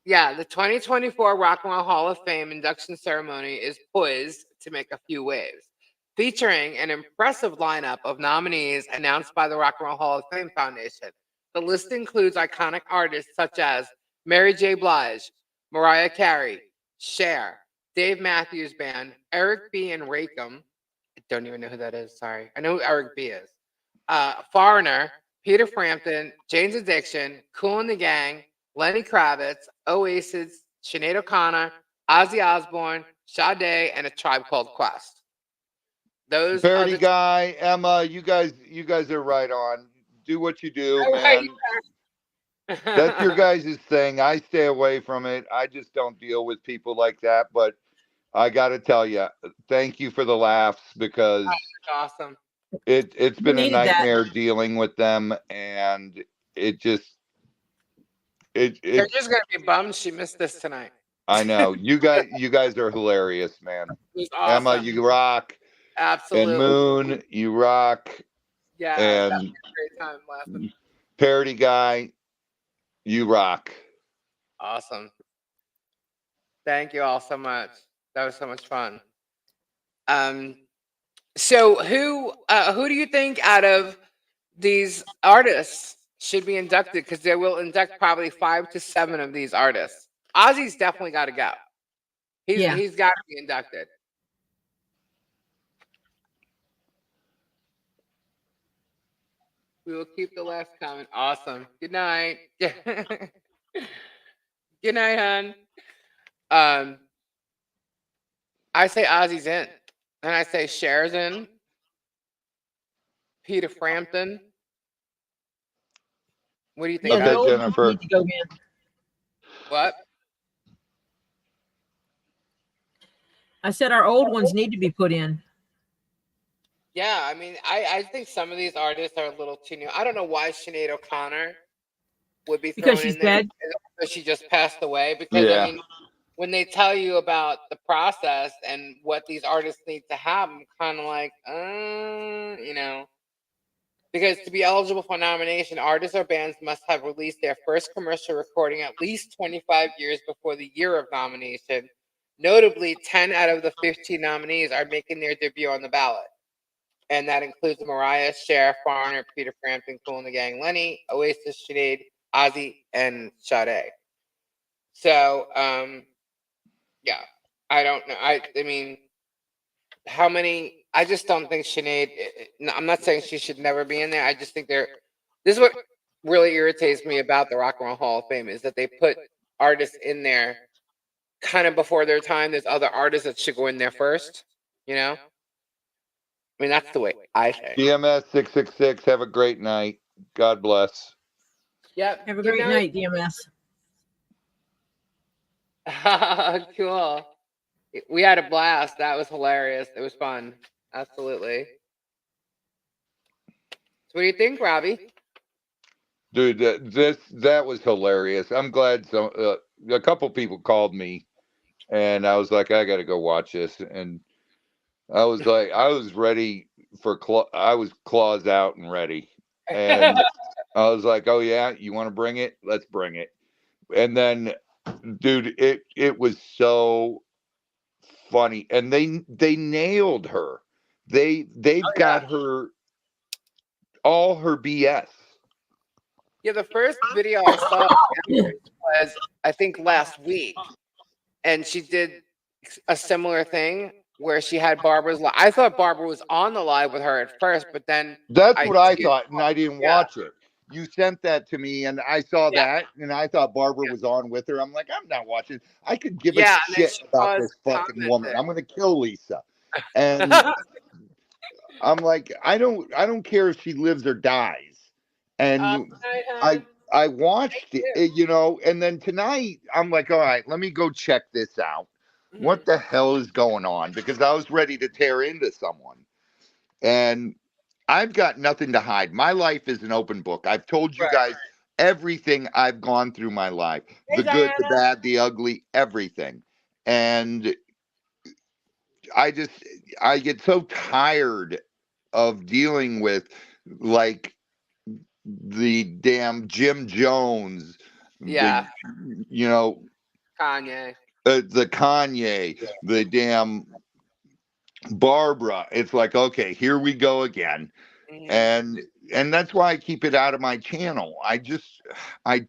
yeah, the 2024 Rock and Roll Hall of Fame induction ceremony is poised to make a few waves, featuring an impressive lineup of nominees announced by the Rock and Roll Hall of Fame Foundation. The list includes iconic artists such as Mary J. Blige, Mariah Carey, Cher, Dave Matthews Band, Eric B. and Rakim. I don't even know who that is. Sorry. I know who Eric B. is. Foreigner, Peter Frampton, Jane's Addiction, Kool and the Gang, Lenny Kravitz, Oasis, Sinead O'Connor, Ozzy Osbourne, Sade, and A Tribe Called Quest. Those Parody Guy, Emma, you guys are right on. Do what you do, man. That's your guys' thing. I stay away from it. I just don't deal with people like that. But I got to tell you, thank you for the laughs because awesome. It's been a nightmare dealing with them, and it just They're just gonna be bummed she missed this tonight. I know you guys are hilarious, man. Awesome. Emma, you rock. Absolutely. And Moon, you rock. Yeah, and that was a great time laughing. Parody Guy, you rock. Awesome. Thank you all so much. That was so much fun. So who do you think out of these artists should be inducted? Because they will induct probably 5 to 7 of these artists. Ozzy's definitely got to go. He's got to be inducted. We will keep the last comment. Awesome. Good night. Good night, hon. I say Ozzy's in, and I say Cher's in. Peter Frampton. What do you think? Okay, Jennifer. Need to go in. What? I said our old ones need to be put in. Yeah, I mean, I think some of these artists are a little too new. I don't know why Sinead O'Connor would be thrown Because she's in there. dead? Because she just passed away. Because, Yeah. I mean, when they tell you about the process and what these artists need to have, I'm kind of like, you know. Because to be eligible for nomination, artists or bands must have released their first commercial recording at least 25 years before the year of nomination. Notably, 10 out of the 15 nominees are making their debut on the ballot. And that includes Mariah, Cher, Foreigner, Peter Frampton, Kool and the Gang, Lenny, Oasis, Sinead, Ozzy, and Sade. So, yeah, I don't know. I mean, how many? I just don't think Sinead. I'm not saying she should never be in there. I just think this is what really irritates me about the Rock and Roll Hall of Fame is that they put artists in there kind of before their time. There's other artists that should go in there first. You know. I mean, that's the way I think. DMS 666. Have a great night. God bless. Yep. Have a great night, DMS. Cool. We had a blast. That was hilarious. It was fun. Absolutely. So what do you think, Robbie? Dude, that was hilarious. I'm glad a couple people called me, and I was like, I got to go watch this, and I was like, I was ready for I was claws out and ready, and I was like, oh yeah, you want to bring it? Let's bring it. And then, dude, it was so funny, and they nailed her. They've got her all her BS. Yeah, the first video I saw was, I think, last week. And she did a similar thing where she had Barbara's live. I thought Barbara was on the live with her at first, but then... That's what I thought, and I didn't watch it. You sent that to me, and I saw that, and I thought Barbara was on with her. I'm like, I'm not watching. I could give a shit about this fucking woman. I'm going to kill Lisa. And I'm like, I don't care if she lives or dies. And I watched it, you know, and then tonight I'm like, all right, let me go check this out. What the hell is going on? Because I was ready to tear into someone. And I've got nothing to hide. My life is an open book. I've told you guys everything I've gone through my life. The good, the bad, the ugly, everything. And I get so tired of dealing with like the damn Jim Jones, yeah, you know, Kanye, the Kanye, the damn Barbara. It's like, okay, here we go again. And that's why I keep it out of my channel. I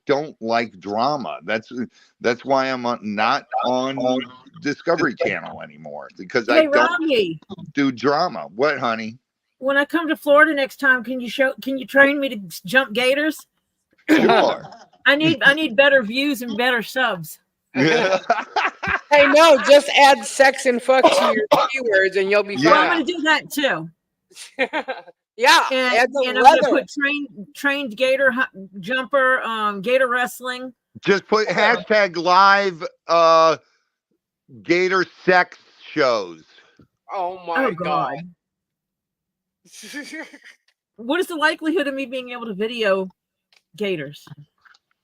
don't like drama. That's why I'm not on Discovery Channel anymore, because I don't do drama. What, honey? When I come to Florida next time, can you train me to jump gators? Sure. I need better views and better subs. Hey, no, just add sex and fuck to your keywords and you'll be fine. Well, I'm going to do that too. Yeah, and I'm going to put trained gator jumper, gator wrestling. Just put hashtag live gator sex shows. Oh my God. What is the likelihood of me being able to video gators?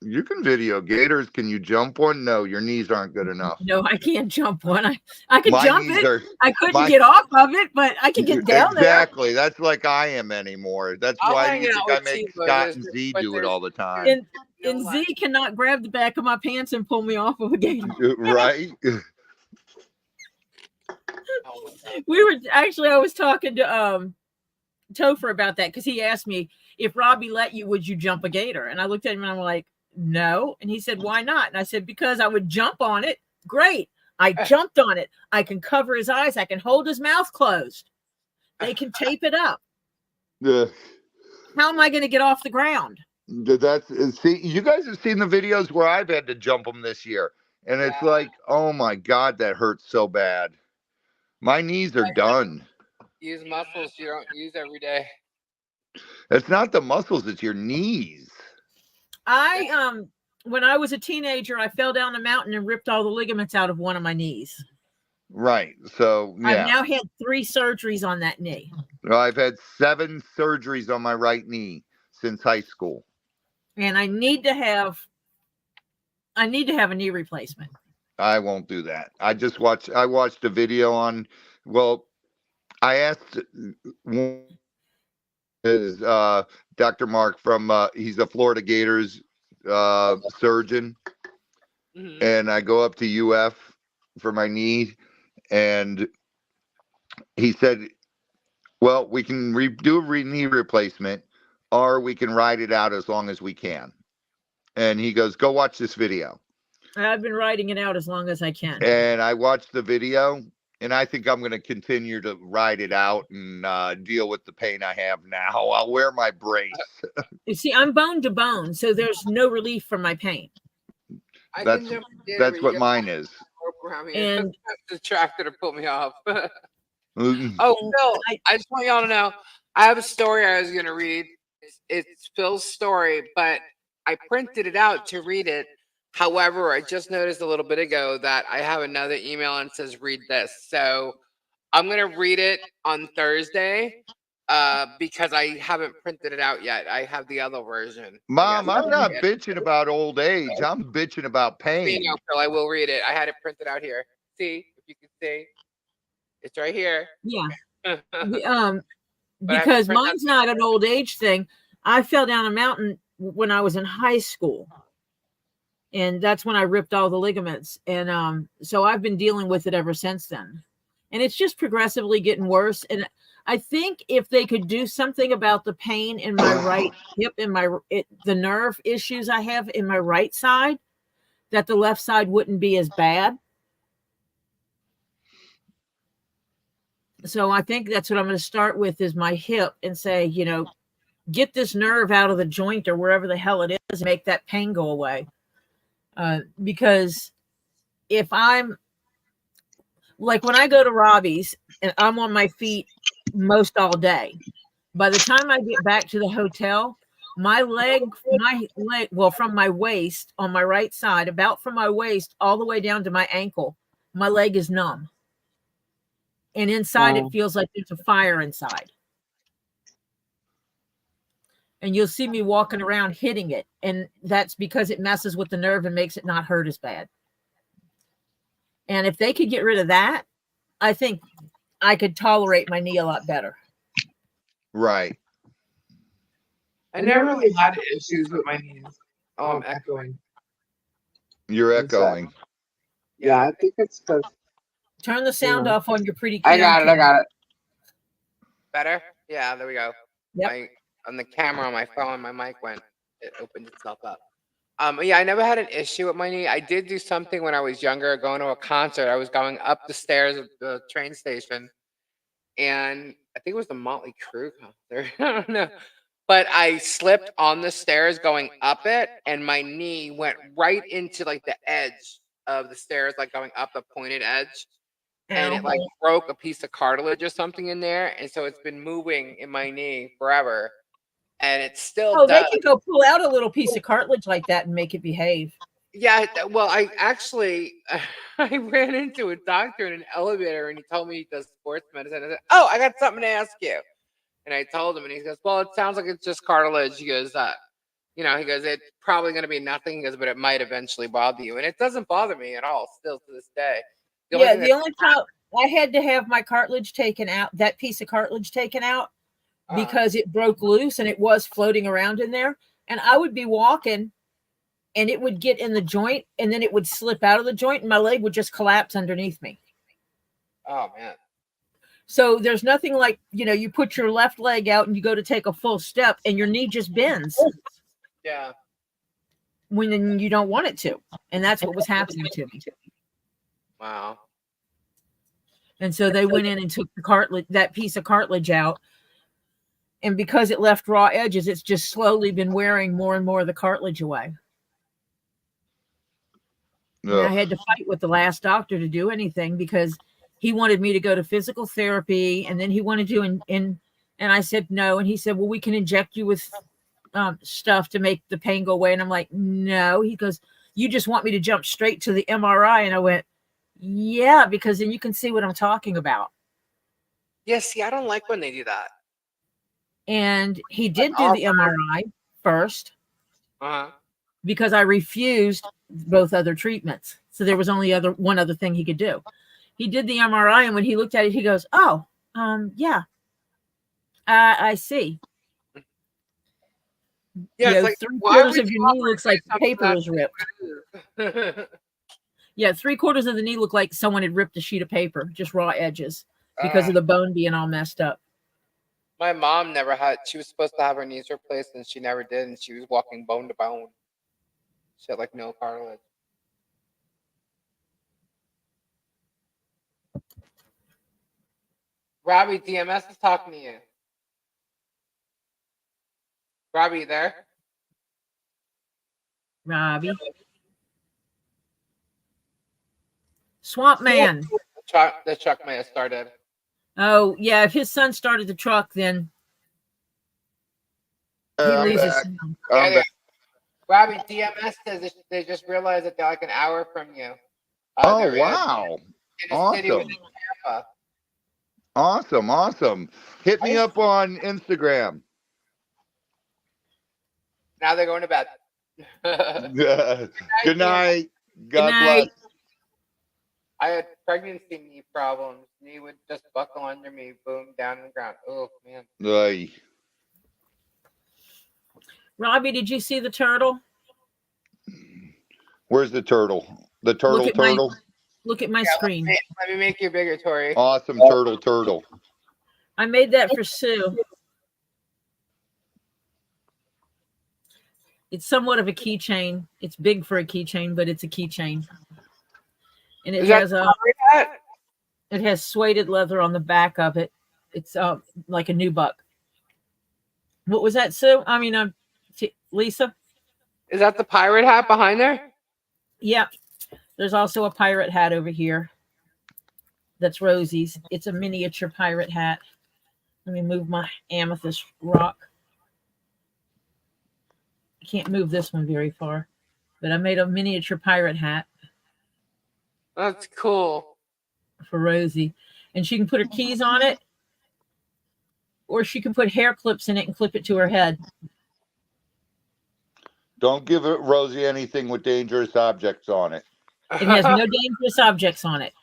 You can video gators. Can you jump one? No, your knees aren't good enough. No, I can't jump one. I can jump it. I couldn't my- get off of it, but I can get down there. Exactly. That's like I am anymore. That's I'll why hang you out think I with make T-Bird. Scott and Z do it all the time. And And Z cannot grab the back of my pants and pull me off of a gator. Right? I was talking to Topher about that because he asked me, if Robbie let you, would you jump a gator? And I looked at him and I'm like, no. And he said, why not? And I said, because I would jump on it. Great. I jumped on it. I can cover his eyes. I can hold his mouth closed. They can tape it up. Yeah. How am I going to get off the ground? See, you guys have seen the videos where I've had to jump them this year. And it's like, oh my God, that hurts so bad. My knees are done. Use muscles you don't use every day. It's not the muscles, it's your knees. When I was a teenager, I fell down a mountain and ripped all the ligaments out of one of my knees. Right. So, yeah. I've now had 3 surgeries on that knee. I've had 7 surgeries on my right knee since high school. And I need to have a knee replacement. I won't do that. I watched a video on, I asked Dr. Mark from, he's a Florida Gators surgeon. Mm-hmm. And I go up to UF for my knee, and he said, well, we can do a knee replacement, or we can ride it out as long as we can. And he goes, go watch this video. I've been riding it out as long as I can. And I watched the video, and I think I'm going to continue to ride it out and deal with the pain I have now. I'll wear my brace. You see, I'm bone to bone, so there's no relief from my pain. That's what mine is. And the tractor to pull me off. Oh, Phil, I just want y'all to know, I have a story I was going to read. It's Phil's story, but I printed it out to read it. However, I just noticed a little bit ago that I have another email and it says read this. So I'm going to read it on Thursday because I haven't printed it out yet. I have the other version. Mom, I'm not bitching about old age. I'm bitching about pain. Phil, I will read it. I had it printed out here. See, if you can see. It's right here. Yeah. Because mine's not an old age thing. I fell down a mountain when I was in high school. And that's when I ripped all the ligaments. And so I've been dealing with it ever since then. And it's just progressively getting worse. And I think if they could do something about the pain in my right hip and the nerve issues I have in my right side, that the left side wouldn't be as bad. So I think that's what I'm going to start with is my hip and say, get this nerve out of the joint or wherever the hell it is and make that pain go away. Because if I'm like when I go to Robbie's and I'm on my feet most all day, by the time I get back to the hotel, my leg, from my waist on my right side, about from my waist all the way down to my ankle, my leg is numb. And inside it feels like there's a fire inside. And you'll see me walking around hitting it. And that's because it messes with the nerve and makes it not hurt as bad. And if they could get rid of that, I think I could tolerate my knee a lot better. Right. I never really had issues with my knees. Oh, I'm echoing. You're echoing. Yeah, I think it's because. Turn the sound off on your pretty I got it. Better? Yeah, there we go. Yep. On the camera on my phone, my mic it opened itself up. Yeah, I never had an issue with my knee. I did do something when I was younger, going to a concert. I was going up the stairs of the train station, and I think it was the Motley Crue concert. I don't know. But I slipped on the stairs going up it, and my knee went right into like the edge of the stairs, like going up the pointed edge. And it like broke a piece of cartilage or something in there. And so it's been moving in my knee forever. And it's still they can go pull out a little piece of cartilage like that and make it behave. Yeah, well, I ran into a doctor in an elevator and he told me he does sports medicine. I said, oh, I got something to ask you. And I told him and he goes, well, it sounds like it's just cartilage. He goes, he goes, it's probably going to be nothing. He goes, but it might eventually bother you. And it doesn't bother me at all still to this day. The only time I had to have my cartilage taken out, that piece of cartilage taken out, because it broke loose and it was floating around in there. And I would be walking and it would get in the joint, and then it would slip out of the joint, and my leg would just collapse underneath me. Oh man. So there's nothing like, you put your left leg out and you go to take a full step and your knee just bends Yeah. when you don't want it to. And that's what was happening to me. Wow. And so they went in and took the cartilage, that piece of cartilage out. And because it left raw edges, it's just slowly been wearing more and more of the cartilage away. And I had to fight with the last doctor to do anything because he wanted me to go to physical therapy, and then he wanted to, and I said no. And he said, well, we can inject you with stuff to make the pain go away. And I'm like, no. He goes, you just want me to jump straight to the MRI? And I went, yeah, because then you can see what I'm talking about. Yeah, see, I don't like when they do that. And he did do the MRI first because I refused both other treatments. So there was only one other thing he could do. He did the MRI, and when he looked at it, he goes, oh, yeah, I see. Yeah, it's like, 3/4 of your knee looks like the paper was ripped. Yeah, 3/4 of the knee looked like someone had ripped a sheet of paper, just raw edges, because of the bone being all messed up. My mom she was supposed to have her knees replaced, and she never did, and she was walking bone to bone. She had like no cartilage. Robbie, DMS is talking to you. Robbie, you there? Robbie. Swamp Man. The truck may have started. Oh, yeah, if his son started the truck, then he loses sound. Robbie, DMS says they just realized that they're like an hour from you. Oh, wow. Awesome. Awesome. Hit me up on Instagram. Now they're going to bed. Good night. God bless. I had pregnancy knee problems. Knee would just buckle under me, boom, down on the ground. Oh, man. Aye. Robbie, did you see the turtle? Where's the turtle? The turtle? Look at my screen. Let me make you bigger, Tori. Awesome turtle. I made that for Sue. It's somewhat of a keychain. It's big for a keychain, but it's a keychain. And it has suede leather on the back of it. It's like a nubuck. What was that, Sue? I mean, Lisa? Is that the pirate hat behind there? Yeah. There's also a pirate hat over here. That's Rosie's. It's a miniature pirate hat. Let me move my amethyst rock. I can't move this one very far, but I made a miniature pirate hat. That's cool. For Rosie. And she can put her keys on it, or she can put hair clips in it and clip it to her head. Don't give Rosie anything with dangerous objects on it. It has no dangerous objects on it.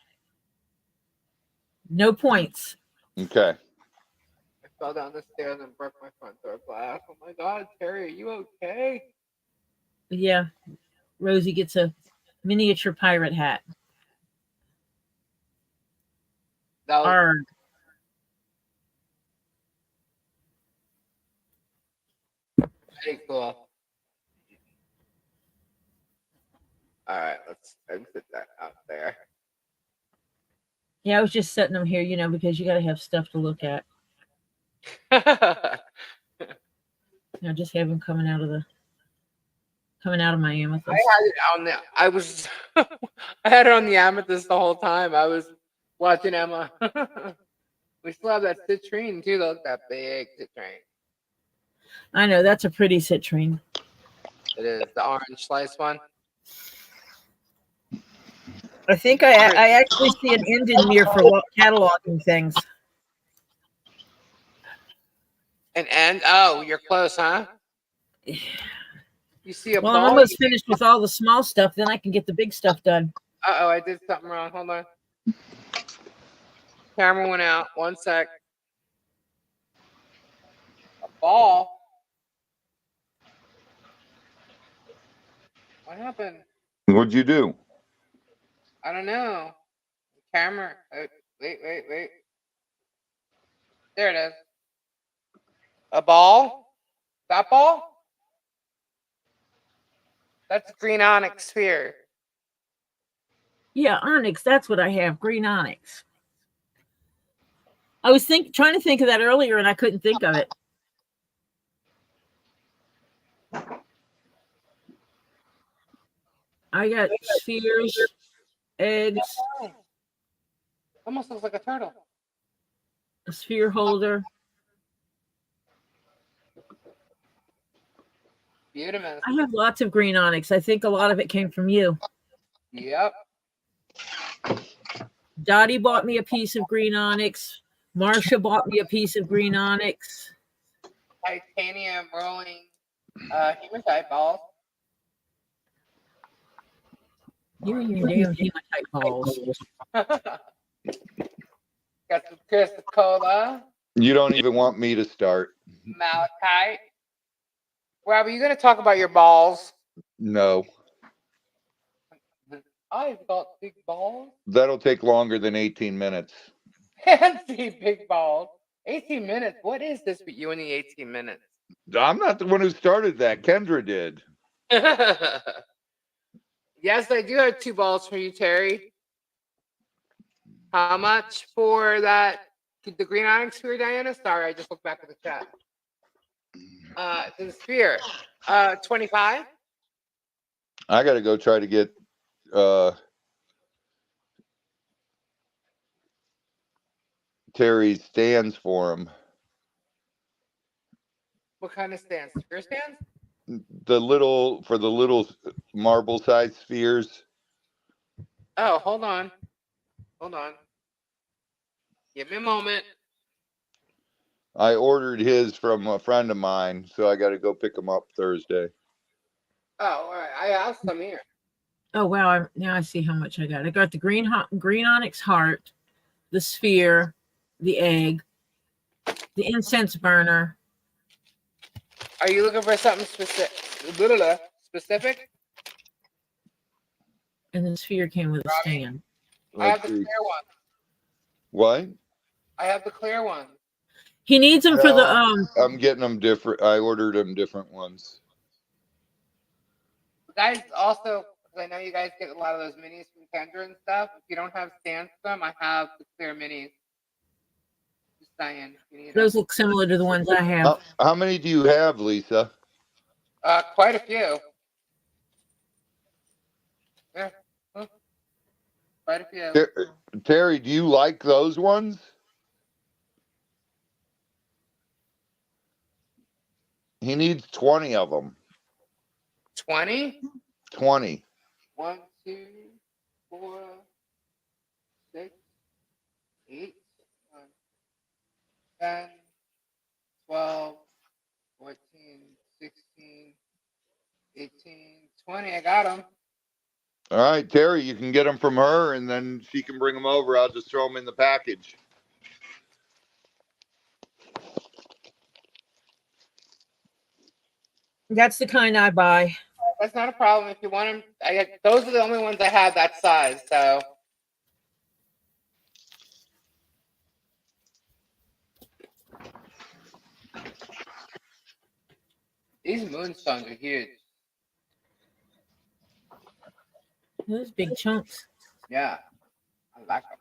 No points. Okay. I fell down the stairs and broke my front door glass. Oh my God, Terry, are you okay? Yeah. Rosie gets a miniature pirate hat. That was very cool. All right, let's exit that out there. Yeah, I was just setting them here, because you got to have stuff to look at. Just have them coming out of my amethyst. I had it on I had it on the amethyst the whole time. I was watching Emma. We still have that citrine too. Look, that big citrine. I know, that's a pretty citrine. It is the orange slice one. I think I actually see an end in here for cataloging things. An end? Oh, you're close, huh? You see a Well, ball? I'm almost finished with all the small stuff. Then I can get the big stuff done. Uh-oh, I did something wrong. Hold on. Camera went out. 1 sec. A ball? What happened? What'd you do? I don't know. Camera. Wait. There it is. A ball? That ball? That's green onyx sphere. Yeah, onyx. That's what I have. Green onyx. I was trying to think of that earlier, and I couldn't think of it. I got spheres, eggs, Almost looks like a turtle. a sphere holder. Beautiful. I have lots of green onyx. I think a lot of it came from you. Yep. Dottie bought me a piece of green onyx. Marcia bought me a piece of green onyx. Titanium rolling hematite balls. You and your damn hematite balls. Got some crystal cola. You don't even want me to start. Malachite. Rob, are you going to talk about your balls? No. I've got big balls. That'll take longer than 18 minutes. Fancy big balls. 18 minutes. What is this for you in the 18 minutes? I'm not the one who started that. Kendra did. Yes, I do have 2 balls for you, Terry. How much for that? The green onyx sphere, Diana? Sorry, I just looked back at the chat. The sphere. 25? I got to go try to get Terry's stands for him. What kind of stands? Sphere stands? The little marble sized spheres. Oh, hold on. Give me a moment. I ordered his from a friend of mine, so I got to go pick them up Thursday. Oh, all right. I have some here. Oh wow! Now I see how much I got. I got the green onyx heart, the sphere, the egg, the incense burner. Are you looking for something specific? And the sphere came with a stand. I have the clear one. What? I have the clear one. He needs them for the I'm getting them different. I ordered them different ones. Guys, also, because I know you guys get a lot of those minis from Kendra and stuff. If you don't have stands for them, I have the clear minis. Just saying. Those look similar to the ones I have. How many do you have, Lisa? Quite a few. Yeah. Quite a few. Terry, do you like those ones? He needs 20 of them. 20? 20. 1, 2, 4, 6, 8, 9, 10, 12, 14, 16, 18, 20. I got them. All right, Terry, you can get them from her, and then she can bring them over. I'll just throw them in the package. That's the kind I buy. That's not a problem. If you want them, those are the only ones I have that size. So these moonstones are huge. Those big chunks. Yeah, I like them.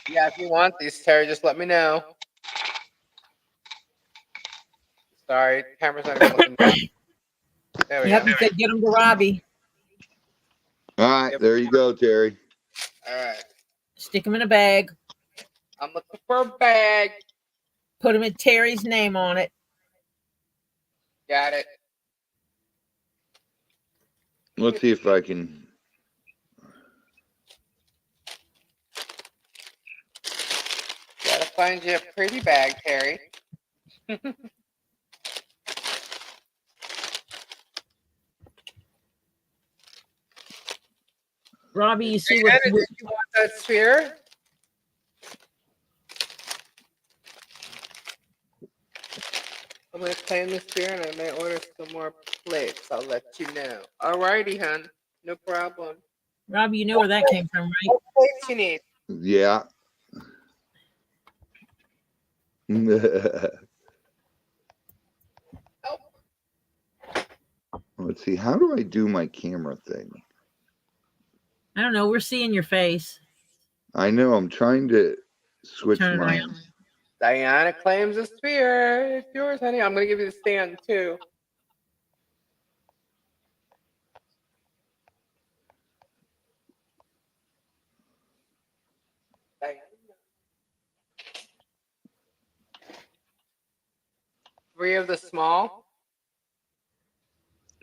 Yeah, if you want these, Terry, just let me know. Sorry, camera's not even looking down. There we Yep, go. you said get them to Robbie. All right, there you go, Terry. All right. Stick them in a bag. I'm looking for a bag. Put them in Terry's name on it. Got it. Let's see if I can. Gotta find you a pretty bag, Terry. Robbie, you see what? Did you want that sphere? I'm gonna claim this beer and I may order some more plates. I'll let you know. Alrighty, hun. No problem. Rob, you know where that came from, right? What plates you need? Yeah. Let's see. How do I do my camera thing? I don't know. We're seeing your face. I know. I'm trying to switch Turn it my. around. Diana claims a spear. It's yours, honey. I'm gonna give you the stand too. Diana. 3 of the small.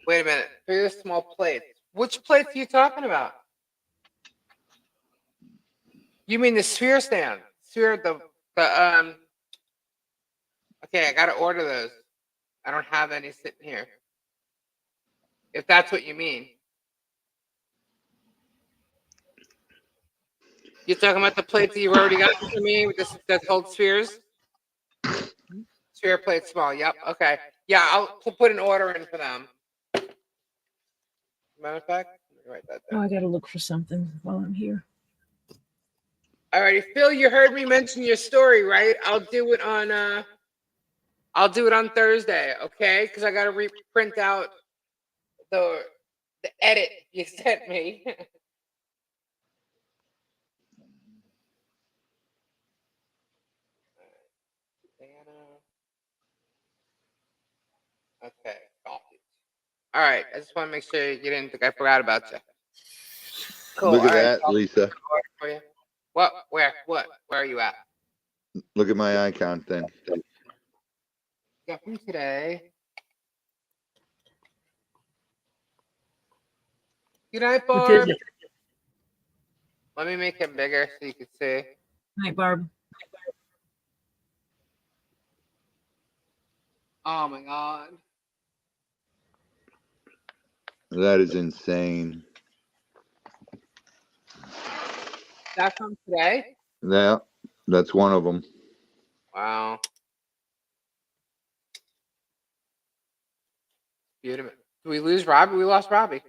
Wait a minute. 3 of the small plates. Which plates are you talking about? You mean the sphere stand? Sphere the. Okay, I gotta order those. I don't have any sitting here. If that's what you mean. You're talking about the plates that you've already got for me with this that hold spheres? Sphere plate small. Yep. Okay. Yeah, I'll put an order in for them. Matter of fact, let me write that Oh, down. I gotta look for something while I'm here. Alrighty, Phil, you heard me mention your story, right? I'll do it on Thursday, okay? Because I gotta reprint out the edit you sent me. Okay, copied. All right, I just want to make sure you didn't think I forgot about you. Cool. Look at all right, that, I'll Lisa. for you. What? Where? What? Where are you at? Look at my icon thing. Got from today. Good night, What is Barb. it? Let me make it bigger so you can see. Night, Barb. Oh my god. That is insane. That from today? Yeah, that's one of them. Wow. Beautiful. Did we lose Robbie? We lost Robbie.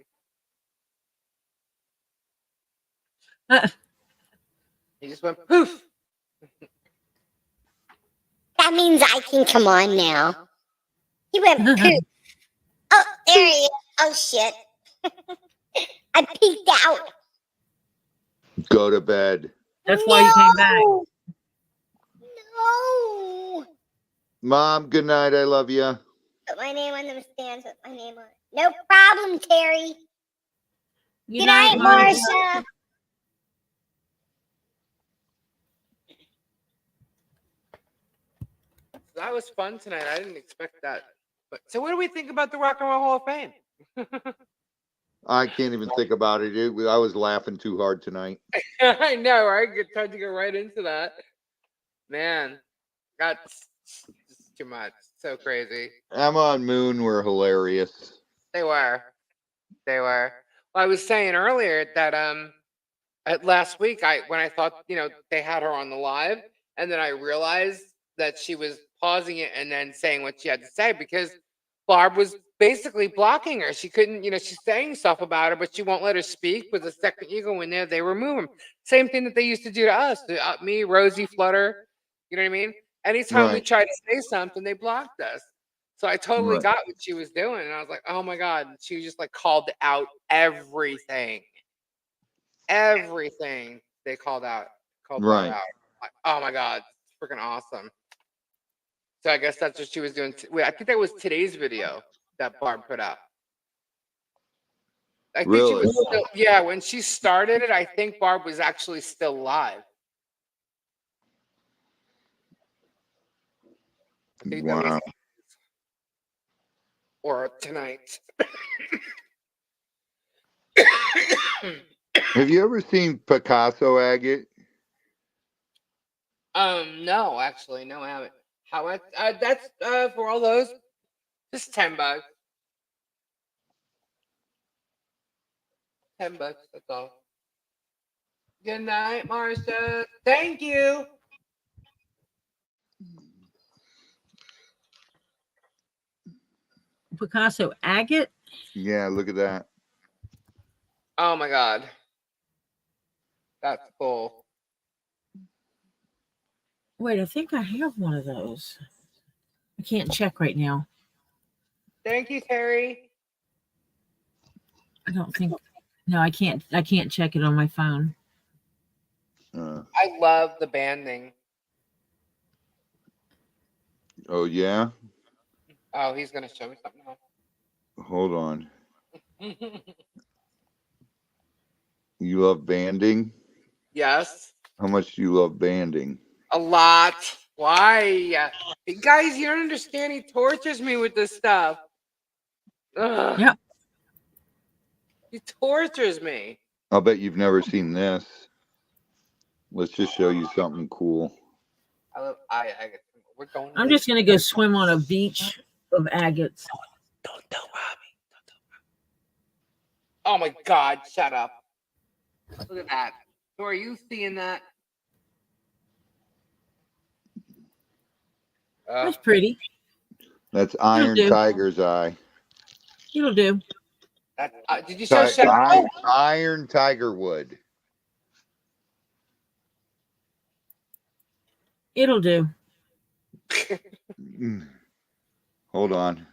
He just went poof. That means I can come on now. He went poop. Oh, there he is. Oh, shit. I peeked out. Go to bed. That's why you came back. No. Mom, good night. I love you. Put my name on them stands. Put my name on it. No problem, Terry. Good night, Marcia. That was fun tonight. I didn't expect that. But so what do we think about the Rock and Roll Hall of Fame? I can't even think about it. I was laughing too hard tonight. I know, right? Good time to go right into that. Man, that's just too much. So crazy. Emma and Moon were hilarious. They were. Well, I was saying earlier that last week when I thought they had her on the live, and then I realized that she was pausing it and then saying what she had to say because Barb was basically blocking her. She couldn't, she's saying stuff about her, but she won't let her speak. But the second you go in there, they remove them. Same thing that they used to do to us, me, Rosie, Flutter. You know what I mean? Anytime we tried to say something, they blocked us. So I totally got what she was doing, and I was like, "Oh my god!" And she just like called out everything they called out. Called Barb out. Like, oh my god, it's freaking awesome. So I guess that's what she was doing. Wait, I think that was today's video that Barb put out. I think she was still, when she started it, I think Barb was actually still live. I think that was, or tonight. Have you ever seen Picasso agate? No, actually, no, I haven't. How much? That's for all those, just $10. $10, that's all. Good night, Marcia. Thank you. Picasso agate. Yeah, look at that. Oh my God. That's cool. Wait, I think I have one of those. I can't check right now. Thank you, Terry. I don't think. No, I can't. I can't check it on my phone. I love the banding. Oh yeah. Oh, he's gonna show me something else. Hold on. You love banding? Yes. How much do you love banding? A lot. Why? Guys, you don't understand. He tortures me with this stuff. Ugh. Yep. He tortures me. I'll bet you've never seen this. Let's just show you something cool. We're going. I'm just gonna go swim on a beach of agates. Don't tell Robbie. Oh my God! Shut up. Look at that. So are you seeing that? That's pretty. That's Iron do. Tiger's eye. It'll do. That, did you show Iron Tiger wood. It'll do. Hold on.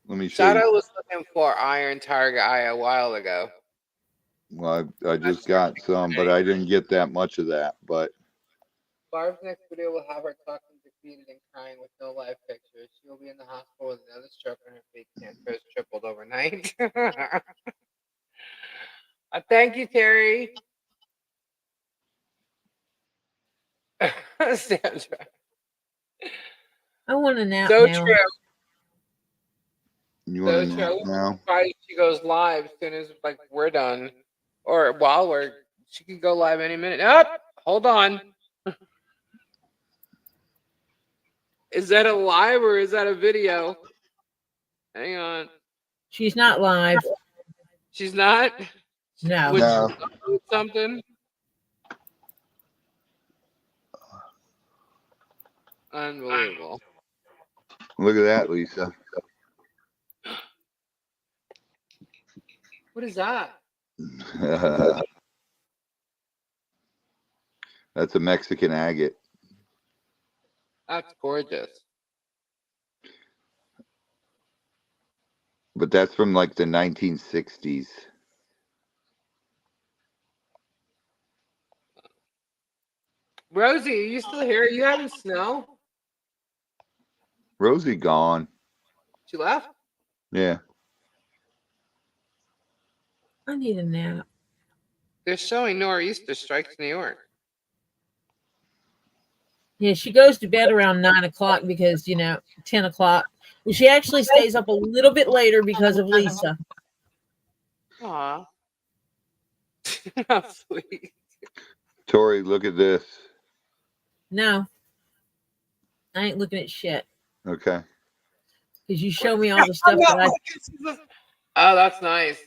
Let me show Shadow you. was looking for Iron Tiger eye a while ago. Well, I just got some, but I didn't get that much of that. But Barb's next video will have her talking, defeated, and crying with no live pictures. She will be in the hospital with another stroke and her fake cancer has tripled overnight. Thank you, Terry. Sandra. I want a nap So now. true. you So want to know true. now? Friday she goes live as soon as we're done, or while she can go live any minute. Hold on. Is that a live or is that a video? Hang on. She's not live. She's not. No. No. Something. Unbelievable. Look at that, Lisa. What is that? That's a Mexican agate. That's gorgeous. But that's from like the 1960s. Rosie, are you still here? Are you having snow? Rosie gone. She left? Yeah. I need a nap. They're showing nor'easter strikes New York. Yeah, she goes to bed around 9 o'clock because, 10 o'clock. Well, she actually stays up a little bit later because of Lisa. Aw. How sweet. Tori, look at this. No. I ain't looking at shit. Okay. Because you show me all the stuff that I... Oh, that's nice.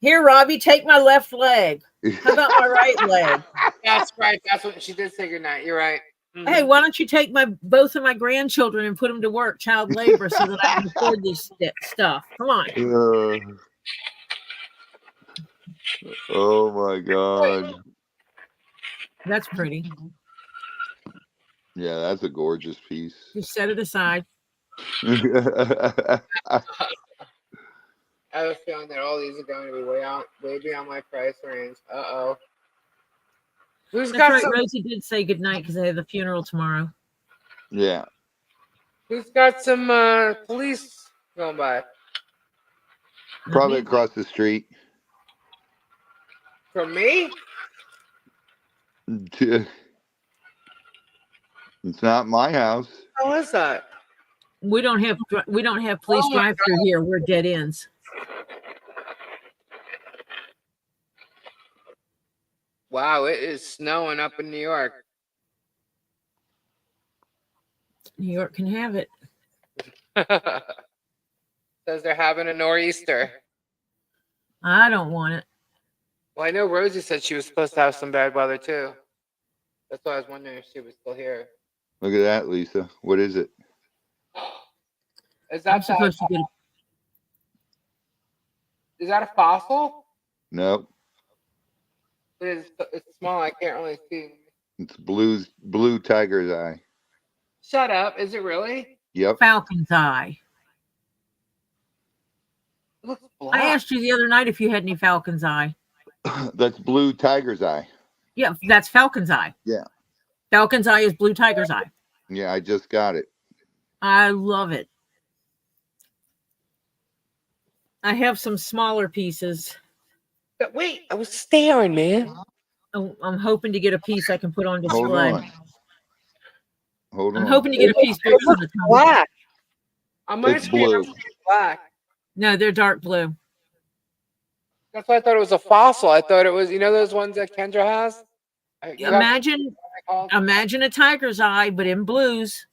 Here, Robbie, take my left leg. How about my right leg? That's right. That's what she did say goodnight. You're right. Mm-hmm. Hey, why don't you take both of my grandchildren and put them to work, child labor, so that I can afford this stuff? Come on. Oh my God. That's pretty. Yeah, that's a gorgeous piece. Just set it aside. I have a feeling that all these are going to be way beyond my price range. Uh-oh. Who's That's got right. some? Rosie did say goodnight because I have the funeral tomorrow. Yeah. Who's got some police going by? Probably across the street. From me? It's not my house. How is that? We don't have police drive through here. We're dead ends. Wow, it is snowing up in New York. New York can have it. Says they're having a nor'easter. I don't want it. Well, I know Rosie said she was supposed to have some bad weather too. That's why I was wondering if she was still here. Look at that, Lisa. What is it? Is that I'm supposed to get Is that a fossil? Nope. It's small. I can't really see. It's blue tiger's eye. Shut up. Is it really? Yep. Falcon's eye. It looks I black. asked you the other night if you had any falcon's eye. That's blue tiger's eye. Yeah, that's falcon's eye. Yeah. Falcon's eye is blue tiger's eye. Yeah, I just got it. I love it. I have some smaller pieces. But wait, I was staring, man. I'm hoping to get a piece I can put on Hold display. on. Hold I'm on. hoping to get a piece bigger than the tongue. Black. On my It's screen, blue. I'm seeing black. No, they're dark blue. That's why I thought it was a fossil. I thought it was, you know, those ones that Kendra has. Imagine a tiger's eye, but in blues,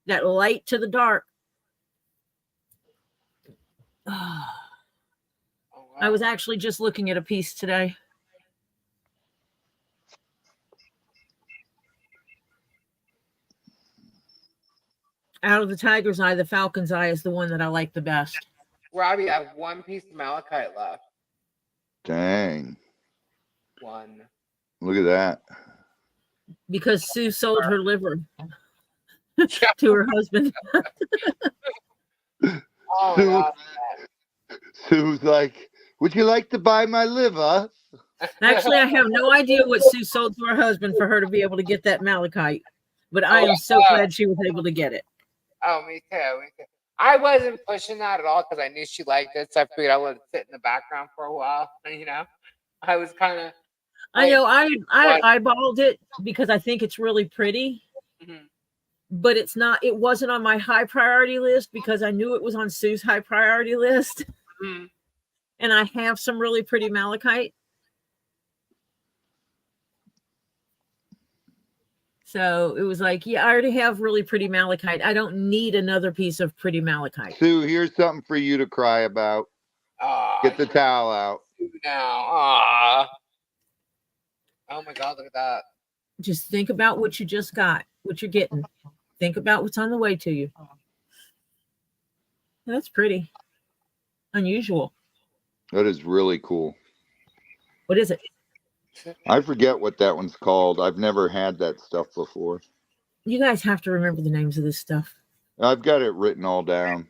that light to the dark. I was actually just looking at a piece today. Out of the tiger's eye, the falcon's eye is the one that I like the best. Robbie, I have one piece of malachite left. Dang. One. Look at that. Because Sue sold her liver to her husband. Oh, Sue, God. Sue's like, would you like to buy my liver? Actually, I have no idea what Sue sold to her husband for her to be able to get that malachite. But I am so glad she was able to get it. Oh, me too. I wasn't pushing that at all because I knew she liked it. So I figured I let it sit in the background for a while. You know, I was kind of. I know I eyeballed it because I think it's really pretty. Mm-hmm. But it's not. It wasn't on my high priority list because I knew it was on Sue's high priority list. Mm-hmm. And I have some really pretty malachite. So it was like, yeah, I already have really pretty malachite. I don't need another piece of pretty malachite. Sue, here's something for you to cry about. Get the towel out. Now, oh my God, look at that. Just think about what you just got, what you're getting. Think about what's on the way to you. That's pretty. Unusual. That is really cool. What is it? I forget what that one's called. I've never had that stuff before. You guys have to remember the names of this stuff. I've got it written all down.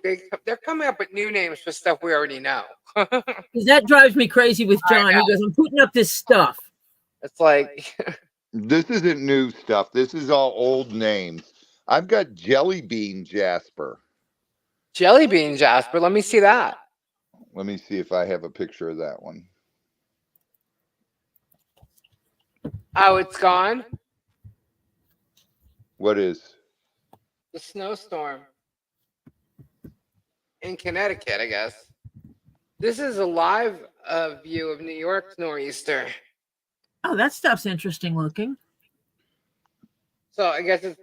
They're coming up with new names for stuff we already know. Because that drives me crazy with John. He goes, I'm putting up this stuff. It's like... This isn't new stuff. This is all old names. I've got Jelly Bean Jasper. Jelly Bean Jasper? Let me see that. Let me see if I have a picture of that one. Oh, it's gone? What is? The snowstorm. In Connecticut, I guess. This is a live view of New York's nor'easter. Oh, that stuff's interesting looking. So I guess it's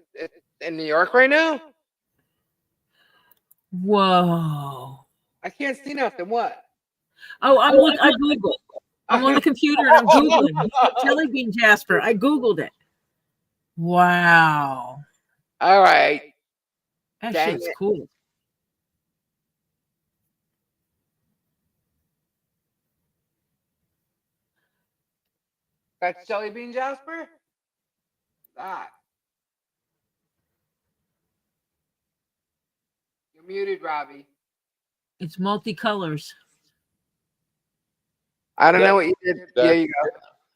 in New York right now? Whoa. I can't see nothing. What? Oh, I Googled. I'm on the computer and I'm Googling. Jelly Bean Jasper. I Googled it. Wow. All right. That Dang shit's it. cool. That's Jelly Bean Jasper? That. You're muted, Robbie. It's multicolors. I don't know what you did. There you go.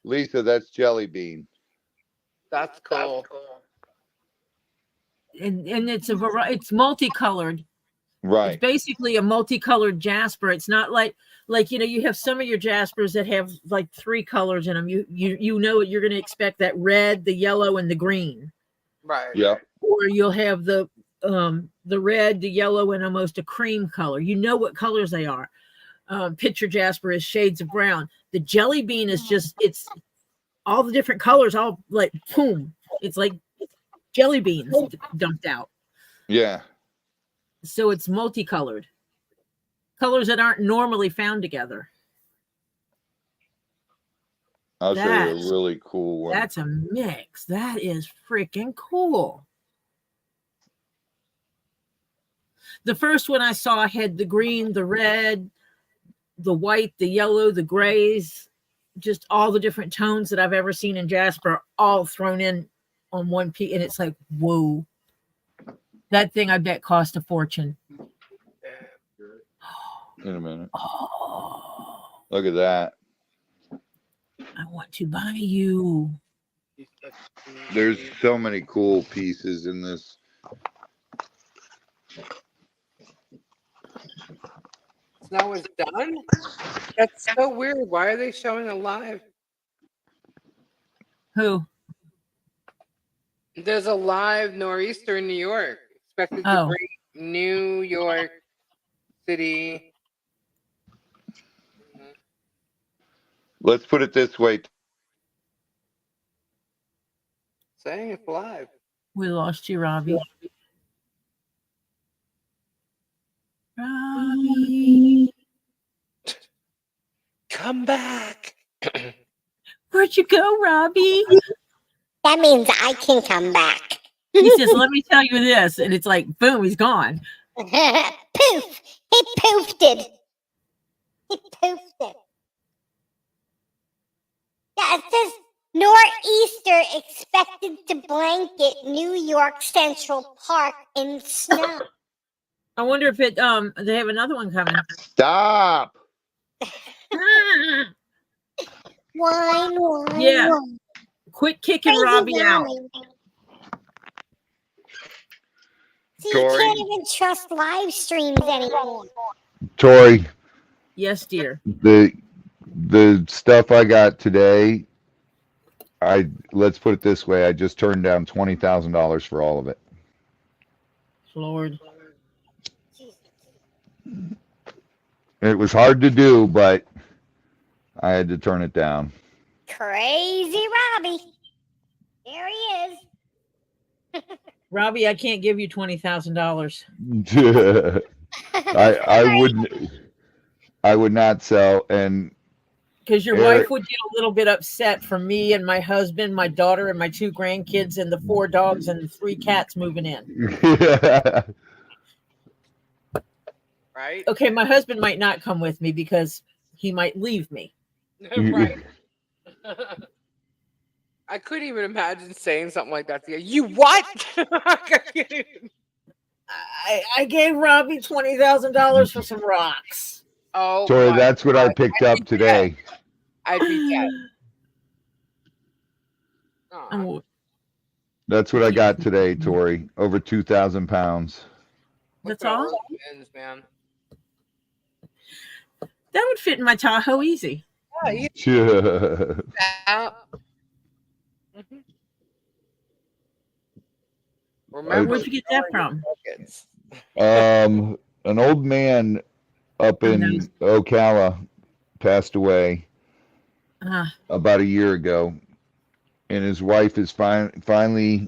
Lisa, that's Jelly Bean. That's cool. And it's multicolored. Right. It's basically a multicolored jasper. It's not like you have some of your jaspers that have like 3 colors in them. You know what you're going to expect, that red, the yellow, and the green. Right. Yeah. Or you'll have the red, the yellow, and almost a cream color. You know what colors they are. Picture jasper is shades of brown. The jelly bean is it's all the different colors, all like boom. It's like jelly beans dumped out. Yeah. So it's multicolored. Colors that aren't normally found together. I'll show you a really cool one. That's a mix. That is freaking cool. The first one I saw had the green, the red, the white, the yellow, the grays, just all the different tones that I've ever seen in Jasper, all thrown in on one piece. And it's like, whoa. That thing I bet cost a fortune. In a minute. Look at that. I want to buy you. There's so many cool pieces in this. Now it's done? That's so weird. Why are they showing a live? Who? There's a live nor'easter in New York. Expected to bring New York City. Let's put it this way. Saying it's live. We lost you, Robbie. Robbie. Come back. Where'd you go, Robbie? That means I can come back. He says, let me tell you this. And it's like, boom, he's gone. Poof! He poofed it. He poofed it. Yeah, it says nor'easter expected to blanket New York Central Park in snow. I wonder if it they have another one coming. Stop. Wine. Yeah. Wine. Quit kicking Crazy Robbie out. wine. See, you Tori. can't even trust live streams anymore. Tori, Yes, dear. the stuff I got today, let's put it this way, I just turned down $20,000 for all of it. Lord. It was hard to do, but I had to turn it down. Crazy Robbie. There he is. Robbie, I can't give you $20,000. I would not sell, and Because your wife would get a little bit upset for me and my husband, my daughter, and my 2 grandkids, and the 4 dogs and the 3 cats moving in. Right? Okay, my husband might not come with me because he might leave me. Right. I couldn't even imagine saying something like that to you. You what? I gave Robbie $20,000 for some rocks. Oh, Tori, that's what I picked up today. I'd be dead. That's what I got today, Tori. Over 2,000 pounds. That's all? Ends, man. That would fit in my Tahoe easy. Yeah. Remember, where'd you get that from? An old man up in Ocala passed away about a year ago, and his wife is finally.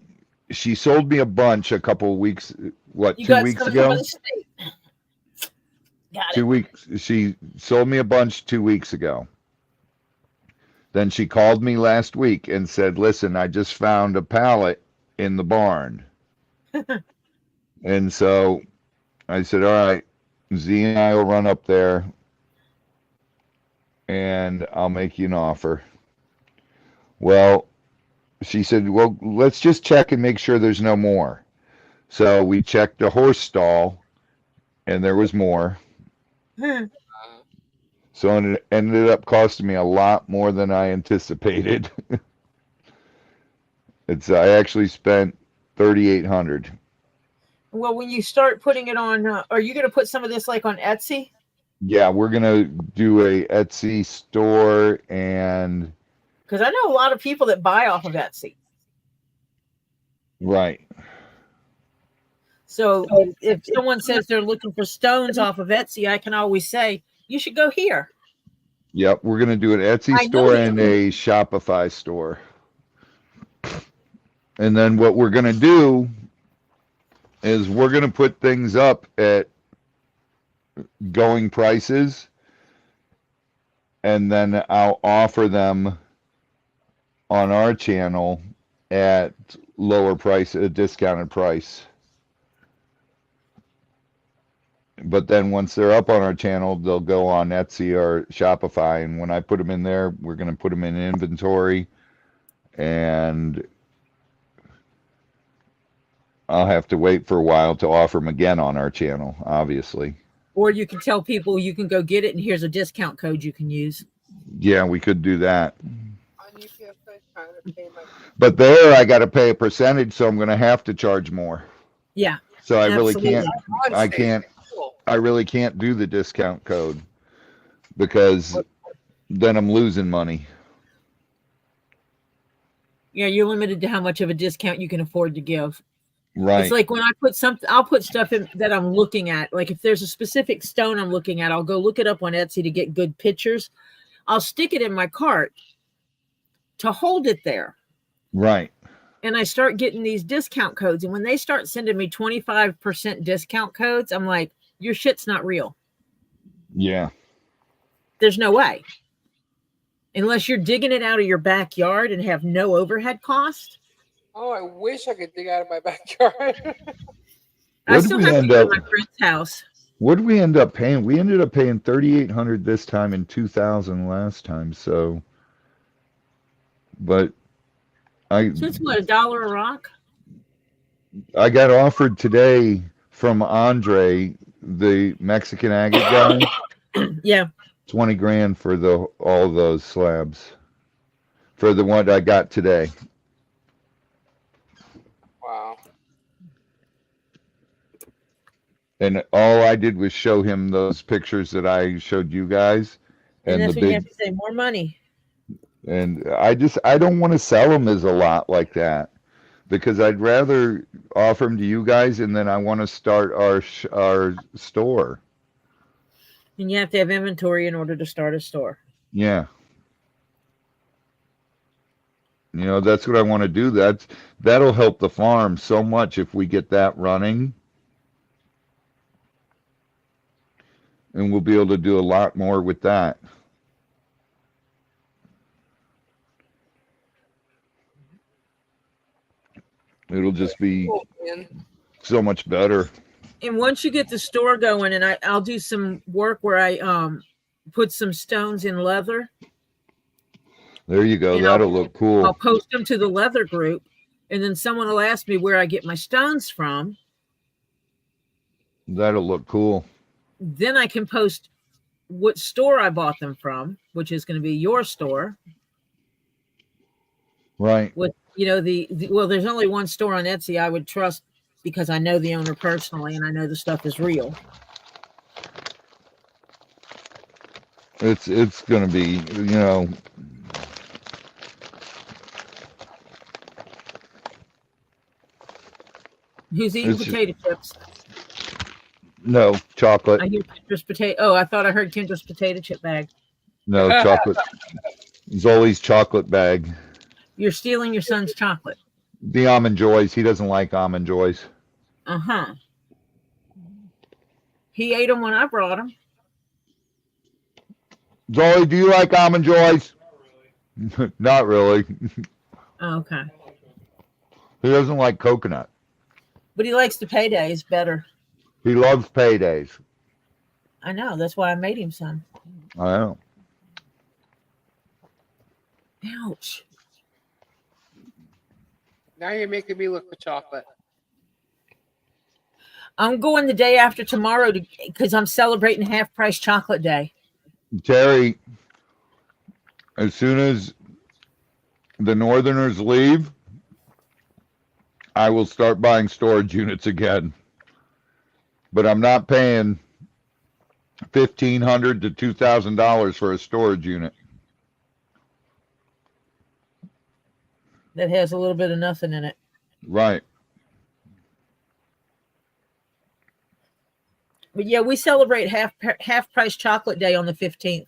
She sold me a bunch a couple of weeks. What, 2 weeks ago? 2 weeks. She sold me a bunch 2 weeks ago. Then she called me last week and said, "Listen, I just found a pallet in the barn." And so I said, "All right, Z and I will run up there and I'll make you an offer." Well, she said, "Well, let's just check and make sure there's no more." So we checked the horse stall and there was more. So it ended up costing me a lot more than I anticipated. I actually spent $3,800. Well, when you start putting it on, are you going to put some of this like on Etsy? Yeah, we're gonna do a Etsy store, and because I know a lot of people that buy off of Etsy. Right. So if someone says they're looking for stones off of Etsy, I can always say you should go here. Yep, we're gonna do an Etsy store and a Shopify store. And then what we're gonna do is we're gonna put things up at going prices, and then I'll offer them on our channel at lower price, a discounted price. But then once they're up on our channel, they'll go on Etsy or Shopify. And when I put them in there, we're going to put them in inventory. And I'll have to wait for a while to offer them again on our channel, obviously. Or you can tell people you can go get it, and here's a discount code you can use. Yeah, we could do that. On UPS, I trying to pay my. But there, I got to pay a percentage, so I'm going to have to charge more. Yeah. So I absolutely. really can't. I really can't do the discount code because then I'm losing money. Yeah, you're limited to how much of a discount you can afford to give. Right. It's like when I put something, I'll put stuff in that I'm looking at. Like if there's a specific stone I'm looking at, I'll go look it up on Etsy to get good pictures. I'll stick it in my cart to hold it there. Right. And I start getting these discount codes. And when they start sending me 25% discount codes, I'm like, your shit's not real. Yeah. There's no way. Unless you're digging it out of your backyard and have no overhead cost. Oh, I wish I could dig out of my backyard. I still have to go to my friend's house. What did we end up paying? We ended up paying $3,800 this time and $2,000 last time. So, but So it's what, $1 a rock? I got offered today from Andre, the Mexican agate guy. Yeah. 20 grand for all those slabs. For the one I got today. Wow. And all I did was show him those pictures that I showed you guys. And that's the when you big, have to say more money. and I don't want to sell them as a lot like that, because I'd rather offer them to you guys, and then I want to start our store. And you have to have inventory in order to start a store. Yeah. You know, that's what I want to do. That'll help the farm so much if we get that running. And we'll be able to do a lot more with that. It'll just be so much better. And once you get the store going, and I'll do some work where I put some stones in leather. There you go. And That'll look cool. I'll post them to the leather group, and then someone will ask me where I get my stones from. That'll look cool. Then I can post what store I bought them from, which is going to be your store. Right. With well, there's only one store on Etsy I would trust because I know the owner personally and I know the stuff is real. It's going to be, Who's eating potato chips? No, chocolate. I hear Kendra's potato. Oh, I thought I heard Kendra's potato chip bag. No, chocolate. Zoli's chocolate bag. You're stealing your son's chocolate. The Almond Joys. He doesn't like Almond Joys. Uh-huh. He ate them when I brought them. Zoli, do you like Almond Joys? Not really. Oh, okay. He doesn't like coconut. But he likes the paydays better. He loves paydays. I know. That's why I made him some. I know. Ouch. Now you're making me look for chocolate. I'm going the day after tomorrow because I'm celebrating Half Price Chocolate Day. Terry, as soon as the Northerners leave, I will start buying storage units again. But I'm not paying $1,500 to $2,000 for a storage unit. That has a little bit of nothing in it. Right. But yeah, we celebrate half price chocolate day on the 15th.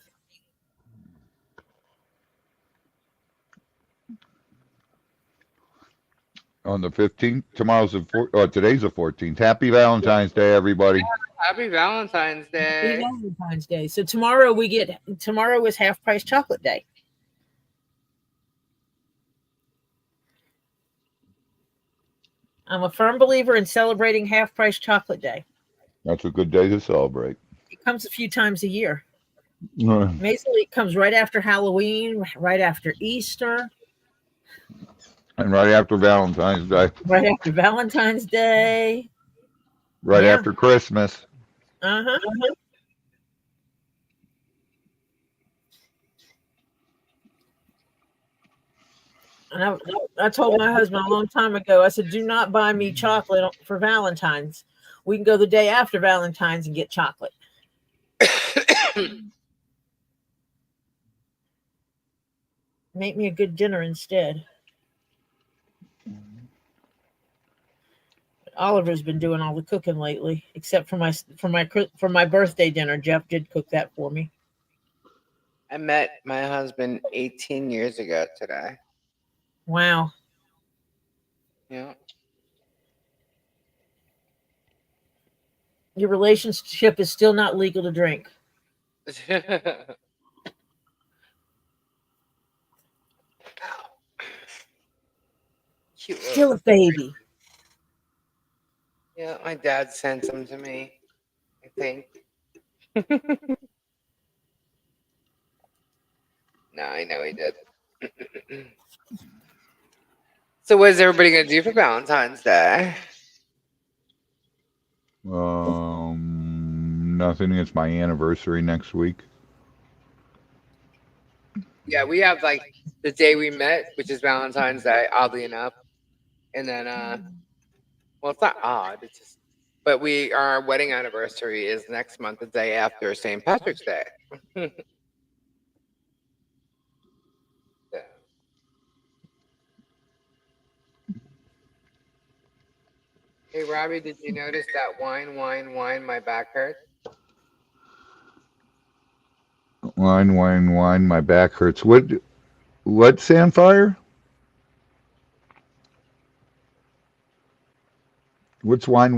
On the 15th? Today's the 14th. Happy Valentine's Day, everybody. Happy Valentine's Day. Happy Valentine's Day. So tomorrow is half price chocolate day. I'm a firm believer in celebrating half price chocolate day. That's a good day to celebrate. It comes a few times a year. And Amazingly, it comes right after Halloween, right after Easter, right after Valentine's Day, right after Valentine's Day. right Yeah. after Christmas. Uh-huh. And I told my husband a long time ago, I said, do not buy me chocolate for Valentine's. We can go the day after Valentine's and get chocolate. Make me a good dinner instead. Oliver's been doing all the cooking lately, except for my birthday dinner. Jeff did cook that for me. I met my husband 18 years ago today. Wow. Yeah. Your relationship is still not legal to drink. Still a baby. Yeah, my dad sent him to me, I think. No, I know he did. So what is everybody going to do for Valentine's Day? Nothing. It's my anniversary next week. Yeah, we have like the day we met, which is Valentine's Day, oddly enough. And then, well, it's not odd. It's just, but our wedding anniversary is next month, the day after St. Patrick's Day. Yeah. Hey, Robbie, did you notice that whine, my back hurts? Whine, my back hurts. What, Sandfire? What's whine,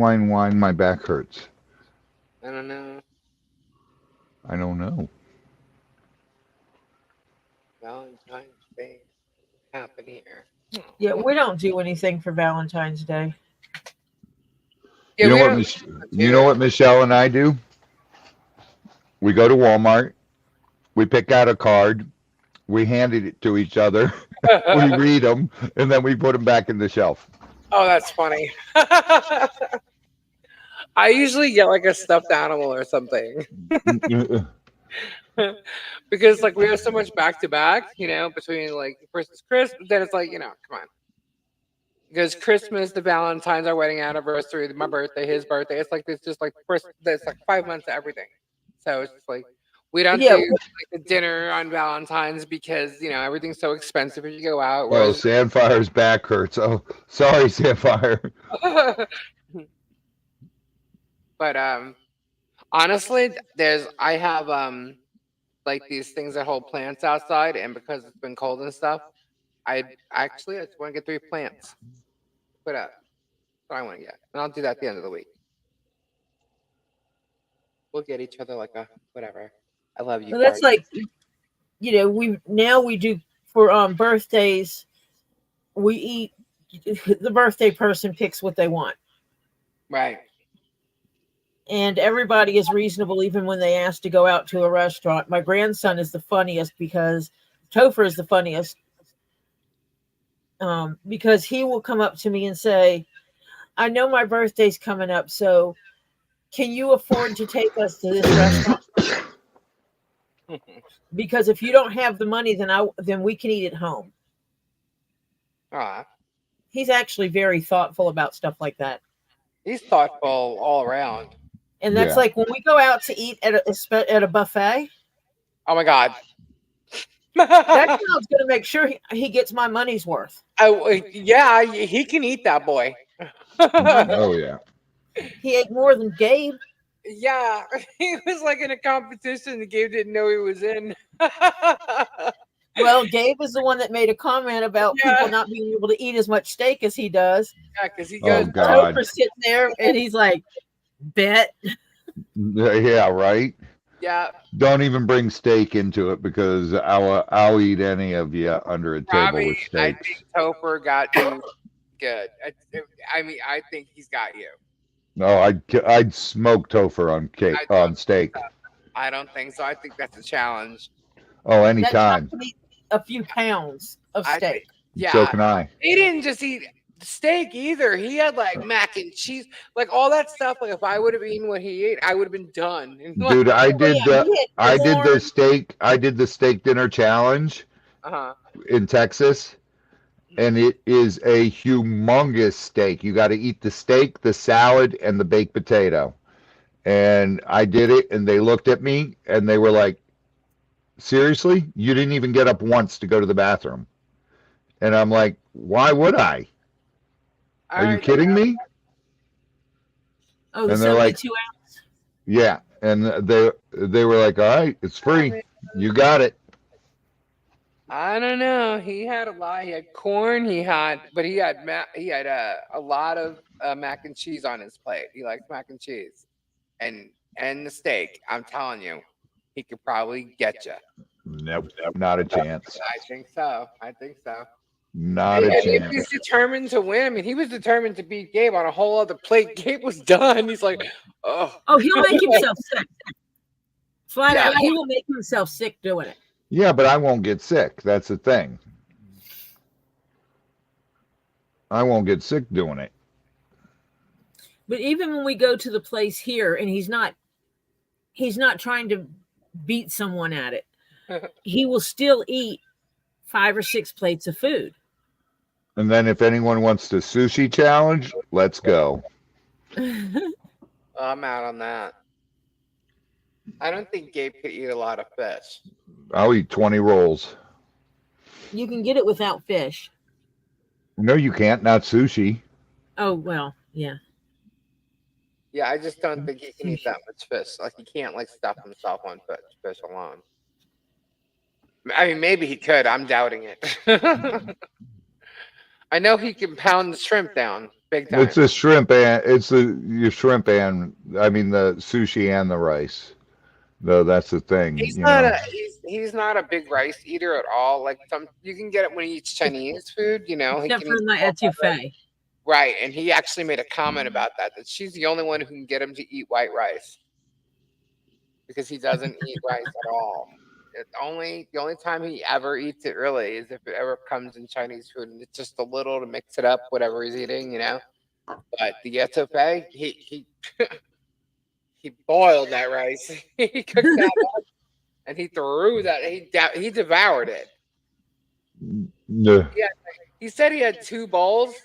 my back hurts? I don't know. I don't know. Valentine's Day happen here. Yeah, we don't do anything for Valentine's Day. Yeah, you know what Michelle and I do? We go to Walmart, we pick out a card, we hand it to each other, we read them, and then we put them back in the shelf. Oh, that's funny. I usually get like a stuffed animal or something. Because like we have so much back to back, between like versus Christmas, then it's like, come on. Because Christmas, the Valentine's, our wedding anniversary, my birthday, his birthday, it's like it's just like there's like 5 months of everything. So it's just like we don't do like the dinner on Valentine's because everything's so expensive if you go out. Oh, Sandfire's back hurts. Oh, sorry, Sandfire. But honestly, I have like these things that hold plants outside, and because it's been cold and stuff, I just want to get 3 plants. Put up. That's what I want to get, and I'll do that at the end of the week. We'll get each other like a whatever. I love you. Well, that's like, we do for birthdays. We eat. The birthday person picks what they want. Right. And everybody is reasonable, even when they ask to go out to a restaurant. My grandson is the funniest because Topher is the funniest. Because he will come up to me and say, I know my birthday's coming up, so can you afford to take us to this restaurant? Because if you don't have the money, then we can eat at home. He's actually very thoughtful about stuff like that. He's thoughtful all around. And that's like when we go out to eat at a buffet. Oh my God. That child's going to make sure he gets my money's worth. Oh, yeah, he can eat that boy. Oh, yeah. He ate more than Gabe. Yeah, he was like in a competition that Gabe didn't know he was in. Well, Gabe is the one that made a comment about people not being able to eat as much steak as he does. Yeah, because he goes. Oh, God. Topher's sitting there and he's like, bet. Yeah, right? Yeah. Don't even bring steak into it because I'll eat any of you under a table with steaks. I think Topher got you good. I mean, I think he's got you. No, I'd smoke Topher on steak. I don't think so. I think that's a challenge. Oh, That anytime. to eat a few pounds of I steak. think, yeah. So can I. He didn't just eat steak either. He had like mac and cheese, like all that stuff. Like if I would have eaten what he ate, I would have been done. Dude, I did yeah, the steak dinner challenge in Texas, and it is a humongous steak. You got to eat the steak, the salad, and the baked potato. And I did it, and they looked at me, and they were like, "Seriously? You didn't even get up once to go to the bathroom?" And I'm like, "Why would I? Are you kidding me?" Oh, the And they're like, 72 ounce. "Yeah." And they were like, "All right, it's free. You got it." I don't know. He had a lot. He had corn. He had a lot of mac and cheese on his plate. He likes mac and cheese, and the steak. I'm telling you, he could probably get you. Nope, not a chance. I think so. I think so. Not a If chance. he's determined to win, I mean, he was determined to beat Gabe on a whole other plate. Gabe was done. He's like, oh, he'll make himself sick. Flat Yeah. out, he will make himself sick doing it. Yeah, but I won't get sick. That's the thing. I won't get sick doing it. But even when we go to the place here, and he's not trying to beat someone at it, he will still eat 5 or 6 plates of food. And then if anyone wants to sushi challenge, let's go. I'm out on that. I don't think Gabe could eat a lot of fish. I'll eat 20 rolls. You can get it without fish. No, you can't. Not sushi. Oh, well, yeah. Yeah, I just don't think he can eat that much fish. Like he can't like stuff himself on fish alone. I mean, maybe he could. I'm doubting it. I know he can pound the shrimp down big time. It's the shrimp and your shrimp and I mean the sushi and the rice. No, that's the thing. He's you not know. he's not a big rice eater at all. Like you can get it when he eats Chinese food. You know, Except he for can my etouffee. Right, and he actually made a comment about that she's the only one who can get him to eat white rice because he doesn't eat rice at all. The only time he ever eats it really is if it ever comes in Chinese food, and it's just a little to mix it up, whatever he's eating, you know. But the etouffee, he he boiled that rice, he cooked that up, and he threw that. He devoured it. No. Yeah, he said he had 2 bowls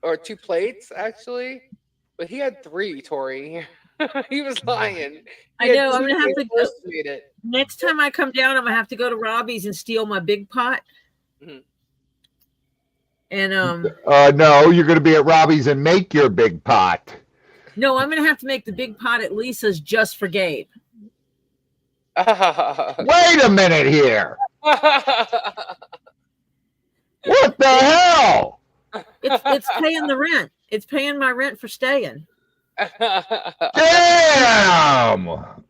or 2 plates actually, but he had 3. Tori, he was lying. I know. I'm gonna have to go. Next time I come down, I'm gonna have to go to Robbie's and steal my big pot. Mhm. And no, you're gonna be at Robbie's and make your big pot. no, I'm gonna have to make the big pot at Lisa's just for Gabe. Wait a minute here. What the hell? It's paying the rent. It's paying my rent for staying. Damn!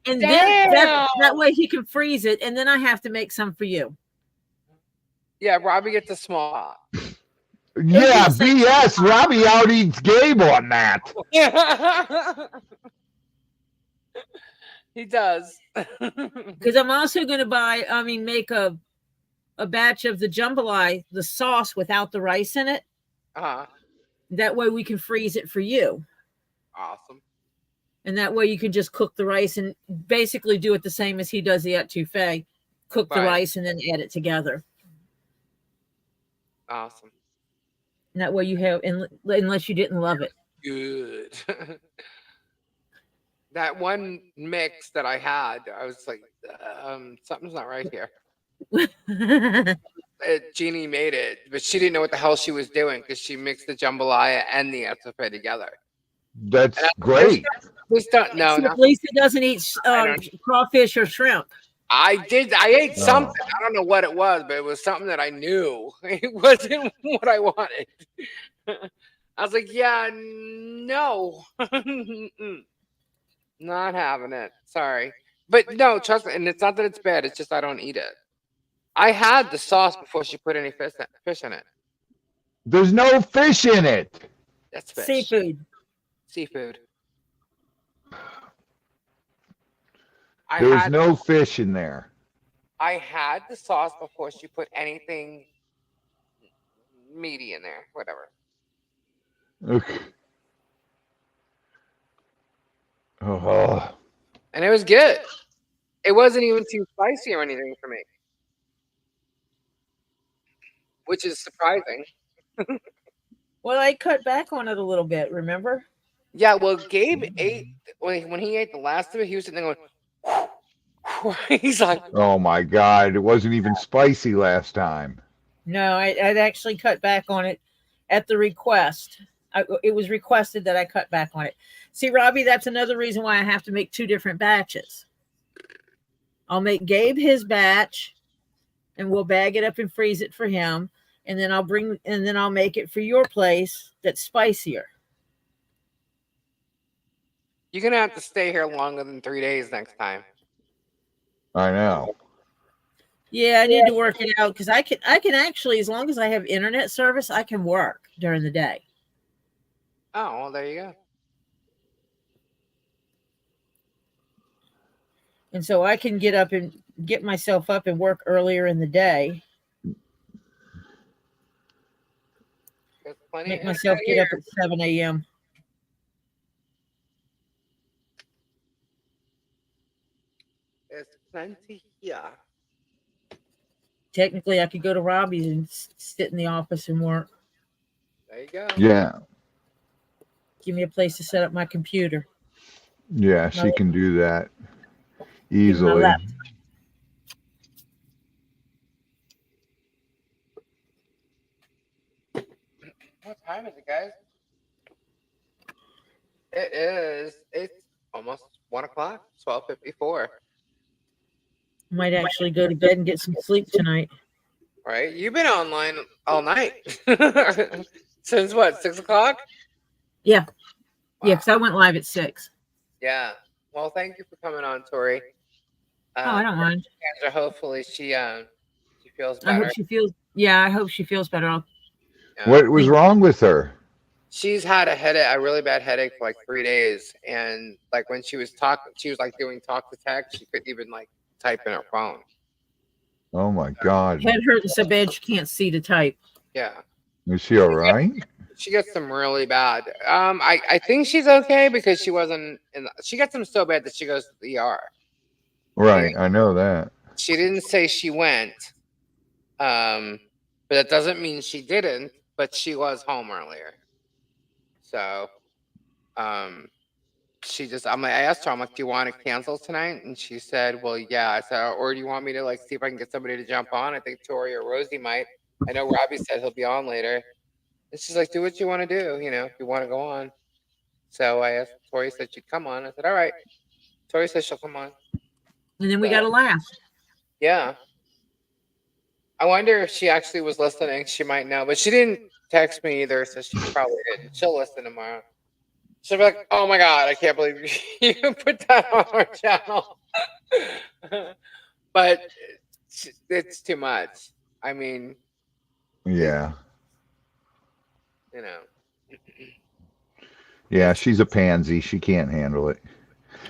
And then that way he can freeze it, and then I have to make some for you. Yeah, Robbie gets a small pot. Yeah, BS. Robbie out eats Gabe on that. He does. Because I'm also going to make a batch of the jambalaya, the sauce without the rice in it. That way we can freeze it for you. Awesome. And that way you can just cook the rice and basically do it the same as he does the etouffee. Cook the rice and then add it together. Awesome. And that way you have, unless you didn't love it. Good. That one mix that I had, I was like, something's not right here. Jeannie made it, but she didn't know what the hell she was doing because she mixed the jambalaya and the etouffee together. That's great. Lisa doesn't eat crawfish or shrimp. I ate something. I don't know what it was, but it was something that I knew. It wasn't what I wanted. I was like, yeah, no. Not having it. Sorry. But no, trust me. And it's not that it's bad. It's just I don't eat it. I had the sauce before she put any fish in it. There's no fish in it. That's fish. Seafood. Seafood. There was no fish in there. I had the sauce before she put anything meaty in there. Whatever. Okay. Oh. And it was good. It wasn't even too spicy or anything for me, which is surprising. Well, I cut back on it a little bit, remember? Yeah, well, Gabe ate when he ate the last of it. He was sitting there going, he's like, Oh my God! It wasn't even spicy last time. No, I'd actually cut back on it at the request. It was requested that I cut back on it. See, Robbie, that's another reason why I have to make 2 different batches. I'll make Gabe his batch, and we'll bag it up and freeze it for him, and then I'll make it for your place that's spicier. you're gonna have to stay here longer than 3 days next time. I know. Yeah, I need to work it out because I can actually, as long as I have internet service, I can work during the day. Oh, well, there you go. And so I can get myself up and work earlier in the day. Make myself get up at 7 a.m. There's plenty here. Technically, I could go to Robbie's and sit in the office and work. There you go. Yeah. Give me a place to set up my computer. Yeah, she can do that easily. What time is it, guys? It is. It's almost 1 o'clock. 12:54. Might actually go to bed and get some sleep tonight. Right? You've been online all night. Since what? 6 o'clock? Yeah. Yeah, because I went live at 6. Yeah. Well, thank you for coming on, Tori. I don't mind. Kendra, hopefully she feels better. I hope she feels. Yeah, I hope she feels better. What was wrong with her? She's had a really bad headache for like 3 days, and like when she was talking, she was like doing talk to text. She couldn't even like type in her phone. Oh my God! Head hurting so bad she can't see to type. Yeah. Is she all right? She gets them really bad. I think she's okay because she wasn't she got them so bad that she goes to the ER. Right, I know that. She didn't say she went. But that doesn't mean she didn't, but she was home earlier. So I asked her, I'm like, do you want to cancel tonight? And she said, well, yeah. I said, or do you want me to like see if I can get somebody to jump on? I think Tori or Rosie might. I know Robbie said he'll be on later. And she's like, do what you want to do, if you want to go on. So I asked, Tori said she'd come on. I said, all right. Tori said she'll come on. And then we got to laugh. Yeah. I wonder if she actually was listening. She might know, but she didn't text me either, so she probably didn't. She'll listen tomorrow. She'll be like, oh my God, I can't believe you put that on our channel. But it's too much. I mean, yeah. Yeah, she's a pansy. She can't handle it.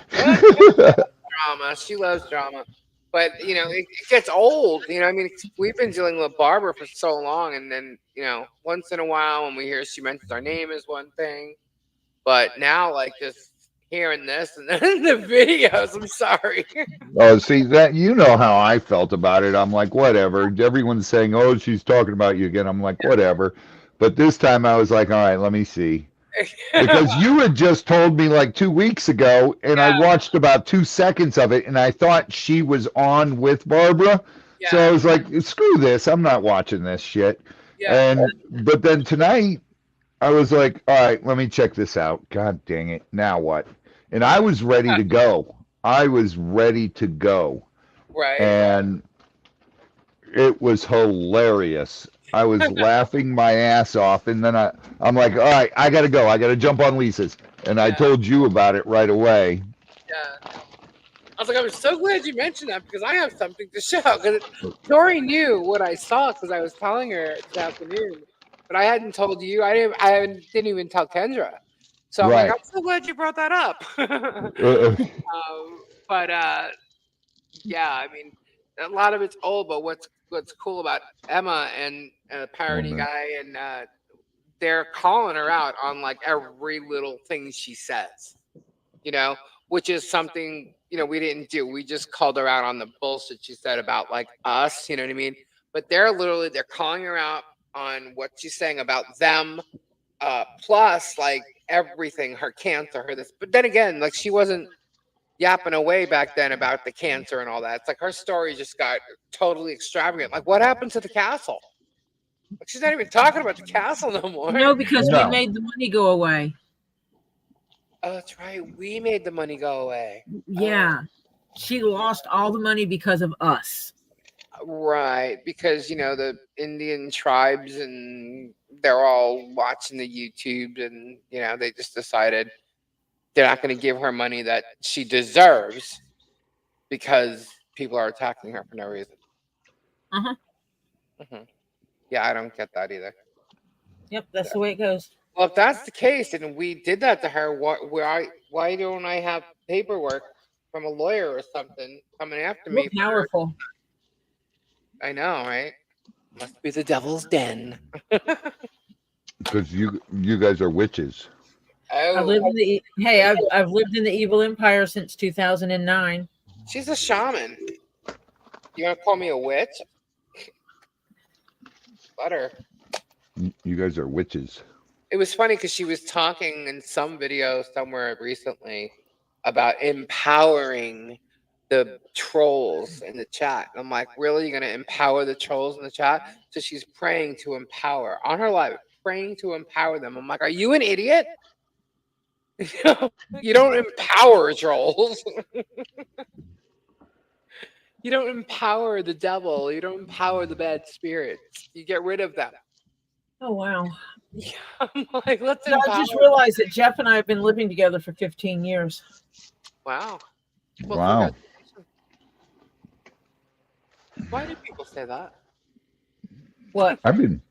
Drama. She loves drama. But, it gets old. I mean, we've been dealing with Barbara for so long. And then, once in a while when we hear she mentions our name is one thing. But now, like, just hearing this and then the videos, I'm sorry. Oh, see, that how I felt about it. I'm like, whatever. Everyone's saying, oh, she's talking about you again. I'm like, whatever. But this time I was like, all right, let me see. Because you had just told me like 2 weeks ago, and I watched about 2 seconds of it, and I thought she was on with Barbara. So I was like, screw this. I'm not watching this shit. But then tonight, I was like, all right, let me check this out. God dang it. Now what? And I was ready to go. Right. And it was hilarious. I was laughing my ass off, and then I'm like, all right, I got to go. I got to jump on Lisa's. And I told you about it right away. Yeah. I was like, I'm so glad you mentioned that because I have something to show. Because Tori knew what I saw because I was telling her this afternoon. But I hadn't told you. I didn't even tell Kendra. So I'm like, I'm so glad you brought that up. But Yeah, I mean, a lot of it's old, but what's cool about Emma and Parody man. Guy and they're calling her out on like every little thing she says, you know, which is something, you know, we didn't do. We just called her out on the bullshit she said about like us, you know what I mean? But they're calling her out on what she's saying about them, plus like everything, her cancer, her this. But then again, like she wasn't yapping away back then about the cancer and all that. It's like her story just got totally extravagant. Like what happened to the castle? Like she's not even talking about the castle no more. No, because we No. made the money go away. Oh, that's right. We made the money go away. Yeah. She lost all the money because of us. Right, because you know the Indian tribes and they're all watching the YouTube and you know they just decided they're not going to give her money that she deserves because people are attacking her for no reason. Uh-huh. Yeah, I don't get that either. Yep, that's the way it goes. Well, if that's the case and we did that to her, why don't I have paperwork from a lawyer or something coming after We're me? powerful. I know, right? Must be the devil's den. Because you guys are witches. I live in the I've lived in the evil empire since 2009. She's a shaman. You want to call me a witch? Let her. You guys are witches. It was funny because she was talking in some video somewhere recently about empowering the trolls in the chat. And I'm like, really? You're going to empower the trolls in the chat? So she's praying to empower on her live, praying to empower them. I'm like, are you an idiot? You don't empower trolls. You don't empower the devil. You don't empower the bad spirits. You get rid of them. Oh wow. Yeah, I'm like, let's No, I just realized that Jeff and I have been living together for 15 years. Wow. Well, Wow. why do people say that? What? I've been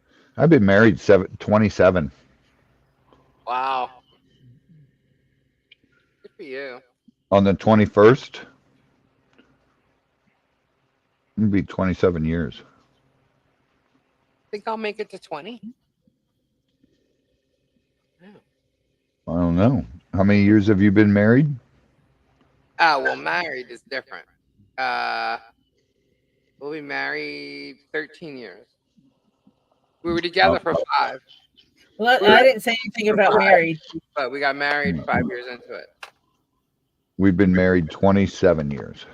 married 27. Wow. Good for you. On the 21st, it'll be 27 years. Think I'll make it to 20? I don't know. How many years have you been married? Oh, well, married is different. We'll be married 13 years. We were together for 5. Well, I didn't say anything about married. But we got married 5 years into it. We've been married 27 years.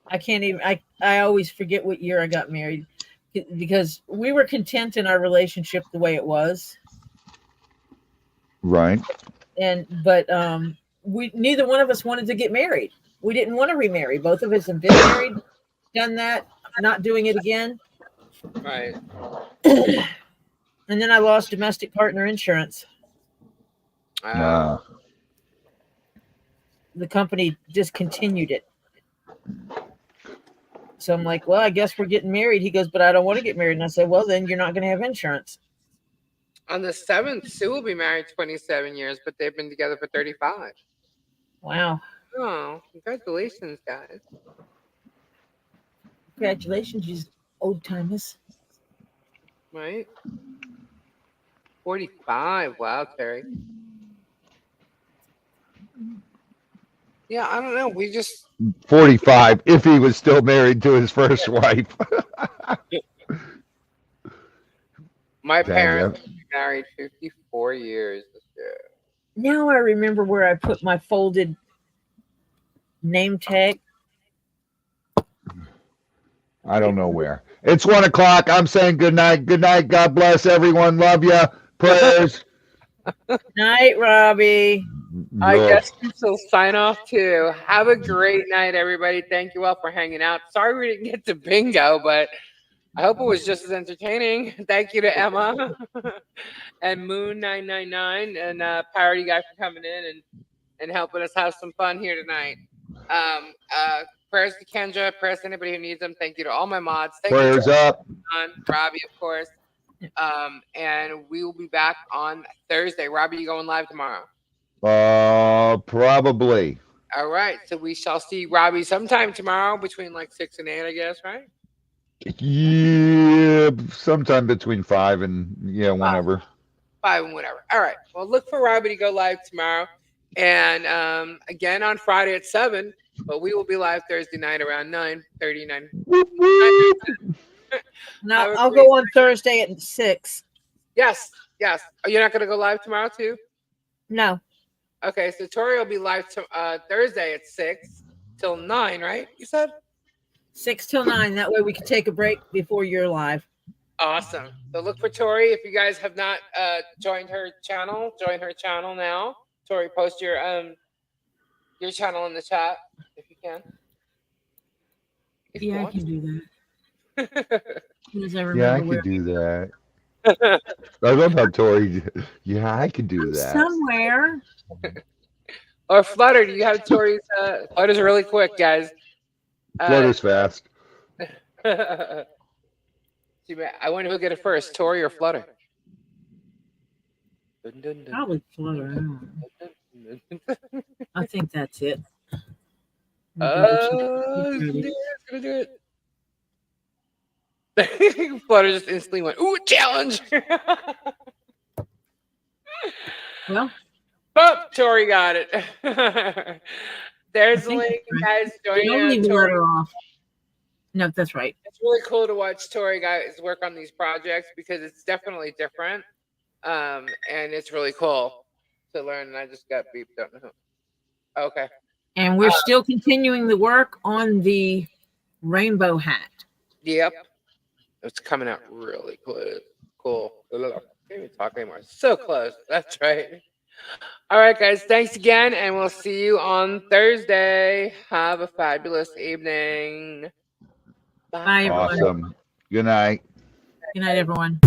I can't even I always forget what year I got married because we were content in our relationship the way it was. Right. But we neither one of us wanted to get married. We didn't want to remarry. Both of us have been married, done that, not doing it again. Right. And then I lost domestic partner insurance. Ah. The company discontinued it. So I'm like, well, I guess we're getting married. He goes, but I don't want to get married. And I said, well, then you're not going to have insurance. On the 7th, Sue will be married 27 years, but they've been together for 35. Wow. Oh, congratulations, guys. Congratulations, you old timers. Right? 45. Wow, Terry. Yeah, I don't know. We just 45 if he was still married to his first wife. My parents were married 54 years this year. Now I remember where I put my folded name tag. I don't know where. It's 1 o'clock. I'm saying good night. Good night. God bless everyone. Love ya. Prayers. Night, Robbie. I guess we shall sign off too. Have a great night, everybody. Thank you all for hanging out. Sorry we didn't get to bingo, but I hope it was just as entertaining. Thank you to Emma and Moon999 and Parody Guy for coming in and helping us have some fun here tonight. Prayers to Kendra, prayers to anybody who needs them. Thank you to all my mods. Thank Prayers you to up. Robbie, of course. And we will be back on Thursday. Robbie, you going live tomorrow? Probably. All right. So we shall see Robbie sometime tomorrow between like 6 and 8, I guess, right? Yeah, sometime between 5 and whenever. 5 and whatever. All right. Well, look for Robbie to go live tomorrow, and again on Friday at 7. But we will be live Thursday night around 9:39. No, I'll go on Thursday at 6. Yes. Yes. Oh, you're not going to go live tomorrow too? No. Okay. So Tori will be live Thursday at 6 till 9, right? You said 6 till 9. That way we can take a break before you're live. awesome. So look for Tori. If you guys have not joined her channel, join her channel now. Tori, post your channel in the chat if you can. Yeah, I can do that. Yeah, I could do that. I love how Tori. Yeah, I could do that. Somewhere. Or Flutter, do you have Tori's? Flutter's really quick, guys. Flutter's fast. I wonder who'll get it first, Tori or Flutter? Probably Flutter. I think that's it. It's gonna do it. Flutter just instantly went, ooh, challenge! Well, oh, Tori got it. There's the link, guys. Join Tori. Off. No, that's right. It's really cool to watch Tori guys work on these projects because it's definitely different, and it's really cool to learn. And I just got beeped. Don't know who. Okay. And we're still continuing the work on the rainbow hat. Yep. It's coming out really cool. Can't even talk anymore. So close. That's right. All right, guys. Thanks again, and we'll see you on Thursday. Have a fabulous evening. Bye, everyone. Awesome. Good night. Good night, everyone.